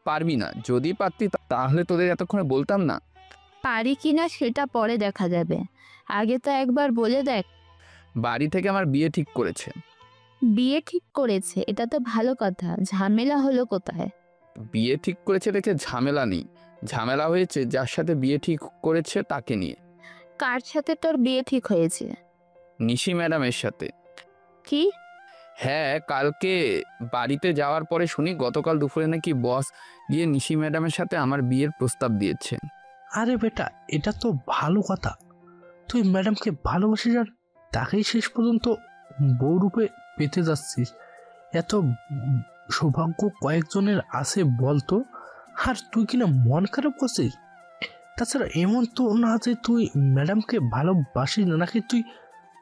পারবি না? যদি পারতি তাহলে তোদের এতক্ষণে বলতাম না। পারি কিনা সেটা পরে দেখা যাবে, আগে তো একবার বলে দেখ। বাড়ি থেকে আমার বিয়ে ঠিক করেছে। বিয়ে ঠিক করেছে? এটা তো ভালো কথা, ঝামেলা হলো কোথায়? বিয়ে ঠিক করেছে দেখে ঝামেলা নেই, ঝামেলা হয়েছে যার সাথে বিয়ে ঠিক করেছে তাকে নিয়ে। কার সাথে তোর বিয়ে ঠিক হয়েছে? নিশি ম্যাডামের সাথে। কি? হ্যাঁ, কালকে বাড়িতে যাওয়ার পরে শুনি গতকাল দুপুরে নাকি বস গিয়ে নিশি ম্যাডামের সাথে আমার বিয়ের প্রস্তাব দিয়েছে। আরে বেটা, এটা তো ভালো কথা। তুই ম্যাডামকে ভালোবাসিস আর তাকেই শেষ পর্যন্ত বউরূপে পেতে যাচ্ছিস। এত সৌভাগ্য কয়েকজনের আছে বলতো, আর তুই কিনা মন খারাপ করছিস? তাছাড়া এমন তো না যে তুই ম্যাডামকে ভালোবাসিস না, নাকি তুই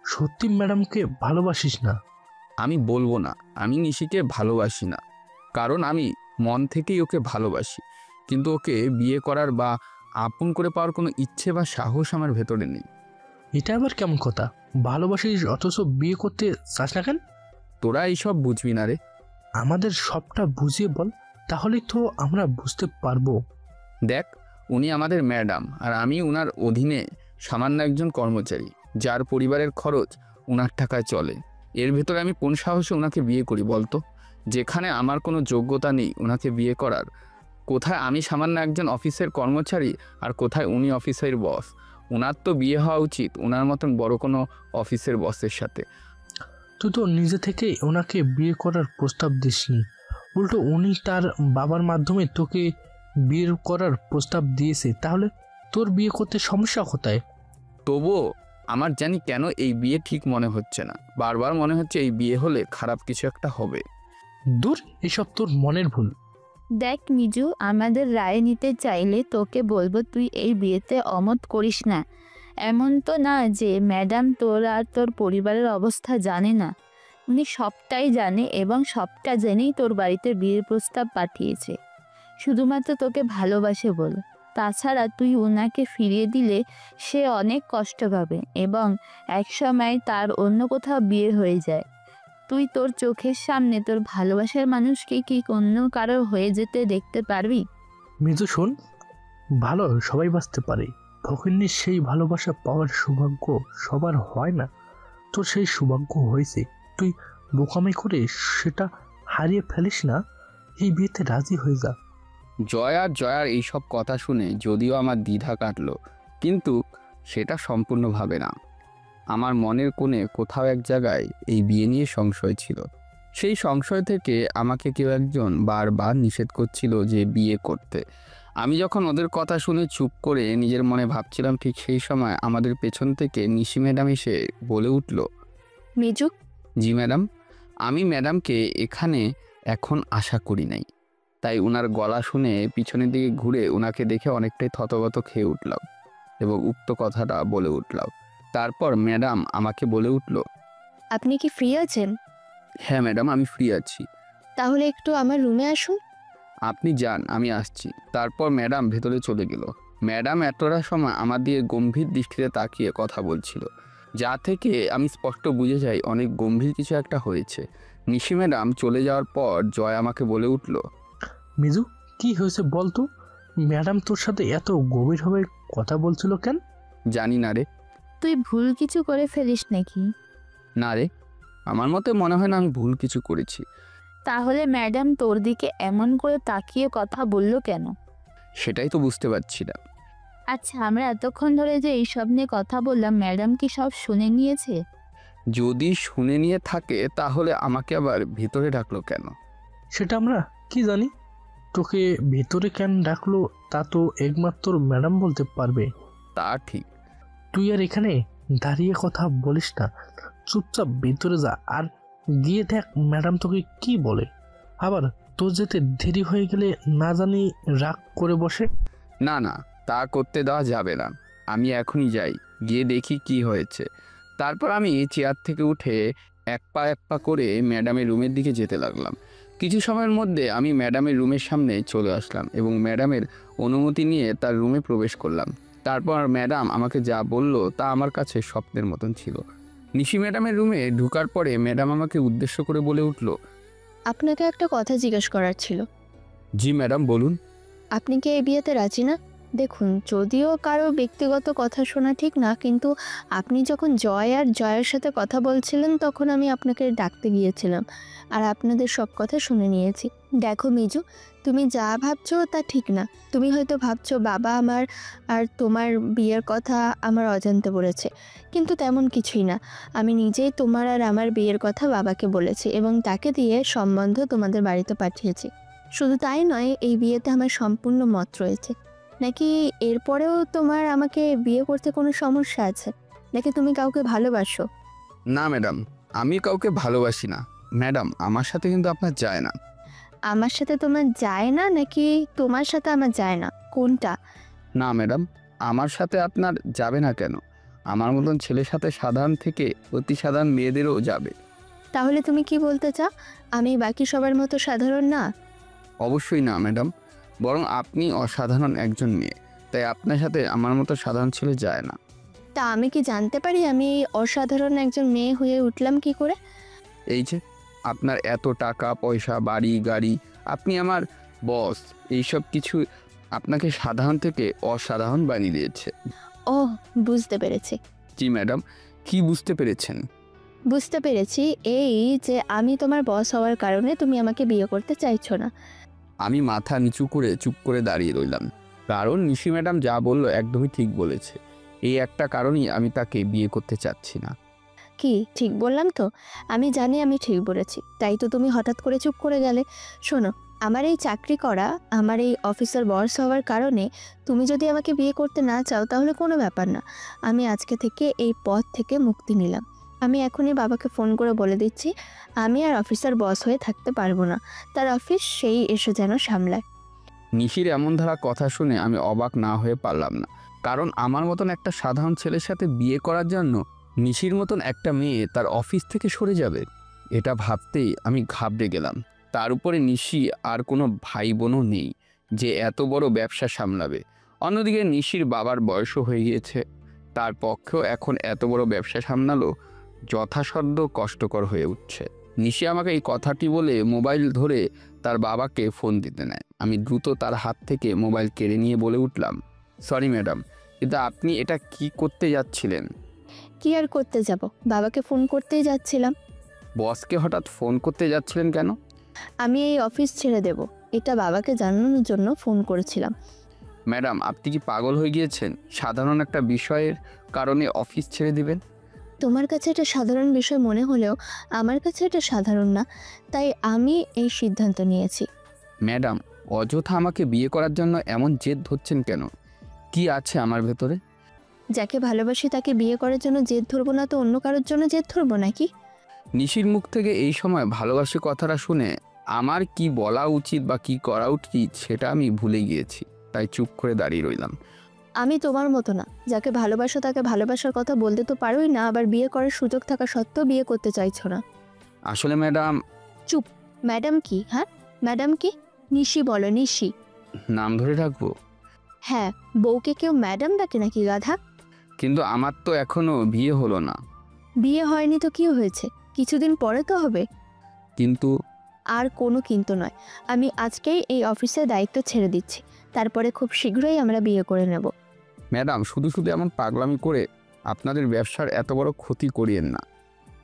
সত্যি ম্যাডামকে ভালোবাসিস না? আমি বলবো না আমি নিশিকে ভালোবাসি না, কারণ আমি মন থেকেই ওকে ভালোবাসি। কিন্তু ওকে বিয়ে করার বা আপন করে পাওয়ার কোনো ইচ্ছে বা সাহস আমার ভেতরে নেই। এটা আবার কেমন কথা? ভালোবাসিস অথচ বিয়ে করতে চাস না কেন? তোরা এইসব বুঝবি না রে। আমাদের সবটা বুঝিয়ে বল, তাহলেই তো আমরা বুঝতে পারবো। দেখ, উনি আমাদের ম্যাডাম আর আমি উনার অধীনে সামান্য একজন কর্মচারী, যার পরিবারের খরচ উনার টাকায় চলে। এর ভেতরে আমি কোন সাহসে ওনাকে বিয়ে করি বলতো? যেখানে আমার কোনো যোগ্যতা নেই ওনাকে বিয়ে করার। কোথায় আমি সামান্য একজন অফিসের কর্মচারী আর কোথায় উনি অফিসের বস। ওনার তো বিয়ে হওয়া উচিত ওনার মতন বড় কোনো অফিসের বসের সাথে। তুই তো নিজে থেকেই ওনাকে বিয়ে করার প্রস্তাব দিসনি, উল্টো উনি তার বাবার মাধ্যমে তোকে বিয়ে করার প্রস্তাব দিয়েছে। তাহলে তোর বিয়ে করতে সমস্যা কোথায়? তবুও আমার জানি কেন এই বিয়ে ঠিক মনে হচ্ছে না। বারবার মনে হচ্ছে এই বিয়ে হলে খারাপ কিছু একটা হবে। দূর, এসব তোর মনের ভুল। দেখ মিজু, আমাদের রায় নিতে চাইলে তোকে বলবো তুই এই বিয়েতে অমত করিস না। এমন তো না যে ম্যাডাম তোর আর তোর পরিবারের অবস্থা জানে না। উনি সবটাই জানে এবং সবটা জেনেই তোর বাড়িতে বিয়ের প্রস্তাব পাঠিয়েছে, শুধুমাত্র তোকে ভালোবাসে বল। তাছাড়া তুই ওনাকে ফিরিয়ে দিলে সে অনেক কষ্ট পাবে এবং একসময় তার অন্য কোথাও বিয়ে হয়ে যায়। তুই তোর চোখের সামনে তোর ভালোবাসার মানুষকে কি অন্য কারো হয়ে যেতে দেখতে পারবি? মিজু শোন, ভালো সবাই বাঁচতে পারে, ফকিন্নির সেই ভালোবাসা পাওয়ার সৌভাগ্য সবার হয় না। তোর সেই সৌভাগ্য হয়েছে, তুই বোকামি করে সেটা হারিয়ে ফেলিস না। এই বিয়েতে রাজি হয়ে যা। জয়ার এইসব কথা শুনে যদিও আমার দ্বিধা কাটলো, কিন্তু সেটা সম্পূর্ণভাবে না। আমার মনের কোণে কোথাও এক জায়গায় এই বিয়ে নিয়ে সংশয় ছিল। সেই সংশয় থেকে আমাকে কেউ একজন বারবার নিষেধ করছিল যে বিয়ে করতে। আমি যখন ওদের কথা শুনে চুপ করে নিজের মনে ভাবছিলাম, ঠিক সেই সময় আমাদের পেছন থেকে নিশি ম্যাডাম এসে বলে উঠল, মিজু। জি ম্যাডাম। আমি ম্যাডামকে এখানে এখন আশা করি নাই, তাই ওনার গলা শুনে পিছনের দিকে ঘুরে ওনাকে দেখে অনেকটাই থতগত খেয়ে উঠলাম এবং উক্ত কথাটা বলে উঠলাম। তারপর ম্যাডাম আমাকে বলে উঠল, আপনি কি ফ্রি আছেন? হ্যাঁ ম্যাডাম, আমি ফ্রি আছি। তাহলে একটু আমার রুমে আসুন। আপনি যান, আমি আসছি। তারপর ম্যাডাম ভেতরে চলে গেল। ম্যাডাম এতটা সময় আমার দিয়ে গম্ভীর দৃষ্টিতে তাকিয়ে কথা বলছিল, যা থেকে আমি স্পষ্ট বুঝে যাই অনেক গম্ভীর কিছু একটা হয়েছে। নিশি ম্যাডাম চলে যাওয়ার পর জয় আমাকে বলে উঠল, মিজু কি হয়েছে বল তো? ম্যাডাম তোর সাথে এত গভীরভাবে কথা বলছিল কেন? জানি না রে। তুই ভুল কিছু করে ফেলিস নাকি? না রে, আমার মতে মনে হয় না আমি ভুল কিছু করেছি। তাহলে ম্যাডাম তোর দিকে এমন করে তাকিয়ে কথা বললো কেন? সেটাই তো বুঝতে পারছি না। আচ্ছা, আমরা এতক্ষণ ধরে যে এইসব নিয়ে কথা বললাম, ম্যাডাম কি সব শুনে নিয়েছে? যদি শুনে নিয়ে থাকে তাহলে আমাকে আবার ভিতরে ডাকলো কেন? সেটা আমরা কি জানি। তোকে ভেতরে কেন ডাকলো তা তো একমাত্র ম্যাডাম বলতে পারবে। তা ঠিক। তুই আর এখানে দাঁড়িয়ে কথা বলিস না, চুপচাপ ভেতরে যা আর গিয়ে দেখ ম্যাডাম তোকে কি বলে। আবার তোর যেতে দেরি হয়ে গেলে না জানি রাগ করে বসে। না না, তা করতে দেওয়া যাবে না। আমি এখনই যাই, গিয়ে দেখি কি হয়েছে। তারপর আমি চেয়ার থেকে উঠে এক পা করে ম্যাডামের রুমের দিকে যেতে লাগলাম। কিছু সময়ের মধ্যে আমি ম্যাডামের রুমের সামনে চলে আসলাম এবং ম্যাডামের অনুমতি নিয়ে তার রুমে প্রবেশ করলাম। তারপর ম্যাডাম আমাকে যা বলল তা আমার কাছে স্বপ্নের মতন ছিল। নিশি ম্যাডামের রুমে ঢোকার পরে ম্যাডাম আমাকে উদ্দেশ্য করে বলে উঠল, আপনাকে একটা কথা জিজ্ঞেস করার ছিল। জি ম্যাডাম, বলুন। আপনি কি এই বিয়েতে রাজি না? দেখুন, যদিও কারো ব্যক্তিগত কথা শোনা ঠিক না, কিন্তু আপনি যখন জয় আর জয়ের সাথে কথা বলছিলেন তখন আমি আপনাকে ডাকতে গিয়েছিলাম আর আপনাদের সব কথা শুনে নিয়েছি। দেখো মিজু, তুমি যা ভাবছো তা ঠিক না। তুমি হয়তো ভাবছো বাবা আমার আর তোমার বিয়ের কথা আমার অজান্তে বলেছে, কিন্তু তেমন কিছুই না। আমি নিজেই তোমার আর আমার বিয়ের কথা বাবাকে বলেছি এবং তাকে দিয়ে সম্বন্ধ তোমাদের বাড়িতে পাঠিয়েছি। শুধু তাই নয়, এই বিয়েতে আমার সম্পূর্ণ মত রয়েছে। নাকি এরপরেও তোমার আমাকে বিয়ে করতে কোনো সমস্যা আছে? নাকি তুমি কাউকে ভালোবাসো? না ম্যাডাম, আমি কাউকে ভালোবাসি না। ম্যাডাম, আমার সাথে কিন্তু আপনার যায় না। আমার সাথে তোমার যায় না নাকি তোমার সাথে আমার যায় না, কোনটা? না ম্যাডাম, আমার সাথে আপনার যাবে না কেন? আমার মতন ছেলের সাথে সাধারণ থেকে অতি সাধারণ মেয়েদেরও যাবে। তাহলে তুমি কি বলতে চাও, আমি বাকি সবার মতো সাধারণ না? অবশ্যই না ম্যাডাম, বরং আপনি অসাধারণ একজন মেয়ে, তাই আপনার সাথে আমার মতো সাধারণ ছেলে যায় না। তা আমি কি জানতে পারি আমি এই অসাধারণ একজন মেয়ে হয়ে উঠলাম কি করে? এই যে আপনার এত টাকা পয়সা, বাড়ি গাড়ি, আপনি আমার বস, এইসব কিছু আপনাকে সাধারণ থেকে অসাধারণ বানিয়ে দিয়েছে। ও, বুঝতে পেরেছি। জি ম্যাডাম, কি বুঝতে পেরেছেন? বুঝতে পেরেছি এই যে আমি তোমার বস হওয়ার কারণে তুমি আমাকে বিয়ে করতে চাইছো না। আমি মাথা নিচু করে চুপ করে দাঁড়িয়ে রইলাম, কারণ নিশি ম্যাডাম যা বলল একদমই ঠিক বলেছে। এই একটা কারণেই আমি তাকে বিয়ে করতে চাচ্ছি না। কি ঠিক বললাম তো? আমি জানি আমি ঠিক বলেছি, তাই তো তুমি হঠাৎ করে চুপ করে গেলে। শোনো, আমার এই চাকরি করা, আমার এই অফিসার বস হওয়ার কারণে তুমি যদি আমাকে বিয়ে করতে না চাও তাহলে কোনো ব্যাপার না। আমি আজকে থেকে এই পদ থেকে মুক্তি নিলাম। আমি এখনই বাবাকে ফোন করে বলে দিচ্ছি আমি আর অফিসার বস হয়ে থাকতে পারবো না, তার অফিস সেই এসে যেন সামলায়। নিশির এমন ধারা কথা শুনে আমি অবাক না হয়ে পারলাম না, কারণ আমার মতন একটা সাধারণ ছেলের সাথে বিয়ে করার জন্য নিশির মতন একটা মেয়ে তার অফিস থেকে সরে যাবে, এটা ভাবতেই আমি ঘাবড়ে গেলাম। তার উপরে নিশি আর কোনো ভাই বোনও নেই যে এত বড় ব্যবসা সামলাবে। অন্যদিকে নিশির বাবার বয়সও হয়ে গিয়েছে, তার পক্ষেও এখন এত বড় ব্যবসা সামলালো যথাসাধ্য কষ্টকর হয়ে উঠছে। নিশি আমাকে এই কথাটি বলে মোবাইল ধরে তার বাবাকে ফোন দিতে নেয়। আমি দ্রুত তার হাত থেকে মোবাইল কেড়ে নিয়ে বলে উঠলাম, সরি ম্যাডাম, কিন্তু আপনি এটা কি করতে যাচ্ছিলেন? কি আর করতে যাব, বাবাকে ফোন করতেই যাচ্ছিলাম। বসকে হঠাৎ ফোন করতে যাচ্ছিলেন কেন? আমি এই অফিস ছেড়ে দেব, এটা বাবাকে জানানোর জন্য ফোন করেছিলাম। ম্যাডাম, আপনি কি পাগল হয়ে গিয়েছেন? সাধারণ একটা বিষয়ের কারণে অফিস ছেড়ে দিবেন? তোমার কাছে এটা সাধারণ বিষয় মনে হলেও আমার কাছে এটা সাধারণ না, তাই আমি এই সিদ্ধান্ত নিয়েছি। ম্যাডাম, অযথা আমাকে বিয়ে করার জন্য এমন জেদ ধরছেন কেন? কি আছে আমার ভেতরে? যাকে ভালোবাসি তাকে বিয়ে করার জন্য জেদ ধরবো না তো অন্য কারোর জন্য জেদ ধরবো নাকি? নিশির মুখ থেকে এই সময় ভালোবাসি কথাটা শুনে আমার কি বলা উচিত বা কি করা উচিত সেটা আমি ভুলে গিয়েছি, তাই চুপ করে দাঁড়িয়ে রইলাম। আমি তোমার মতো না, যাকে ভালোবাসো তাকে ভালোবাসার কথা বলতে তো পারোই না, আবার বিয়ে করার সুযোগ থাকা সত্ত্বেও বিয়ে করতে চাইছো না। আসলে ম্যাডাম। চুপ। ম্যাডাম কি? হ্যাঁ, ম্যাডাম কি? নিশি বলো, নিশি। নাম ধরে রাখবো? হ্যাঁ, বউকে কেউ ম্যাডাম ডাকে নাকি গাধা? কিন্তু আমার তো এখনো বিয়ে হলো না। বিয়ে হয়নি তো কি হয়েছে, কিছুদিন পরে তো হবে। কিন্তু আর কোনো কিন্তু নয়, আমি আজকেই এই অফিসের দায়িত্ব ছেড়ে দিচ্ছি, তারপরে খুব শীঘ্রই আমরা বিয়ে করে নেব। ম্যাডাম, শুধু শুধু এমন পাগলামি করে আপনাদের ব্যবসার এত বড় ক্ষতি করিয়েন না।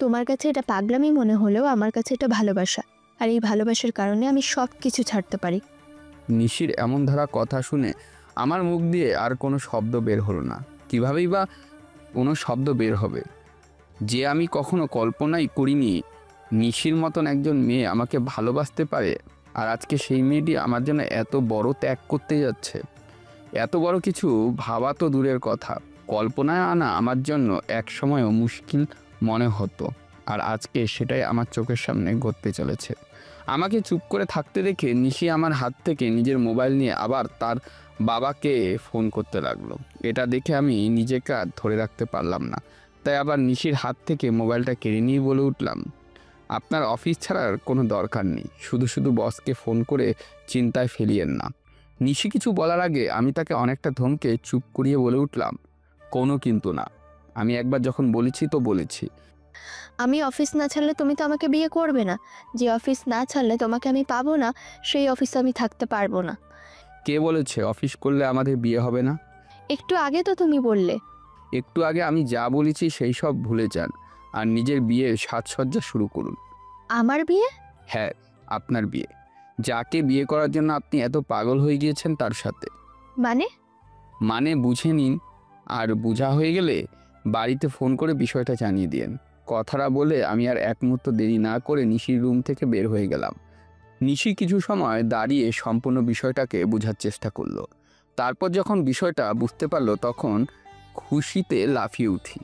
তোমার কাছে এটা পাগলামি মনে হলেও আমার কাছে এটা ভালোবাসা, আর এই ভালোবাসার কারণে আমি সব কিছু ছাড়তে পারি। নিশির এমন ধারা কথা শুনে আমার মুখ দিয়ে আর কোনো শব্দ বের হলো না। কীভাবেই বা কোনো শব্দ বের হবে, যে আমি কখনো কল্পনাই করিনি নিশির মতন একজন মেয়ে আমাকে ভালোবাসতে পারে, আর আজকে সেই মেয়েটি আমার জন্য এত বড় ত্যাগ করতে যাচ্ছে। এত বড় কিছু ভাবা তো দূরের কথা, কল্পনায় আনা আমার জন্য এক সময়ও মুশকিল মনে হতো, আর আজকে সেটাই আমার চোখের সামনে ঘটতে চলেছে। আমাকে চুপ করে থাকতে দেখে নিশি আমার হাত থেকে নিজের মোবাইল নিয়ে আবার তার বাবাকে ফোন করতে লাগলো। এটা দেখে আমি নিজেকে আর ধরে রাখতে পারলাম না, তাই আবার নিশির হাত থেকে মোবাইলটা কেড়ে নিয়ে বলে উঠলাম, আপনার অফিস ছাড়ার কোনো দরকার নেই, শুধু শুধু বসকে ফোন করে চিন্তায় ফেলিয়েন না। নিশি কিছু বলার আগে আমি তাকে অনেকটা ধমকে চুপ করিয়ে বলে উঠলাম, কোনো কিন্তু না, আমি একবার যখন বলেছি তো বলেছি। আমি অফিস না ছাড়লে তুমি তো আমাকে বিয়ে করবে না, যে অফিস না ছাড়লে তোমাকে আমি পাবো না, সেই অফিসে আমি থাকতে পারবো না। কে বলেছে অফিস করলে আমাদের বিয়ে হবে না? একটু আগে তো তুমি বললে। একটু আগে আমি যা বলেছি সেই সব ভুলে যান আর নিজের বিয়ের সাজসজ্জা শুরু করুন। আমার বিয়ে? হ্যাঁ, আপনার বিয়ে, যাকে বিয়ে করার জন্য আপনি এত পাগল হয়ে গিয়েছেন তার সাথে। মানে বুঝে নিন, আর বোঝা হয়ে গেলে বাড়িতে ফোন করে বিষয়টা জানিয়ে দিন। কথাটা বলে আমি আর এক মুহূর্ত দেরি না করে নিশির রুম থেকে বের হয়ে গেলাম। নিশি কিছু সময় দাঁড়িয়ে সম্পূর্ণ বিষয়টাকে বোঝার চেষ্টা করলো। তারপর যখন বিষয়টা বুঝতে পারলো তখন খুশিতে লাফিয়ে উঠি।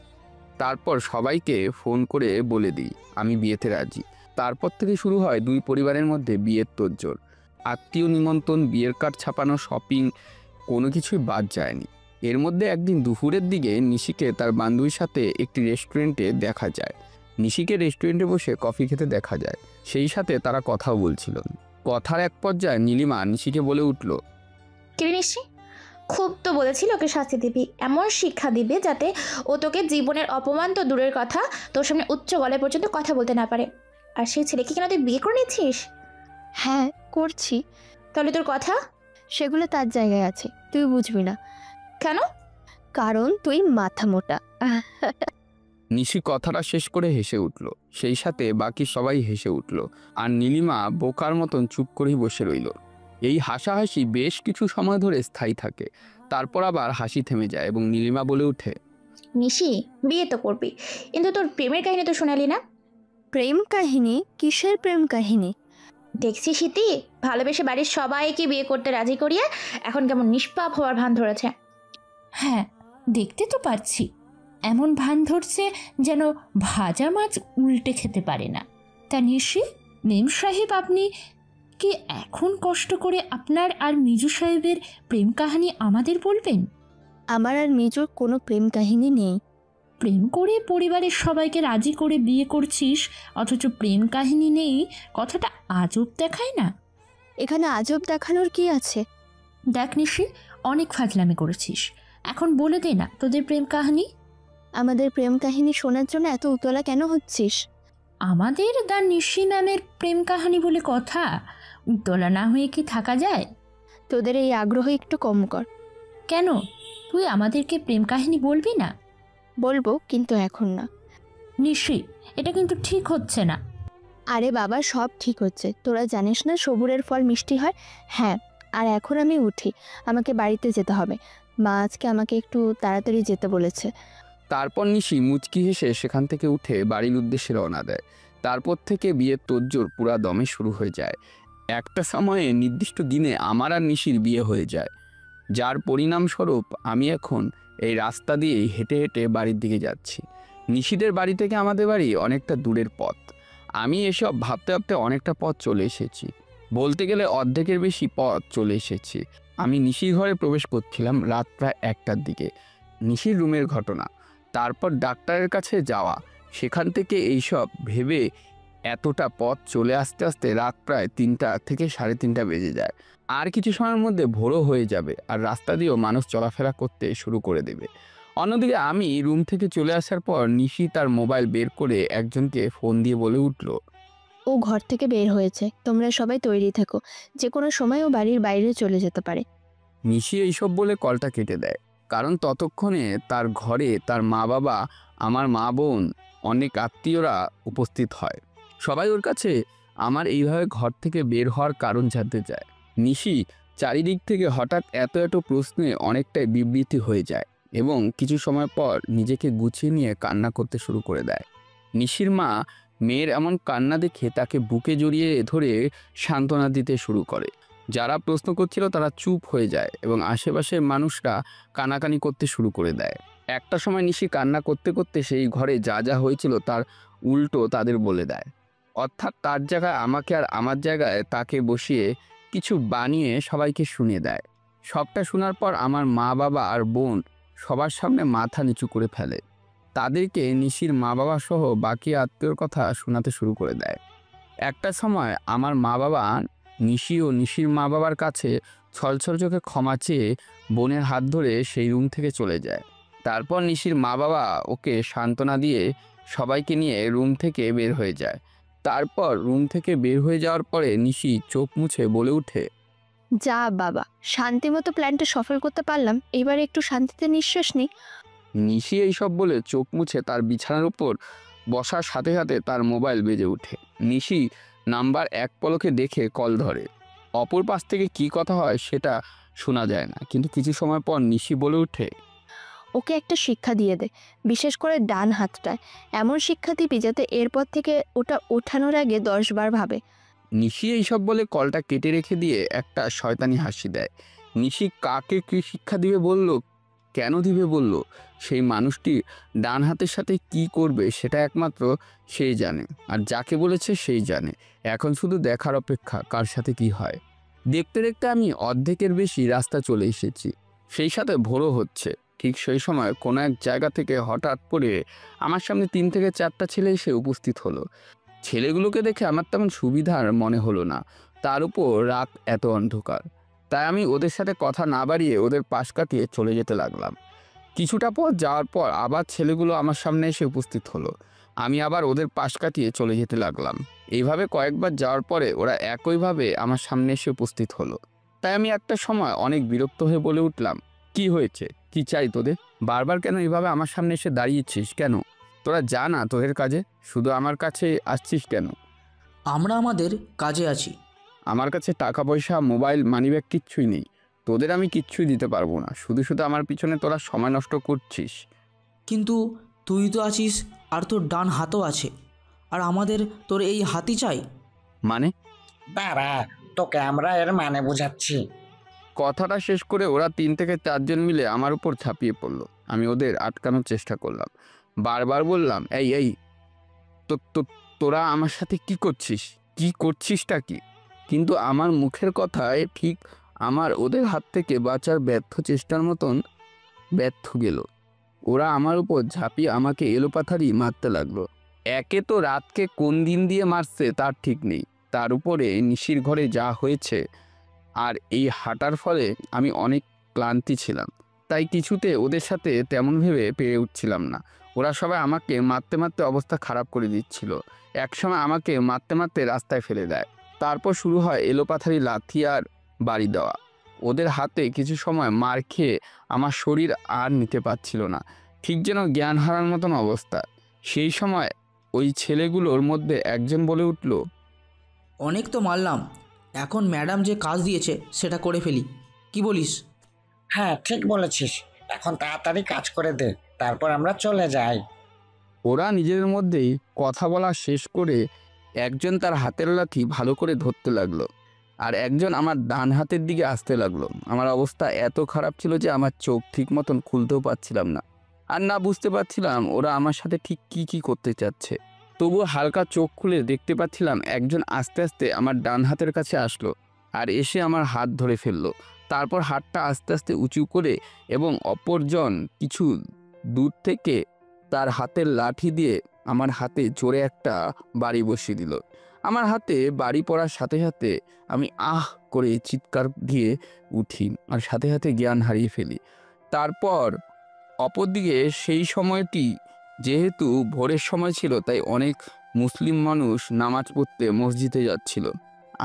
তারপর সবাইকে ফোন করে বলে দিই আমি বিয়েতে রাজি। তারপর থেকে শুরু হয় দুই পরিবারের মধ্যে বিয়ের তোড়জোড়। আত্মীয় নিমন্ত্রণ, বিয়ের কার্ড ছাপানো, শপিং, কোনো কিছুই বাদ যায়নি। এর মধ্যে একদিন দুপুরের দিকে নিশিকে তার বান্ধবীর সাথে একটি রেস্টুরেন্টে দেখা যায়। নিশিকে রেস্টুরেন্টে বসে কফি খেতে দেখা যায়, সেই সাথে তারা কথাও বলছিল। কথার এক পর্যায়ে নীলিমা নিশিকে বলে উঠল, কিরে নিশি, খুব তো বলেছিল ওকে শাস্তি দিবি, এমন শিক্ষা দিবে যাতে ও তোকে জীবনের অপমান তো দূরের কথা, তোর সামনে উচ্চ গলায় পর্যন্ত কথা বলতে না পারে। আর সেই ছেলেকে কেন তুই বিয়ে করে নিচ্ছিস? হ্যাঁ করছি। তাহলে তোর কথা? সেগুলো তার জায়গায় আছে, তুই বুঝবি না। কেন? কারণ তুই মাথা মোটা। নিশি কথাটা শেষ করে হেসে উঠল, সেই সাথে বাকি সবাই হেসে উঠল, আর নীলিমা বোকার মতন চুপ করেই বসে রইল। এই হাসাহাসি বেশ কিছু সময় ধরে স্থায়ী থাকে, তারপর আবার হাসি থেমে যায় এবং নীলিমা বলে ওঠে, নিশি, বিয়ে তো করবি, কিন্তু তোর প্রেমের কাহিনী তো শোনালি না। প্রেম কাহিনী? কিসের প্রেম কাহিনী? দেখছি শীতি, ভালোবেসে বাড়ির সবাইকে বিয়ে করতে রাজি করিয়ে এখন কেমন নিষ্পাপ হওয়ার ভান ধরেছে। হ্যাঁ, দেখতে তো পাচ্ছি, এমন ভান ধরছে যেন ভাজা মাছ উল্টে খেতে পারে না। তা নিশি, মেম সাহেব, আপনি কি এখন কষ্ট করে আপনার আর মিজু সাহেবের প্রেম কাহিনী আমাদের বলবেন? আমার আর মিজুর কোনো প্রেম কাহিনী নেই। প্রেম করে পরিবারের সবাইকে রাজি করে বিয়ে করছিস, অথচ প্রেম কাহিনী নেই, কথাটা আজব দেখায় না? এখানে আজব দেখানোর কি আছে? দেখ নিশি, অনেক ফাজলামি করেছিস, এখন বলে দে না তোদের প্রেম কাহিনী। আমাদের প্রেম কাহিনী শোনার জন্য এত উতলা কেন হচ্ছিস? আমাদের দা নিশি ম্যামের প্রেম কাহিনী বলে কথা, উতলা না হয়ে কি থাকা যায়? তোদের এই আগ্রহ একটু কম কর। কেন, তুই আমাদেরকে প্রেম কাহিনী বলবি না? বলবো, কিন্তু এখন না। নিশি, এটা কিন্তু ঠিক হচ্ছে না। আরে বাবা, সব ঠিক হচ্ছে, তোরা জানিস না সবুরের ফল মিষ্টি হয়। হ্যাঁ, আর এখন আমি উঠি, আমাকে বাড়িতে যেতে হবে, মা আজকে আমাকে একটু তাড়াতাড়ি যেতে বলেছে। তারপর নিশি মুচকি হেসে সেখান থেকে উঠে বাড়ির উদ্দেশ্যে রওনা দেয়। তারপর থেকে বিয়ের তোড়জোড় পুরা দমে শুরু হয়ে যায়। একটা সময়ে নির্দিষ্ট দিনে আমার আর নিশির বিয়ে হয়ে যায়, যার পরিণামস্বরূপ আমি এখন এই রাস্তা দিয়েই হেঁটে হেঁটে বাড়ির দিকে যাচ্ছি। নিশিদের বাড়ি থেকে আমাদের বাড়ি অনেকটা দূরের পথ। আমি এসব ভাবতে ভাবতে অনেকটা পথ চলে এসেছি, বলতে গেলে অর্ধেকের বেশি পথ চলে এসেছি। আমি নিশির ঘরে প্রবেশ করছিলাম রাত প্রায় 1টার দিকে। নিশির রুমের ঘটনা, তারপর ডাক্তারের কাছে যাওয়া, সেখান থেকে এইসব ভেবে এতটা পথ চলে আসতে আসতে রাত প্রায় 3টা থেকে 3:30 বেজে যায়। আর কিছু সময়ের মধ্যে ভোরও হয়ে যাবে আর রাস্তা দিয়েও মানুষ চলাফেরা করতে শুরু করে দেবে। অন্যদিকে আমি রুম থেকে চলে আসার পর নিশি তার মোবাইল বের করে একজনকে ফোন দিয়ে বলে উঠল, ও ঘর থেকে বের হয়েছে, তোমরা সবাই তৈরি থেকো, যে কোনো সময় ও বাড়ির বাইরে চলে যেতে পারে। নিশি এইসব বলে কলটা কেটে দেয়, কারণ ততক্ষণে তার ঘরে তার মা বাবা, আমার মা বোন, অনেক আত্মীয়রা উপস্থিত হয়। সবাই ওর কাছে আমার এইভাবে ঘর থেকে বের হওয়ার কারণ জানতে চায়। নিশি চারিদিক থেকে হঠাৎ এত এত প্রশ্নে অনেকটাই বিবৃতি হয়ে যায় এবং কিছু সময় পর নিজেকে গুছিয়ে নিয়ে কান্না করতে শুরু করে দেয়। নিশির মা মেয়ের এমন কান্না দেখে তাকে বুকে জড়িয়ে ধরে সান্ত্বনা দিতে শুরু করে। যারা প্রশ্ন করছিল তারা চুপ হয়ে যায় এবং আশেপাশের মানুষরা কানাকানি করতে শুরু করে দেয়। একটা সময় নিশি কান্না করতে করতে সেই ঘরে যা যা হয়েছিল তার উল্টো তাদের বলে দেয়, অর্থাৎ তার জায়গায় আমাকে আর আমার জায়গায় তাকে বসিয়ে কিছু বানিয়ে সবাইকে শুনিয়ে দেয়। সবটা শোনার পর আমার মা বাবা আর বোন সবার সামনে মাথা নিচু করে ফেলে। তাদেরকে নিশির মা বাবা সহ বাকি আত্মীয়র কথা শোনাতে শুরু করে দেয়। একটা সময় আমার মা বাবা নিশি ও নিশির মা বাবার কাছে ছলছল চোখে ক্ষমা চেয়ে বোনের হাত ধরে সেই রুম থেকে চলে যায়। তারপর নিশির মা বাবা ওকে সান্ত্বনা দিয়ে সবাইকে নিয়ে রুম থেকে বের হয়ে যায়। তারপর রুম থেকে বের হয়ে যাওয়ার পরে নিশি চোখ মুছে বলে ওঠে, যা বাবা, শান্তি মতো প্ল্যানটা সফল করতে পারলাম, এবারে একটু শান্তিতে নিঃশ্বাস নিই। নিশি এইসব বলে চোখ মুছে তার বিছানার উপর বসার সাথে সাথে তার মোবাইল বেজে ওঠে। নিশি নাম্বার এক পলকে দেখে কল ধরে। অপর পাশ থেকে কী কথা হয় সেটা শোনা যায় না, কিন্তু কিছু সময় পর নিশি বলে ওঠে, ওকে একটা শিক্ষা দিয়ে দে, বিশেষ করে ডান হাতটায় এমন শিক্ষা দিবি যাতে এরপর থেকে ওটা ওঠানোর আগে 10 বার ভাবে। নিশি এইসব বলে কলটা কেটে রেখে দিয়ে একটা শয়তানি হাসি দেয়। নিশি কাকে কী শিক্ষা দিবে বলল, কেন দিবে বলল, সেই মানুষটি ডান হাতের সাথে কি করবে সেটা একমাত্র সেই জানে, আর যাকে বলেছে সেই জানে। এখন শুধু দেখার অপেক্ষা কার সাথে কি হয়। দেখতে দেখতে আমি অর্ধেকের বেশি রাস্তা চলে এসেছি, সেই সাথে ভোরও হচ্ছে। ঠিক সেই সময় কোনো এক জায়গা থেকে হঠাৎ করে আমার সামনে 3 থেকে 4টা ছেলে এসে উপস্থিত হলো। ছেলেগুলোকে দেখে আমার তেমন সুবিধার মনে হলো না, তার উপর রাত এত অন্ধকার। তাই আমি ওদের সাথে কথা না বাড়িয়ে ওদের পাশ কাটিয়ে চলে যেতে লাগলাম। কিছুটা পথ যাওয়ার পর আবার ছেলেগুলো আমার সামনে এসে উপস্থিত হলো। আমি আবার ওদের পাশ কাটিয়ে চলে যেতে লাগলাম। এইভাবে কয়েকবার যাওয়ার পরে ওরা একইভাবে আমার সামনে এসে উপস্থিত হলো। তাই আমি একটা সময় অনেক বিরক্ত হয়ে বলে উঠলাম, কি হয়েছে, কি চাই তোদের? বারবার কেন এইভাবে আমার সামনে এসে দাঁড়িয়েছিস কেন? তোরা যা না তোদের কাজে, শুধু আমার কাছে আসছিস কেন? আমরা আমাদের কাজে আছি। আমার কাছে টাকা পয়সা, মোবাইল, মানিব্যাগ কিচ্ছুই নেই। তোদের আমি কিচ্ছুই দিতে পারবো না, শুধু শুধু আমার পিছনে তোরা সময় নষ্ট করছিস। কিন্তু তুই তো আছিস আর তোর ডান হাতও আছে, আর আমাদের তোর এই হাতই চাই। মানে? দাঁড়া, তোকে আমরা এর মানে বুঝাচ্ছি। কথাটা শেষ করে ওরা 3 থেকে 4 জন মিলে আমার উপর ঝাঁপিয়ে পড়লো। আমি ওদের আটকানোর চেষ্টা করলাম, বারবার বললাম, এই এই তোরা আমার সাথে কি করছিস, কি করছিসটা কি? কিন্তু আমার মুখের কথায় ঠিক আমার ওদের হাত থেকে বাঁচার ব্যর্থ চেষ্টার মতন ব্যর্থ গেল। ওরা আমার উপর ঝাঁপিয়ে আমাকে এলোপাথারি মারতে লাগলো। একে তো রাতকে কোন দিন দিয়ে মারছে তার ঠিক নেই, তার উপরে নিশির ঘরে যা হয়েছে, আর এই হাঁটার ফলে আমি অনেক ক্লান্তি ছিলাম, তাই কিছুতে ওদের সাথে তেমন ভেবে পেরে উঠছিলাম না। ওরা সবাই আমাকে মারতে মারতে অবস্থা খারাপ করে দিচ্ছিল। একসময় আমাকে মারতে মারতে রাস্তায় ফেলে দেয়। তারপর শুরু হয় এলোপাথারি লাথি আর বাড়ি দেওয়া। ওদের হাতে কিছু সময় মার খেয়ে আমার শরীর আর নিতে পারছিল না, ঠিক যেন জ্ঞান হারার মতন অবস্থা। সেই সময় ওই ছেলেগুলোর মধ্যে একজন বলে উঠল, অনেক তো মারলাম, এখন ম্যাডাম যে কাজ দিয়েছে সেটা করে ফেলি, কি বলিস? হ্যাঁ, ঠিক বলেছিস, এখন তাড়াতাড়ি কাজ করে দে, তারপর আমরা চলে যাই। ওরা নিজেদের মধ্যেই কথা বলা শেষ করে একজন তার হাতের লাঠি ভালো করে ধরতে লাগলো, আর একজন আমার ডান হাতের দিকে আসতে লাগলো। আমার অবস্থা এত খারাপ ছিল যে আমার চোখ ঠিক মতন খুলতেও পারছিলাম না, আর না বুঝতে পারছিলাম ওরা আমার সাথে ঠিক কি করতে চাচ্ছে। তবুও হালকা চোখ খুলে দেখতে পাচ্ছিলাম একজন আস্তে আস্তে আমার ডান হাতের কাছে আসলো আর এসে আমার হাত ধরে ফেললো। তারপর হাতটা আস্তে আস্তে উঁচু করে এবং অপরজন কিছু দূর থেকে তার হাতের লাঠি দিয়ে আমার হাতে জোরে একটা বাড়ি বসিয়ে দিল। আমার হাতে বাড়ি পড়ার সাথে সাথে আমি আহ করে চিৎকার দিয়ে উঠি আর সাথে সাথে জ্ঞান হারিয়ে ফেলি। তারপর অপরদিকে সেই সময়টি যেহেতু ভোরের সময় ছিল, তাই অনেক মুসলিম মানুষ নামাজ পড়তে মসজিদে যাচ্ছিল।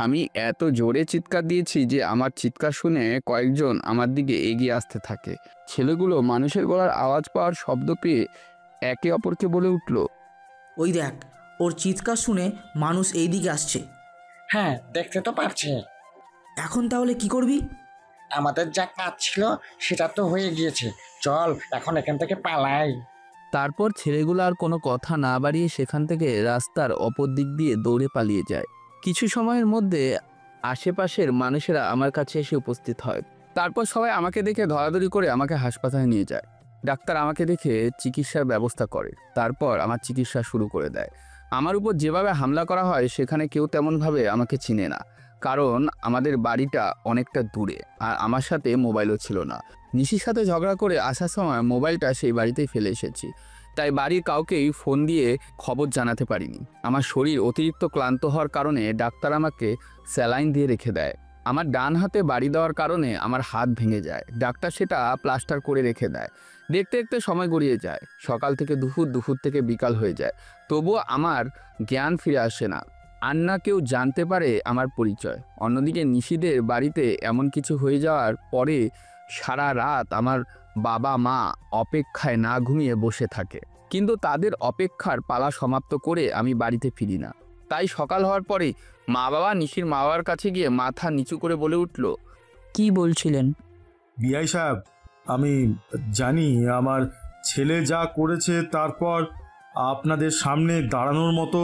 আমি এত জোরে চিৎকার দিয়েছি যে আমার চিৎকার শুনে কয়েকজন আমার দিকে এগিয়ে আসতে থাকে। ছেলেগুলো মানুষের গলার আওয়াজ পাওয়ার শব্দ পেয়ে একে অপরকে বলে উঠল, ওই দেখ, ওর চিৎকার শুনে মানুষ এই দিকে আসছে। হ্যাঁ, দেখতে তো পারছি। এখন তাহলে কি করবি? আমাদের যা কাজ ছিল সেটা তো হয়ে গিয়েছে, চল এখন এখান থেকে পালাই। তারপর ছেলেগুলো আর কোনো কথা না বাড়িয়ে সেখান থেকে রাস্তার অপর দিক দিয়ে দৌড়ে পালিয়ে যায়। কিছু সময়ের মধ্যে আশেপাশের মানুষেরা আমার কাছে এসে উপস্থিত হয়। তারপর সবাই আমাকে দেখে ধরাধরি করে আমাকে হাসপাতালে নিয়ে যায়। ডাক্তার আমাকে দেখে চিকিৎসার ব্যবস্থা করে, তারপর আমার চিকিৎসা শুরু করে দেয়। আমার উপর যেভাবে হামলা করা হয় সেখানে কেউ তেমনভাবে আমাকে চিনে না, কারণ আমাদের বাড়িটা অনেকটা দূরে আর আমার সাথে মোবাইলও ছিল না। নিশির সাথে ঝগড়া করে আসার সময় মোবাইলটা সেই বাড়িতেই ফেলে এসেছি, তাই বাড়ির কাউকেই ফোন দিয়ে খবর জানাতে পারিনি। আমার শরীর অতিরিক্ত ক্লান্ত হওয়ার কারণে ডাক্তার আমাকে স্যালাইন দিয়ে রেখে দেয়। আমার ডান হাতে বাড়ি দেওয়ার কারণে আমার হাত ভেঙে যায়। ডাক্তার সেটা প্লাস্টার করে রেখে দেয়। দেখতে দেখতে সময় গড়িয়ে যায়। সকাল থেকে দুপুর, দুপুর থেকে বিকাল হয়ে যায়, তবুও আমার জ্ঞান ফিরে আসে না, আর না কেউ জানতে পারে আমার পরিচয়। অন্যদিকে নিশিদের বাড়িতে এমন কিছু হয়ে যাওয়ার পরে সারা রাত আমার বাবা মা অপেক্ষায় না ঘুমিয়ে বসে থাকে, কিন্তু তাদের অপেক্ষার পালা সমাপ্ত করে আমি বাড়িতে ফিরি না। তাই সকাল হওয়ার পরে মা বাবা নিশির মা বাবার কাছে গিয়ে মাথা নিচু করে বলে উঠল, কি বলছিলেন? বিআই সাহেব, আমি জানি আমার ছেলে যা করেছে, তারপর আপনাদের সামনে দাঁড়ানোর মতো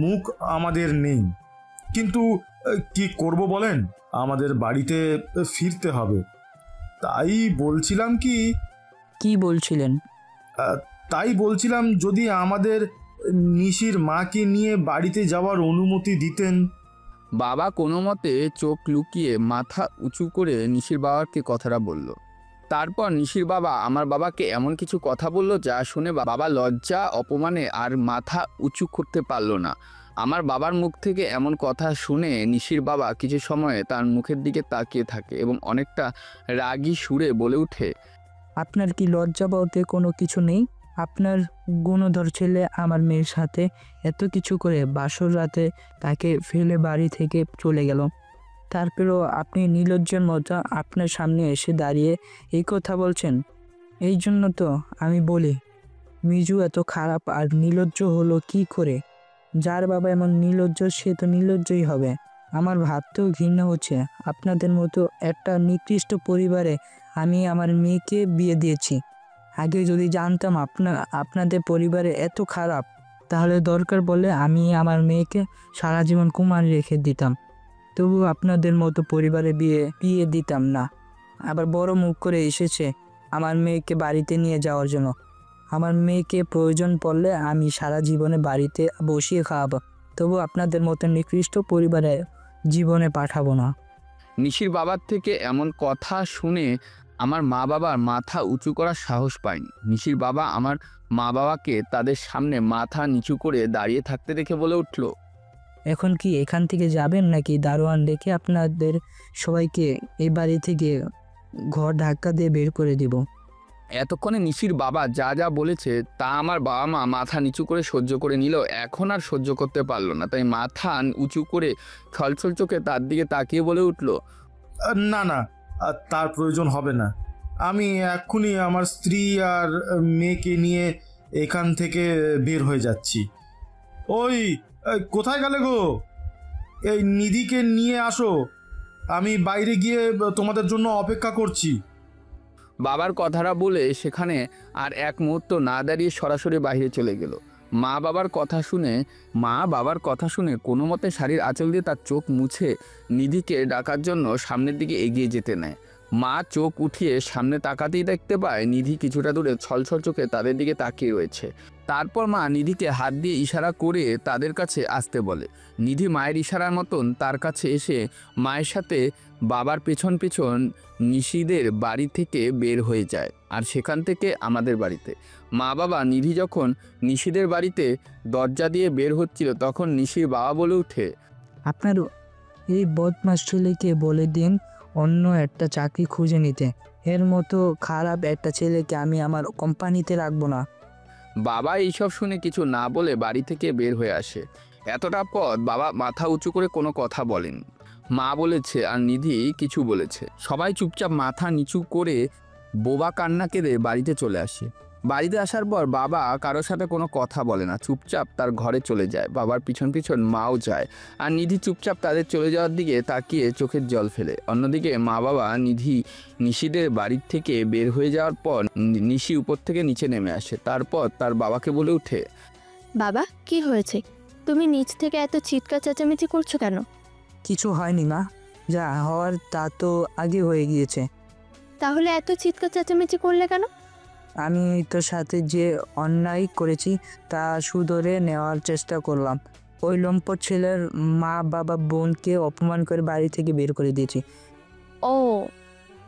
মুখ আমাদের নেই, কিন্তু কি করব বলেন, আমাদের বাড়িতে ফিরতে হবে। তাই বলছিলাম কি বলছিলেন? তাই বলছিলাম যদি আমাদের নিশির মাকে নিয়ে বাড়িতে যাওয়ার অনুমতি দিতেন। বাবা কোনো মতে চোখ লুকিয়ে মাথা উঁচু করে নিশির বাবাকে কথাটা বলল। তারপর নিশির বাবা আমার বাবাকে এমন কিছু কথা বলল যা শুনে বাবা লজ্জা অপমানে আর মাথা উঁচু করতে পারল না। আমার বাবার মুখ থেকে এমন কথা শুনে নিশির বাবা কিছু সময় তার মুখের দিকে তাকিয়ে থাকে এবং অনেকটা রাগী সুরে বলে ওঠে, আপনার কি লজ্জা বলতে কোনো কিছু নেই? আপনার গুণধর ছেলে আমার মেয়ের সাথে এত কিছু করে বাসর রাতে তাকে ফেলে বাড়ি থেকে চলে গেল, তারপরেও আপনি নির্লজ্জের মতো আপনার সামনে এসে দাঁড়িয়ে এই কথা বলছেন। এই জন্য তো আমি বলি মিজু এত খারাপ আর নির্লজ্জ হলো কি করে? যার বাবা এমন নির্লজ্জ সে তো নির্লজ্জই হবে। আমার ভাবতেও ঘৃণা হচ্ছে, আপনাদের মতো একটা নিকৃষ্ট পরিবারে আমি আমার মেয়েকে বিয়ে দিয়েছি। আগে যদি জানতাম আপনাদের পরিবারে এত খারাপ, তাহলে দরকার বলে আমি আমার মেয়েকে সারা জীবন কুমারী রেখে দিতাম, তবু আপনাদের মতো পরিবারে বিয়ে দিতাম না। আবার বড় মুখ করে এসেছে আমার মেয়েকে বাড়িতে নিয়ে যাওয়ার জন্য। আমার মেয়েকে প্রয়োজন পড়লে আমি সারা জীবনে বাড়িতে বসিয়ে খাওয়াবো, তবু আপনাদের মতো নিকৃষ্ট পরিবারে জীবনে পাঠাবো না। নিশির বাবার থেকে এমন কথা শুনে আমার মা বাবার মাথা উঁচু করার সাহস পায়নি। নিশির বাবা আমার মা বাবাকে তাদের সামনে মাথা নিচু করে দাঁড়িয়ে থাকতে দেখে বলে উঠল, এখন কি এখান থেকে যাবেন নাকি দারোয়ান ডেকে আপনাদের সবাইকে এই বাড়ি থেকে ঘর ধাক্কা দিয়ে বের করে দিব? এতক্ষণে নিশির বাবা যা যা বলেছে তা আমার বাবা মা মাথা নিচু করে সহ্য করে নিল। এখন আর সহ্য করতে পারলো না, তাই মাথা উঁচু করে ছলছল চোখে তার দিকে তাকিয়ে বলে উঠল, না না, তার প্রয়োজন হবে না। আমি এক্ষুনি আমার স্ত্রী আর মেয়েকে নিয়ে এখান থেকে বের হয়ে যাচ্ছি। ওই কোথায় গেলে গো? এই নিধিকে নিয়ে আসো, আমি বাইরে গিয়ে তোমাদের জন্য অপেক্ষা করছি। বাবার কথাটা বলে সেখানে আর এক মুহূর্ত না দাঁড়িয়ে সরাসরি বাইরে চলে গেল। মা বাবার কথা শুনে কোনো মতে শাড়ির আঁচল দিয়ে তার চোখ মুছে নিধিকে ডাকার জন্য সামনের দিকে এগিয়ে যেতে নেয়। মা চোখ উঠিয়ে সামনে তাকাতেই দেখতে পায় নিধি কিছুটা দূরে ছলছল চোখে তাদের দিকে তাকিয়ে রয়েছে। তারপর মা নিধিকে হাত দিয়ে ইশারা করে তাদের কাছে আসতে বলে। নিধি মায়ের ইশারার মতন তার কাছে এসে মায়ের সাথে বাবার পেছন পেছন নিশিদের বাড়ি থেকে বের হয়ে যায়, আর সেখান থেকে আমাদের বাড়িতে। মা বাবা নিধি যখন নিশিদের বাড়িতে দরজা দিয়ে বের হচ্ছিল তখন নিশির বাবা বলে ওঠে, আপনার এই বদমাস ছেলেকে বলে দিন অন্য একটা চাকরি খুঁজে নিতে। এর মতো খারাপ একটা ছেলেকে আমি আমার কোম্পানিতে রাখবো না। বাবা এইসব শুনে কিছু না বলে বাড়ি থেকে বের হয়ে আসে। এতটা পথ বাবা মাথা উঁচু করে কোনো কথা বলেন। মা বলেছে আর নিধি কিছু বলেছে। সবাই চুপচাপ মাথা নিচু করে বোবা কান্না কেঁদে বাড়িতে চলে আসে। বাড়িতে আসার পর বাবা কারোর সাথে কোনো কথা বলে না, চুপচাপ তার ঘরে চলে যায়। বাবার পিছন পিছন মাও যায়, আর নিধি চুপচাপ তাদের চলে যাওয়ার দিকে তাকিয়ে চোখের জল ফেলে। অন্যদিকে মা বাবা নিশিদের বাড়ির থেকে বের হয়ে যাওয়ার পর নিশি উপর থেকে নিচে নেমে আসে। তারপর তার বাবাকে বলে ওঠে, বাবা কি হয়েছে? তুমি নিচ থেকে এত চিৎকার চেঁচামেচি করছো কেন? কিছু হয়নি মা, যা হওয়ার তা তো আগে হয়ে গিয়েছে। তাহলে এত চিৎকার চেঁচামেচি করলে কেন? আমি তোর সাথে যে অন্যায় করেছি তা শুধরে নেওয়ার চেষ্টা করলাম। ওই লম্পট ছেলের মা বাবা বোনকে অপমান করে বাড়ি থেকে বের করে দিয়েছি। ও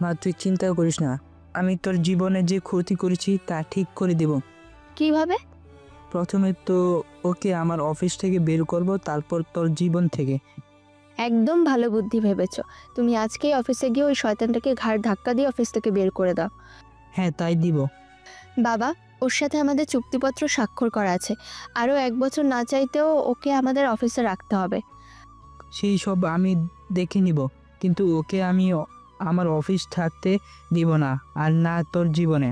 মা, তুই চিন্তা করিস না, আমি তোর জীবনে যে ক্ষতি করেছি তা ঠিক করে দেব। কিভাবে? প্রথমে তো ওকে আমার অফিস থেকে বের করব, তারপর তোর জীবন থেকে। একদম ভালো বুদ্ধি ভেবেছো। তুমি আজকেই অফিসে গিয়ে ওই শয়তানটাকে ঘাড় ধাক্কা দিয়ে অফিস থেকে বের করে দাও। হ্যাঁ, তাই দিব। বাবা, ওর সাথে আমাদের চুক্তিপত্র স্বাক্ষর করা আছে। আরও 1 বছর না চাইতেও ওকে আমাদের অফিসে রাখতে হবে। সেই সব আমি দেখে নিব, কিন্তু ওকে আমি আমার অফিস থাকতে দিব না, আর না তোর জীবনে।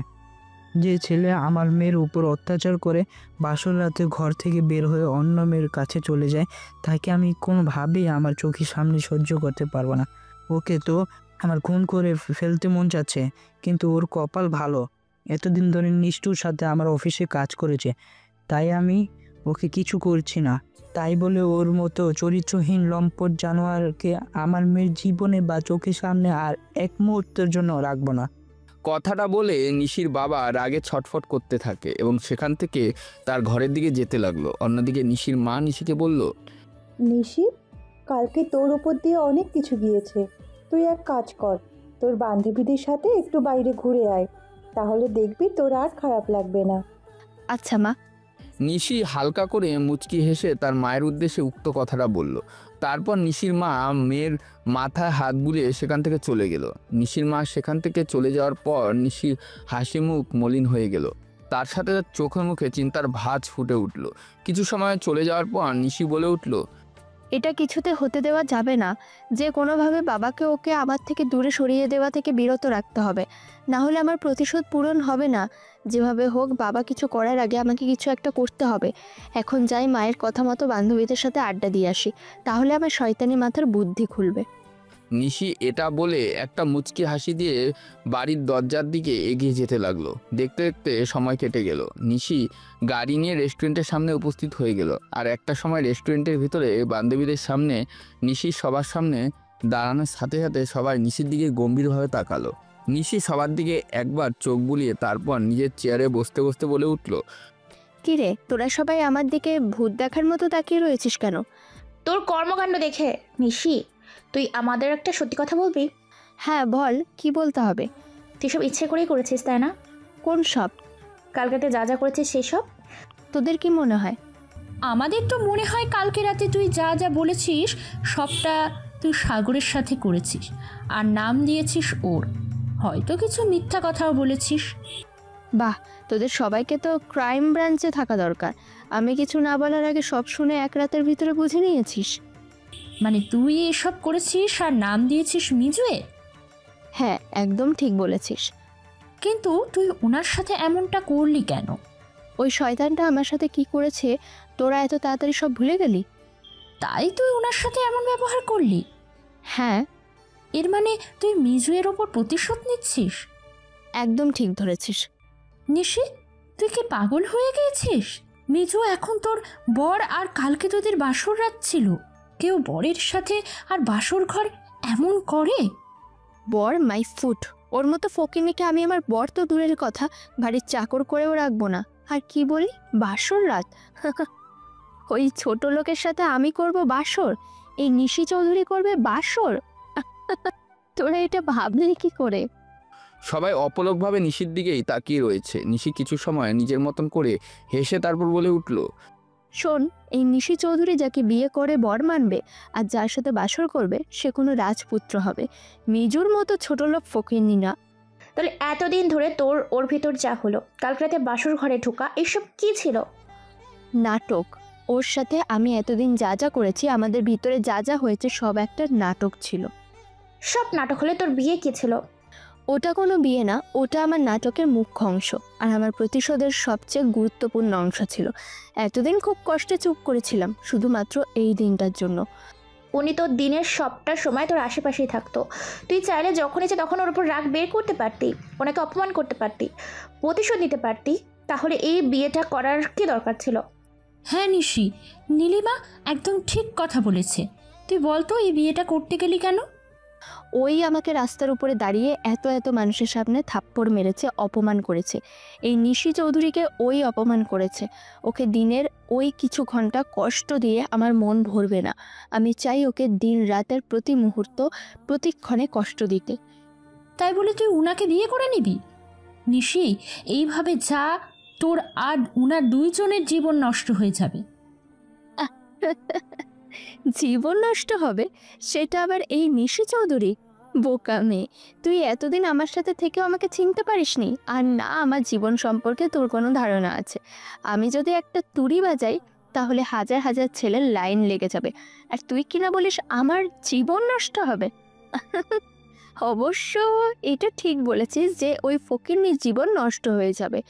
যে ছেলে আমার মেয়ের উপর অত্যাচার করে বাসর রাতে ঘর থেকে বের হয়ে অন্য মেয়ের কাছে চলে যায়, তাকে আমি কোনোভাবেই আমার চোখের সামনে সহ্য করতে পারবো না। ওকে তো আমার খুন করে ফেলতে মন চাচ্ছে, কিন্তু ওর কপাল ভালো, এতদিন ধরে নিষ্ঠুর সাথে আমার অফিসে কাজ করেছে, তাই আমি ওকে কিছু করছি না। তাই বলে ওর মতো চরিত্রহীন লম্পট জানোয়ারকে আমার মেয়ের জীবনে বা চোখের সামনে আর এক মুহূর্তের জন্য রাখবো না। কথাটা বলে নিশির বাবা রাগে ছটফট করতে থাকে এবং সেখান থেকে তার ঘরের দিকে যেতে লাগলো। অন্যদিকে নিশির মা নিশিকে বলল, নিশি, কালকে তোর ওপর দিয়ে অনেক কিছু গিয়েছে। তুই এক কাজ কর, তোর বান্ধবীদের সাথে একটু বাইরে ঘুরে আয়, তাহলে দেখবি তোর আর খারাপ লাগবে না। আচ্ছা মা। নিশি হালকা করে মুচকি হেসে তার মায়ের উদ্দেশ্যে উক্ত কথাটা বলল। তারপর নিশির মা মেয়ের মাথায় হাত বুলিয়ে সেখান থেকে চলে গেল। নিশির মা সেখান থেকে চলে যাওয়ার পর নিশির হাসি মুখ মলিন হয়ে গেল। তার সাথে তার চোখে মুখে চিন্তার ভাঁজ ফুটে উঠল। কিছু সময় চলে যাওয়ার পর নিশি বলে উঠল, এটা কিছুতে হতে দেওয়া যাবে না। যে কোনোভাবে বাবাকে ওকে আমার থেকে দূরে সরিয়ে দেওয়া থেকে বিরত রাখতে হবে, না হলে আমার প্রতিশোধ পূরণ হবে না। যেভাবে হোক বাবা কিছু করার আগে আমাকে কিছু একটা করতে হবে। এখন যাই, মায়ের কথা মতো বান্ধবীদের সাথে আড্ডা দিয়ে আসি, তাহলে আমার শয়তানি মাথার বুদ্ধি খুলবে। নিশি এটা বলে একটা মুচকি হাসি দিয়ে বাড়ির দরজার দিকে এগিয়ে যেতে লাগলো। দেখতে দেখতে সময় কেটে গেল। নিশি গাড়ি নিয়ে রেস্টুরেন্টের সামনে উপস্থিত হয়ে গেল। আর একটা সময় রেস্টুরেন্টের ভিতরে বান্ধবীদের সামনে নিশির সবার সামনে দাঁড়ানোর সাথে সাথে সবাই নিশির দিকে গম্ভীরভাবে তাকালো। নিশি সবার দিকে একবার চোখ বুলিয়ে তারপর নিজের চেয়ারে বসতে বসতে বলে উঠল, কিরে, তোরা সবাই আমার দিকে ভূত দেখার মতো তাকিয়ে রয়েছিস কেন? তোর কর্মকাণ্ড দেখে। নিশি, তুই আমাদের একটা সত্যি কথা বলবি? হ্যাঁ বল, কি বলতে হবে? তুই সব ইচ্ছে করেই করেছিস, তাই না? কোন সব? কালকেতে যা যা করেছিস সেই সব। তোদের কি মনে হয়? আমাদের তো মনে হয় কালকে রাতে তুই যা যা বলেছিস সবটা তুই সাগরের সাথে করেছিস, আর নাম দিয়েছিস ওর। হয়তো কিছু মিথ্যা কথাও বলেছিস। বাহ, তোদের সবাইকে তো ক্রাইম ব্রাঞ্চে থাকা দরকার। আমি কিছু না বলার আগে সব শুনে এক রাতের ভিতরে বুঝে নিয়েছিস। মানে তুই এসব করেছিস আর নাম দিয়েছিস মিজুয়ে? হ্যাঁ, একদম ঠিক বলেছিস। কিন্তু তুই ওনার সাথে এমনটা করলি কেন? ওই শয়তানটা আমার সাথে কি করেছে তোরা এত তাড়াতাড়ি সব ভুলে গেলি? তাই তুই ওনার সাথে এমন ব্যবহার করলি? হ্যাঁ। এর মানে তুই মিজুয়ের ওপর প্রতিশোধ নিচ্ছিস? একদম ঠিক ধরেছিস। নিশি, তুই কি পাগল হয়ে গিয়েছিস? মিজু এখন তোর বর, আর কালকে তোদের বাসর রাত ছিল। কেউ বরের সাথে আর বাসর ঘর এমন করে? বর মাই ফুট। ওর মতো ফকিনিকে আমি আমার বর তো দূরের কথা, বাড়ির চাকর করেও রাখবো না। আর কি বলি, বাসর রাত? ওই ছোট লোকের সাথে আমি করব বাসর? এই নিশি চৌধুরী করবে বাসর? তোরা এটা ভাবলি কি করে? সবাই অপলকভাবে নিশির দিকেই তাকিয়ে রয়েছে। নিশি কিছু সময় নিজের মতন করে হেসে তারপর বলে উঠল, শোন, এই নিশি চৌধুরী যাকে বিয়ে করে বর মানবে আর যার সাথে বাসর করবে সে কোনো রাজপুত্র হবে, মিজুর মতো ছোট লোক ফকিরনি না। তাহলে এতদিন ধরে তোর ওর ভিতর যা হলো, কাল রাতে বাসর ঘরে ঢোকা, এসব কি ছিল? নাটক। ওর সাথে আমি এতদিন যা যা করেছি, আমাদের ভিতরে যা যা হয়েছে সব একটা নাটক ছিল। সব নাটক হলে তোর বিয়ে কি ছিল? ওটা কোনো বিয়ে না, ওটা আমার নাটকের মুখ্য অংশ আর আমার প্রতিশোধের সবচেয়ে গুরুত্বপূর্ণ অংশ ছিল। এতদিন খুব কষ্টে চুপ করেছিলাম শুধুমাত্র এই দিনটার জন্য। উনি তো দিনের সবটা সময় তোর আশেপাশেই থাকতো। তুই চাইলে যখন ইচ্ছে তখন ওর উপর রাগ বের করতে পারতি, ওনাকে অপমান করতে পারতি, প্রতিশোধ নিতে পারতি। তাহলে এই বিয়েটা করার কি দরকার ছিল? হ্যাঁ নিশি, নীলিমা একদম ঠিক কথা বলেছে। তুই বলতো এই বিয়েটা করতে গেলি কেন? ওই আমাকে রাস্তার উপরে দাঁড়িয়ে এত এত মানুষের সামনে থাপ্পড় মেরেছে, অপমান করেছে। এই নিশি চৌধুরীকে ওই অপমান করেছে। ওকে দিনের ওই কিছু ঘন্টা কষ্ট দিয়ে আমার মন ভরবে না। আমি চাই ওকে দিন রাতের প্রতি মুহূর্ত প্রতিক্ষণে কষ্ট দিতে। তাই বলে তুই উনাকে বিয়ে করে নিবি? নিশি, এইভাবে যা তোর আর উনার দুইজনের জীবন নষ্ট হয়ে যাবে। জীবন নষ্ট হবে? সেটা আবার এই নিশি চৌধুরী? বোকা মেয়ে, তুই এতদিন আমার সাথে থেকেও আমাকে চিনতে পারিসনি। আর না, আমার জীবন সম্পর্কে তোর কোনো ধারণা আছে। আমি যদি একটা তুড়ি বাজাই তাহলে হাজার হাজার ছেলের লাইন লেগে যাবে, আর তুই কিনা বলিস আমার জীবন নষ্ট হবে? অবশ্য এটা ঠিক বলেছিস যে ওই ফকিরনির জীবন নষ্ট হয়ে যাবে,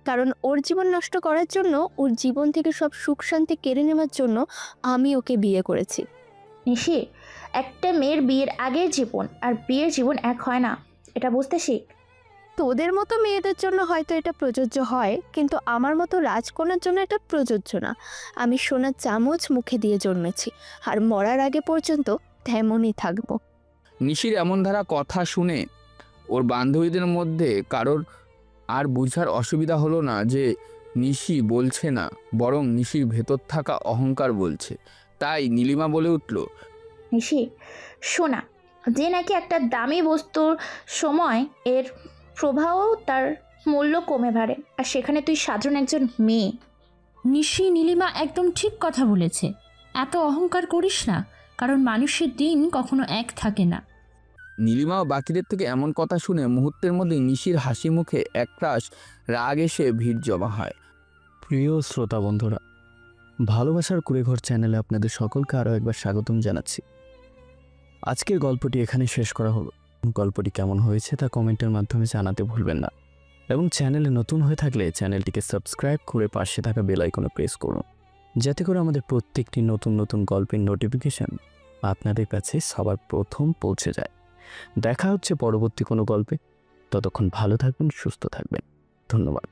কারণ ওর জীবন নষ্ট করার জন্য, ওর জীবন থেকে সব সুখ শান্তি কেড়ে নেওয়ার জন্য আমি ওকে বিয়ে করেছি। নিশি, একটা মেয়ের বিয়ের আগের জীবন আর বিয়ের জীবন এক হয় না, এটা বুঝতে শিখ। তোদের মতো মেয়েদের জন্য হয়তো এটা প্রযোজ্য হয়, কিন্তু আমার মতো রাজকন্যার জন্য এটা প্রযোজ্য না। আমি সোনার চামচ মুখে দিয়ে জন্মেছি, আর মরার আগে পর্যন্ত তেমনই থাকবো। নিশির এমন ধারা কথা শুনে ওর বান্ধবীদের মধ্যে কারোর আর বুঝার অসুবিধা হলো না যে নিশি বলছে না, বরং নিশির ভেতর থাকা অহংকার বলছে। তাই নীলিমা বলে উঠল, নিশি, শোনা, যে নাকি একটা দামি বস্তুর সময় এর প্রভাব তার মূল্য কমে বাড়ে, আর সেখানে তুই সাধারণ একজন মেয়ে। নিশি, নীলিমা একদম ঠিক কথা বলেছে। এত অহংকার করিস না, কারণ মানুষের দিন কখনো এক থাকে না। নীলিমা ও বাকিদের থেকে এমন কথা শুনে মুহূর্তের মধ্যে নিশির হাসি মুখে একরাশ রাগ এসে ভিড় জমা হয়। প্রিয় শ্রোতা বন্ধুরা, ভালোবাসার কুড়েঘর চ্যানেলে আপনাদের সকলকে আরও একবার স্বাগতম জানাচ্ছি। আজকের গল্পটি এখানে শেষ করা হলো। গল্পটি কেমন হয়েছে তা কমেন্টের মাধ্যমে জানাতে ভুলবেন না, এবং চ্যানেলে নতুন হয়ে থাকলে চ্যানেলটিকে সাবস্ক্রাইব করে পাশে থাকা বেল আইকনে প্রেস করুন, যাতে করে আমাদের প্রত্যেকটি নতুন নতুন গল্পের নোটিফিকেশন আপনাদের কাছে সবার প্রথম পৌঁছে যায়। দেখা হচ্ছে পরবর্তী কোনো গল্পে। ততক্ষণ ভালো থাকবেন, সুস্থ থাকবেন। ধন্যবাদ।